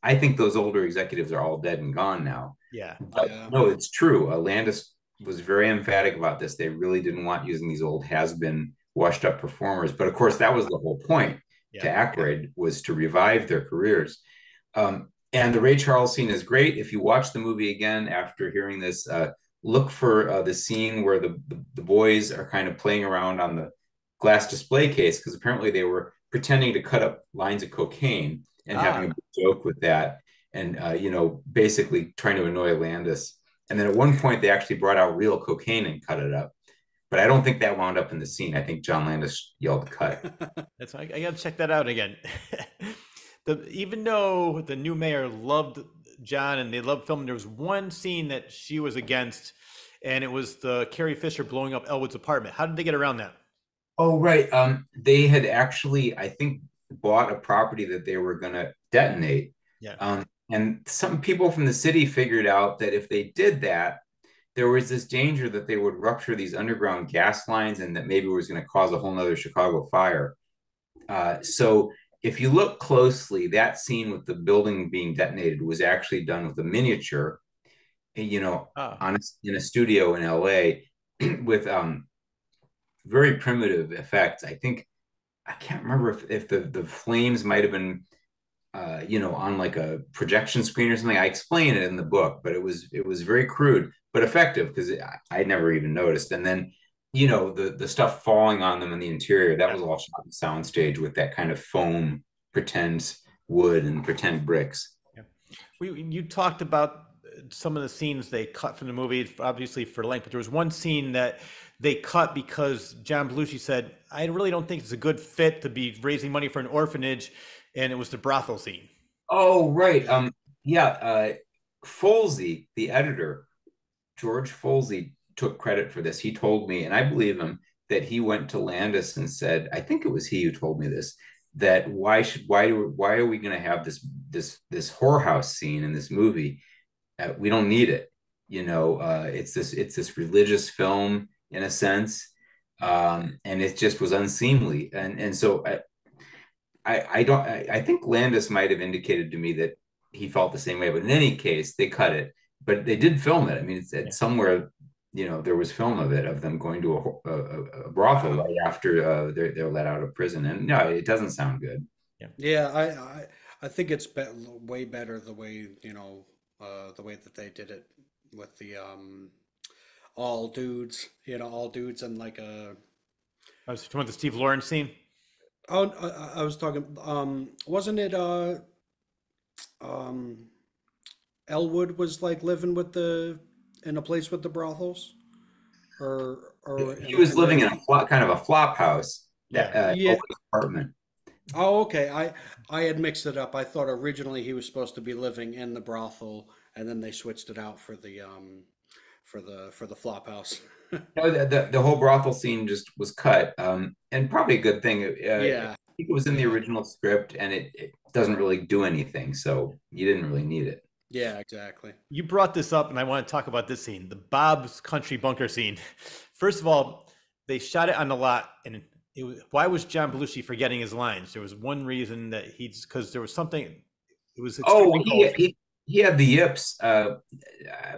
I think those older executives are all dead and gone now.
Yeah.
But no, it's true. Landis was very emphatic about this. They really didn't want using these old has-been washed up performers. But of course, that was the whole point to Aykroyd, was to revive their careers. And the Ray Charles scene is great. If you watch the movie again after hearing this, look for the scene where the boys are kind of playing around on the glass display case, because apparently they were pretending to cut up lines of cocaine and having a joke with that, and basically trying to annoy Landis. And then at one point they actually brought out real cocaine and cut it up, but I don't think that wound up in the scene. I think John Landis yelled cut.
I gotta check that out again. Even though the new mayor loved John and they loved filming, there was one scene that she was against, and it was the Carrie Fisher blowing up Elwood's apartment. How did they get around that?
Oh, right. They had actually, I think, bought a property that they were going to detonate.
Yeah.
And some people from the city figured out that if they did that, there was this danger that they would rupture these underground gas lines, and that maybe it was going to cause a whole nother Chicago fire. So if you look closely, that scene with the building being detonated was actually done with a miniature, in a studio in LA with very primitive effects. I can't remember if the flames might have been on like a projection screen or something. I explain it in the book, but it was very crude but effective, because I never even noticed. And then the stuff falling on them in the interior, that was all shot on soundstage with that kind of foam, pretend wood and pretend bricks.
Yeah. You talked about some of the scenes they cut from the movie, obviously for length, but there was one scene that they cut because John Belushi said, "I really don't think it's a good fit to be raising money for an orphanage," and it was the brothel scene.
Oh, right. Folsey, the editor, George Folsey, took credit for this. He told me, and I believe him, that he went to Landis and said, I think it was he who told me this, that why are we going to have this whorehouse scene in this movie? We don't need it. It's this religious film in a sense, and it just was unseemly. And so I think Landis might have indicated to me that he felt the same way. But in any case, they cut it. But they did film it. I mean, it's somewhere. There was film of it, of them going to a brothel right after they're let out of prison, and no, it doesn't sound good.
Yeah, I think it's way better the way the way that they did it with the all dudes, and like a.
I was talking about the Steve Lawrence scene.
Oh, I was talking. Wasn't it? Elwood was like living in a place with the brothels. or
He was
and
living in
then
a kind of a flop house,
Yeah.
that
yeah.
apartment.
Oh, okay. I had mixed it up. I thought originally he was supposed to be living in the brothel, and then they switched it out for the flop house.
No, the whole brothel scene just was cut, and probably a good thing. I
Yeah,
think it was in the
yeah,
original script, and it doesn't really do anything, so you didn't really need it.
yeah, exactly.
You brought this up, and I want to talk about this scene, the Bob's Country Bunker scene. First of all, they shot it on the lot, and why was John Belushi forgetting his lines? There was one reason that because there was something. It was
Oh,
extremely cold.
he had the yips. I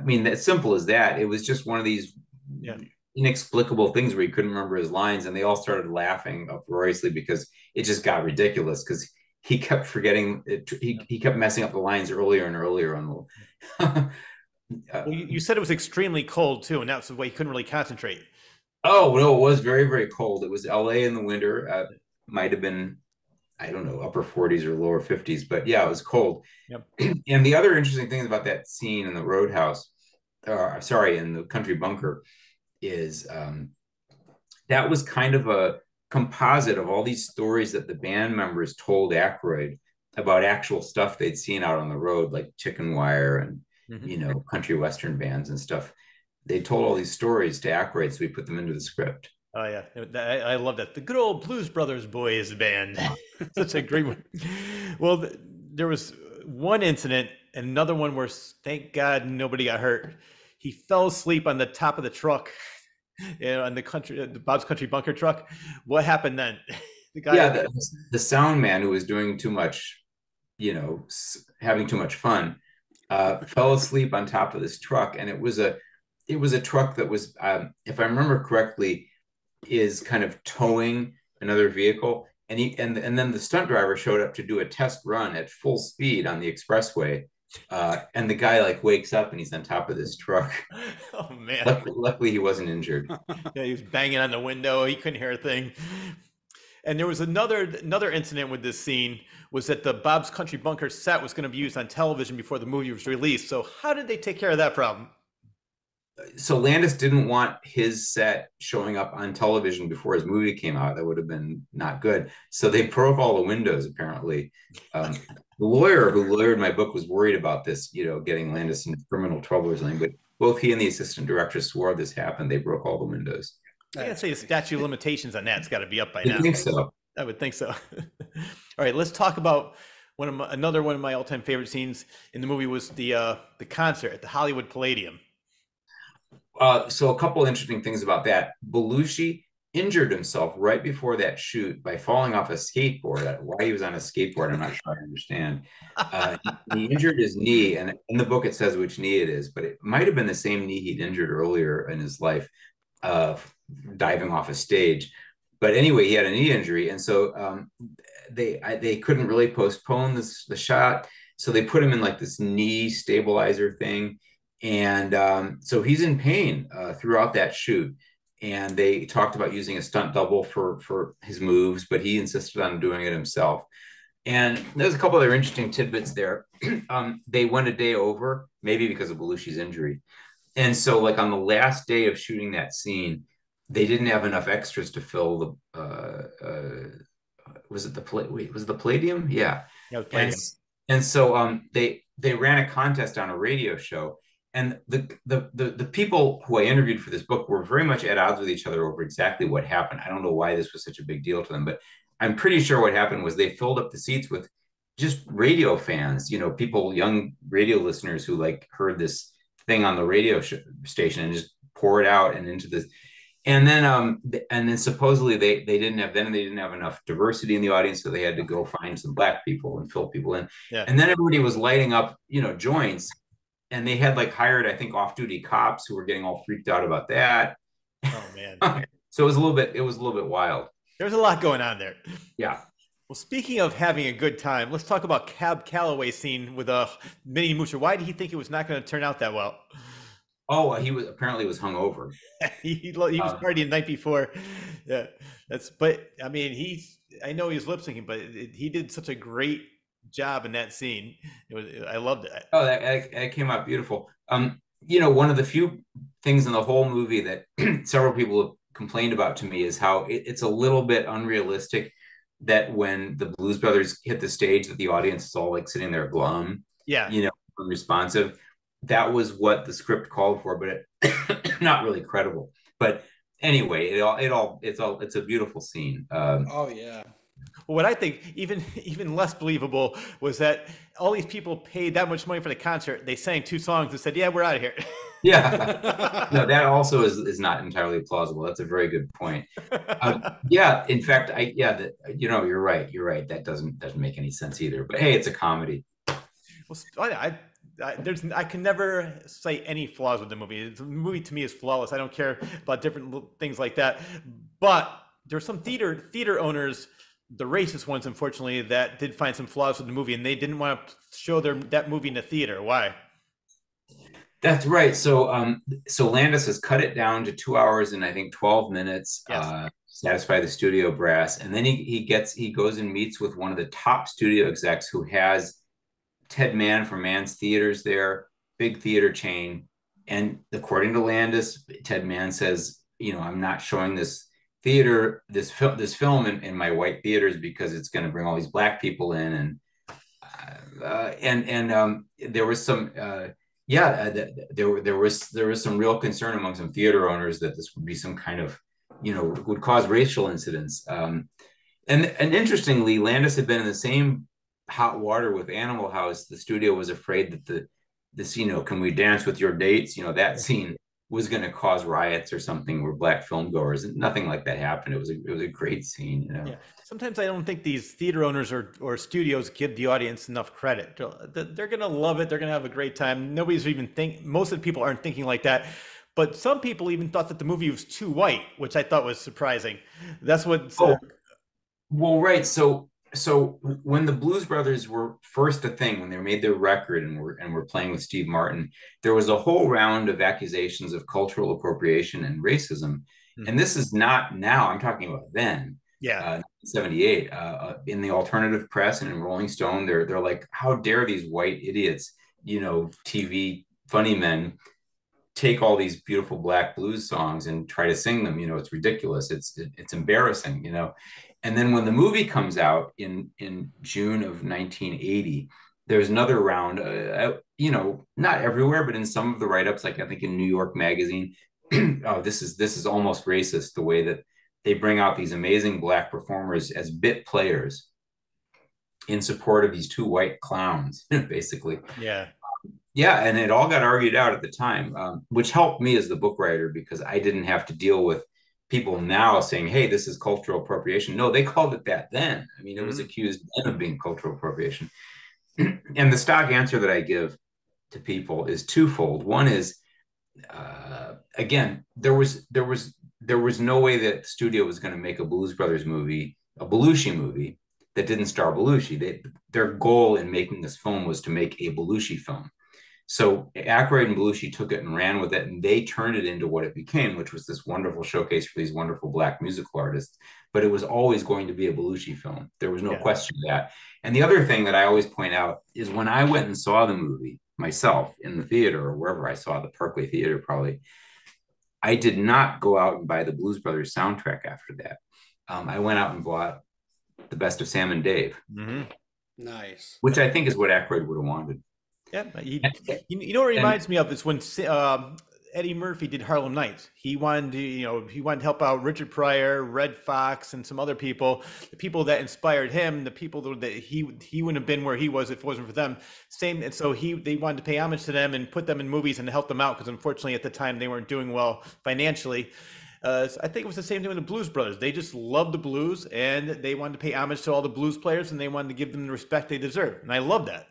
mean, as simple as that. It was just one of these
Yeah.
inexplicable things where he couldn't remember his lines, and they all started laughing uproariously because it just got ridiculous because he kept forgetting it. He kept messing up the lines earlier and earlier on the.
Well, you said it was extremely cold too, and that's the way he couldn't really concentrate.
Oh no, it was very, very cold. It was LA in the winter. Might have been, I don't know, upper 40s or lower 50s, but yeah, it was cold.
Yep.
And the other interesting thing about that scene in the roadhouse, sorry, in the country bunker, is that was kind of a composite of all these stories that the band members told Aykroyd about actual stuff they'd seen out on the road, like Chicken Wire and country western bands and stuff. They told all these stories to Aykroyd, so we put them into the script.
Oh yeah, I love that. The good old Blues Brothers boys band. Such a great one. Well, there was one incident, and another one where, thank God, nobody got hurt. He fell asleep on the top of the truck, on the Bob's Country Bunker truck. What happened then? The guy.
Yeah, the sound man who was doing too much, having too much fun, fell asleep on top of this truck, and it was a truck that was, if I remember correctly, is kind of towing another vehicle, and then the stunt driver showed up to do a test run at full speed on the expressway, and the guy like wakes up and he's on top of this truck.
Oh man!
Luckily he wasn't injured.
Yeah, he was banging on the window. He couldn't hear a thing. And there was another incident with this scene, was that the Bob's Country Bunker set was going to be used on television before the movie was released. So how did they take care of that problem?
So Landis didn't want his set showing up on television before his movie came out. That would have been not good. So they broke all the windows, apparently. The lawyer who lawyered my book was worried about this, getting Landis into criminal trouble or something. But both he and the assistant director swore this happened. They broke all the windows.
I gotta say the statute of limitations on that's got to be up by now.
I think so.
I would think so. All right, let's talk about another one of my all-time favorite scenes in the movie was the concert at the Hollywood Palladium.
So a couple interesting things about that. Belushi injured himself right before that shoot by falling off a skateboard. Why he was on a skateboard, I'm not sure I understand. He injured his knee, and in the book it says which knee it is, but it might have been the same knee he'd injured earlier in his life, diving off a stage. But anyway, he had a knee injury, and so they couldn't really postpone the shot, so they put him in like this knee stabilizer thing. And so he's in pain throughout that shoot. And they talked about using a stunt double for his moves, but he insisted on doing it himself. And there's a couple other interesting tidbits there. They went a day over, maybe because of Belushi's injury. And so like on the last day of shooting that scene, they didn't have enough extras to fill was it the Palladium? Yeah.
Yeah, the Palladium.
And so they ran a contest on a radio show. And the people who I interviewed for this book were very much at odds with each other over exactly what happened. I don't know why this was such a big deal to them, but I'm pretty sure what happened was they filled up the seats with just radio fans, people, young radio listeners who like heard this thing on the radio station and just pour it out and into this. And then supposedly they didn't have enough diversity in the audience, so they had to go find some black people and fill people in.
Yeah.
And then everybody was lighting up, joints. And they had like hired, I think, off-duty cops who were getting all freaked out about that.
Oh man!
So it was a little bit wild.
There's a lot going on there.
Yeah.
Well, speaking of having a good time, let's talk about Cab Calloway's scene with Minnie Moocher. Why did he think it was not going to turn out that well?
Oh, he was hungover.
he was partying the night before. Yeah, But I mean, I know he was lip syncing, but he did such a great job in that scene. I loved it.
Oh, that came out beautiful. one of the few things in the whole movie that several people have complained about to me is how it's a little bit unrealistic that when the Blues Brothers hit the stage, that the audience is all like sitting there glum,
Yeah.
unresponsive. That was what the script called for, but not really credible. But anyway, it's a beautiful scene.
Oh yeah.
What I think even less believable was that all these people paid that much money for the concert. They sang 2 songs and said, "Yeah, we're out of here."
Yeah, no, that also is not entirely plausible. That's a very good point. Yeah, in fact, you're right. You're right. That doesn't make any sense either. But hey, it's a comedy.
Well, I can never say any flaws with the movie. The movie to me is flawless. I don't care about different things like that. But there's some theater owners, the racist ones, unfortunately, that did find some flaws with the movie, and they didn't want to show that movie in the theater. Why?
That's right. So Landis has cut it down to 2 hours and I think 12 minutes.
Yes.
Satisfy the studio brass, and then he goes and meets with one of the top studio execs who has Ted Mann from Mann's Theaters there, big theater chain. And according to Landis, Ted Mann says, I'm not showing this film in my white theaters because it's going to bring all these black people in, and there was some there was some real concern among some theater owners that this would be some kind of would cause racial incidents. And interestingly, Landis had been in the same hot water with Animal House. The studio was afraid that this "Can we dance with your dates?" that scene was going to cause riots or something where black film goers, and nothing like that happened. It was a great scene.
Yeah. Sometimes I don't think these theater owners or studios give the audience enough credit. They're going to love it. They're going to have a great time. Most of the people aren't thinking like that. But some people even thought that the movie was too white, which I thought was surprising. That's what.
Well, right. So when the Blues Brothers were first a thing, when they made their record and were playing with Steve Martin, there was a whole round of accusations of cultural appropriation and racism. Mm-hmm. And this is not now. I'm talking about then.
Yeah.
78. In the alternative press and in Rolling Stone, they're like, how dare these white idiots, TV funny men, take all these beautiful black blues songs and try to sing them. It's ridiculous. It's embarrassing. And then when the movie comes out in June of 1980, there's another round, not everywhere, but in some of the write-ups, like I think in New York Magazine, oh, this is almost racist, the way that they bring out these amazing black performers as bit players in support of these 2 white clowns, basically.
Yeah.
Yeah, and it all got argued out at the time, which helped me as the book writer because I didn't have to deal with people now saying, hey, this is cultural appropriation. No, they called it that then. I mean, it was accused then of being cultural appropriation. And the stock answer that I give to people is twofold. One is, again, there was no way that the studio was going to make a Blues Brothers movie, a Belushi movie, that didn't star Belushi. Their goal in making this film was to make a Belushi film. So Aykroyd and Belushi took it and ran with it, and they turned it into what it became, which was this wonderful showcase for these wonderful black musical artists. But it was always going to be a Belushi film. There was no question of that. And the other thing that I always point out is when I went and saw the movie myself in the theater or wherever I saw the Parkway Theater, probably, I did not go out and buy the Blues Brothers soundtrack after that. I went out and bought The Best of Sam and Dave.
Mm-hmm. Nice.
Which I think is what Aykroyd would have wanted.
Yeah, what it reminds me of is when Eddie Murphy did Harlem Nights. He wanted to help out Richard Pryor, Red Fox, and some other people, the people that inspired him, the people that he wouldn't have been where he was if it wasn't for them. And so they wanted to pay homage to them and put them in movies and help them out because unfortunately at the time they weren't doing well financially. So I think it was the same thing with the Blues Brothers. They just loved the blues and they wanted to pay homage to all the blues players and they wanted to give them the respect they deserve. And I love that.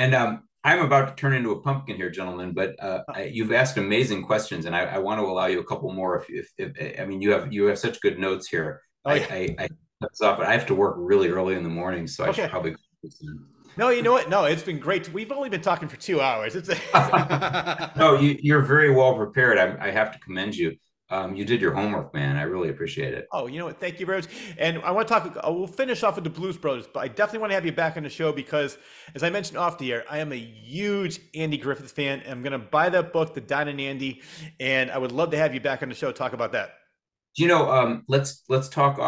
And I'm about to turn into a pumpkin here, gentlemen, but you've asked amazing questions, and I want to allow you a couple more. If I mean, you have such good notes here. Oh, yeah. I but I have to work really early in the morning, so I should probably go soon.
No, you know what? No, it's been great. We've only been talking for 2 hours.
No, you're very well prepared. I have to commend you. You did your homework, man. I really appreciate it.
Oh, you know what? Thank you very much. And I want to talk, we'll finish off with the Blues Brothers, but I definitely want to have you back on the show because, as I mentioned off the air, I am a huge Andy Griffith fan. I'm going to buy that book, The Don and Andy, and I would love to have you back on the show to talk about that.
Let's talk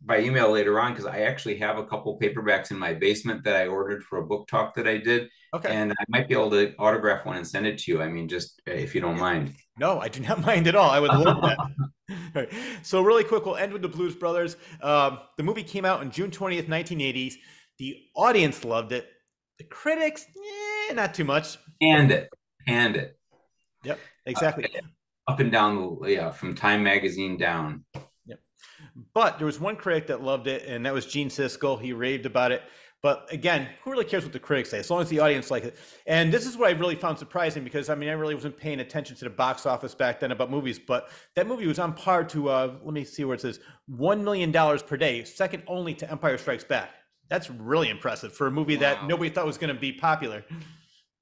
by email later on, because I actually have a couple paperbacks in my basement that I ordered for a book talk that I did.
Okay.
And I might be able to autograph one and send it to you. I mean, just if you don't mind.
No, I do not mind at all. I would love that. All right. So really quick, we'll end with the Blues Brothers. The movie came out on June 20th, 1980s. The audience loved it. The critics, not too much.
Panned it.
Yep, exactly.
Up and down, from Time Magazine down.
Yep. But there was one critic that loved it, and that was Gene Siskel. He raved about it. But again, who really cares what the critics say, as long as the audience likes it? And this is what I really found surprising, because I really wasn't paying attention to the box office back then about movies, but that movie was on par to, let me see where it says, $1 million per day, second only to Empire Strikes Back. That's really impressive for a movie that nobody thought was going to be popular.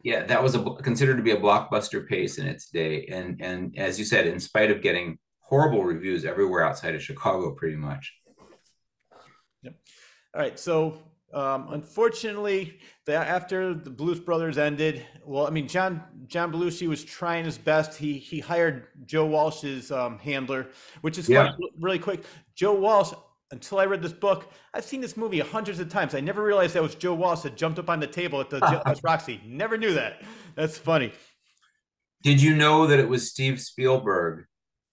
Yeah, that was considered to be a blockbuster pace in its day. And as you said, in spite of getting horrible reviews everywhere outside of Chicago, pretty much.
Yep. All right, so unfortunately, after the Blues Brothers ended, John Belushi was trying his best. He hired Joe Walsh's handler, which is funny, really quick. Joe Walsh, until I read this book, I've seen this movie hundreds of times. I never realized that was Joe Walsh that jumped up on the table at the Jailhouse Roxy. Never knew that. That's funny.
Did you know that it was Steve Spielberg,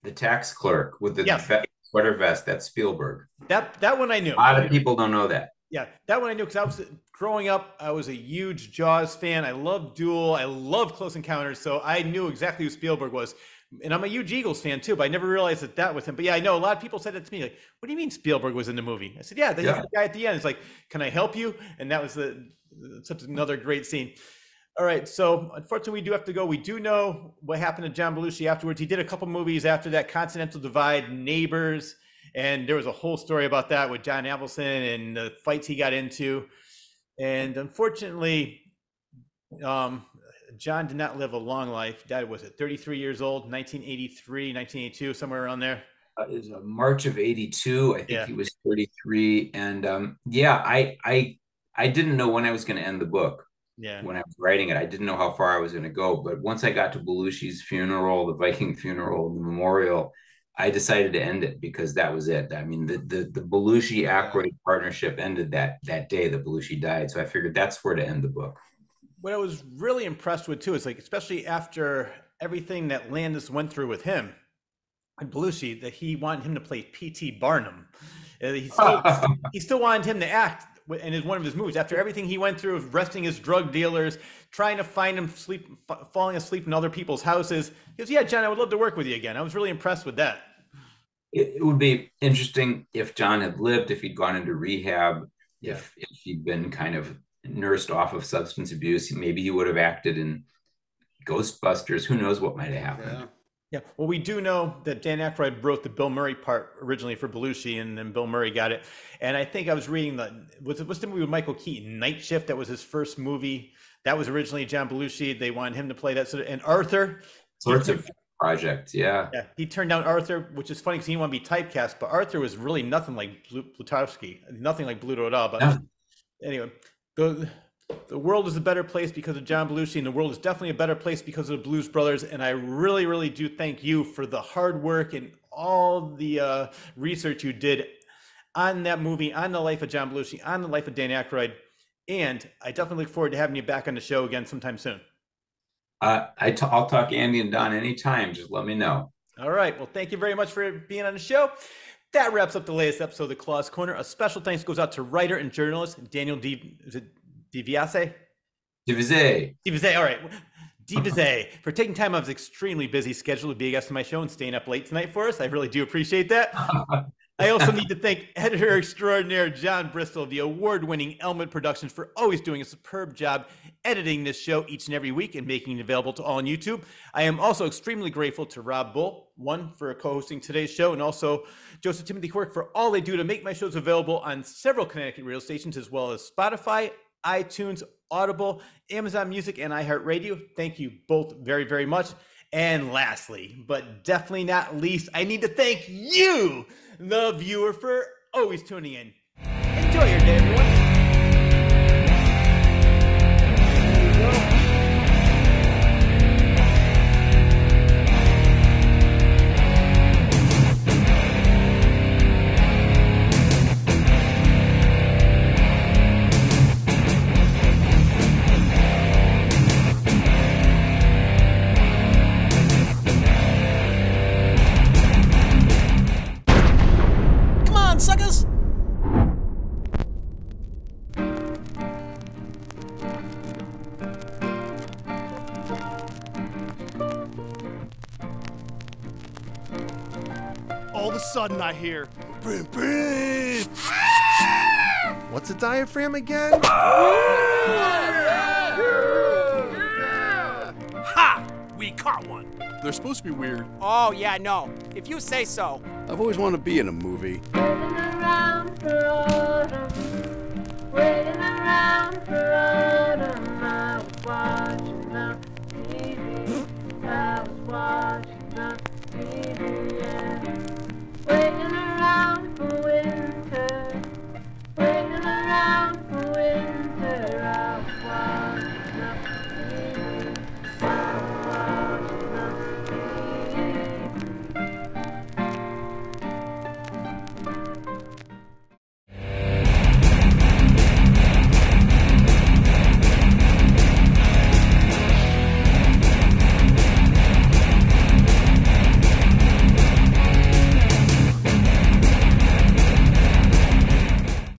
the tax clerk with the sweater vest? That's Spielberg.
That one I knew.
A lot of people don't know that.
Yeah, that one I knew, because growing up, I was a huge Jaws fan. I loved Duel. I loved Close Encounters. So I knew exactly who Spielberg was. And I'm a huge Eagles fan too, but I never realized that was him. But yeah, I know a lot of people said that to me, like, what do you mean Spielberg was in the movie? I said, the guy at the end is like, can I help you? And that was such another great scene. All right, so unfortunately we do have to go. We do know what happened to John Belushi afterwards. He did a couple movies after that, Continental Divide, Neighbors, and there was a whole story about that with John Avildsen and the fights he got into. And unfortunately, John did not live a long life. Died, was it 33 years old, 1983, 1982, somewhere around there?
It was March of 82. I think he was 33. And I didn't know when I was going to end the book. Yeah. When I was writing it, I didn't know how far I was going to go. But once I got to Belushi's funeral, the Viking funeral, the memorial, I decided to end it, because that was it. I mean, the Belushi-Aykroyd partnership ended that day that Belushi died. So I figured that's where to end the book.
What I was really impressed with too is, like, especially after everything that Landis went through with him and Belushi, that he wanted him to play P.T. Barnum. He still wanted him to act in one of his movies after everything he went through, arresting his drug dealers, trying to find him falling asleep in other people's houses. He goes, "Yeah, John, I would love to work with you again." I was really impressed with that.
It would be interesting if John had lived, if he'd gone into rehab, if he'd been kind of nursed off of substance abuse. Maybe he would have acted in Ghostbusters. Who knows what might have happened.
Yeah. Well, we do know that Dan Aykroyd wrote the Bill Murray part originally for Belushi, and then Bill Murray got it. And I think I was reading what's the movie with Michael Keaton, Night Shift? That was his first movie. That was originally John Belushi. They wanted him to play that. And Arthur.
Sorts of projects, yeah. He
turned down Arthur, which is funny because he didn't want to be typecast. But Arthur was really nothing like Blutowski, nothing like Bluto at all. But anyway, the world is a better place because of John Belushi, and the world is definitely a better place because of the Blues Brothers. And I really, really do thank you for the hard work and all the research you did on that movie, on the life of John Belushi, on the life of Dan Aykroyd. And I definitely look forward to having you back on the show again sometime soon.
I'll talk Andy and Don anytime. Just let me know.
All right. Well, thank you very much for being on the show. That wraps up the latest episode of the Claw's Corner. A special thanks goes out to writer and journalist Daniel de Visé?
De Visé.
All right. De Visé, for taking time out of his extremely busy schedule to be a guest on my show and staying up late tonight for us. I really do appreciate that. I also need to thank editor extraordinaire John Bristol of the award-winning Elmet Productions for always doing a superb job editing this show each and every week and making it available to all on YouTube. I am also extremely grateful to Rob Bull, for co-hosting today's show, and also Joseph Timothy Quirk for all they do to make my shows available on several Connecticut radio stations, as well as Spotify, iTunes, Audible, Amazon Music, and iHeartRadio. Thank you both very, very much. And lastly, but definitely not least, I need to thank you, the viewer, for always tuning in. Enjoy your day, everyone.
Suckers!
All of a sudden I hear, brim, brim. What's a diaphragm again?
Ha! We caught one!
They're supposed to be weird.
Oh, yeah, no. If you say so.
I've always wanted to be in a movie.
Waiting around for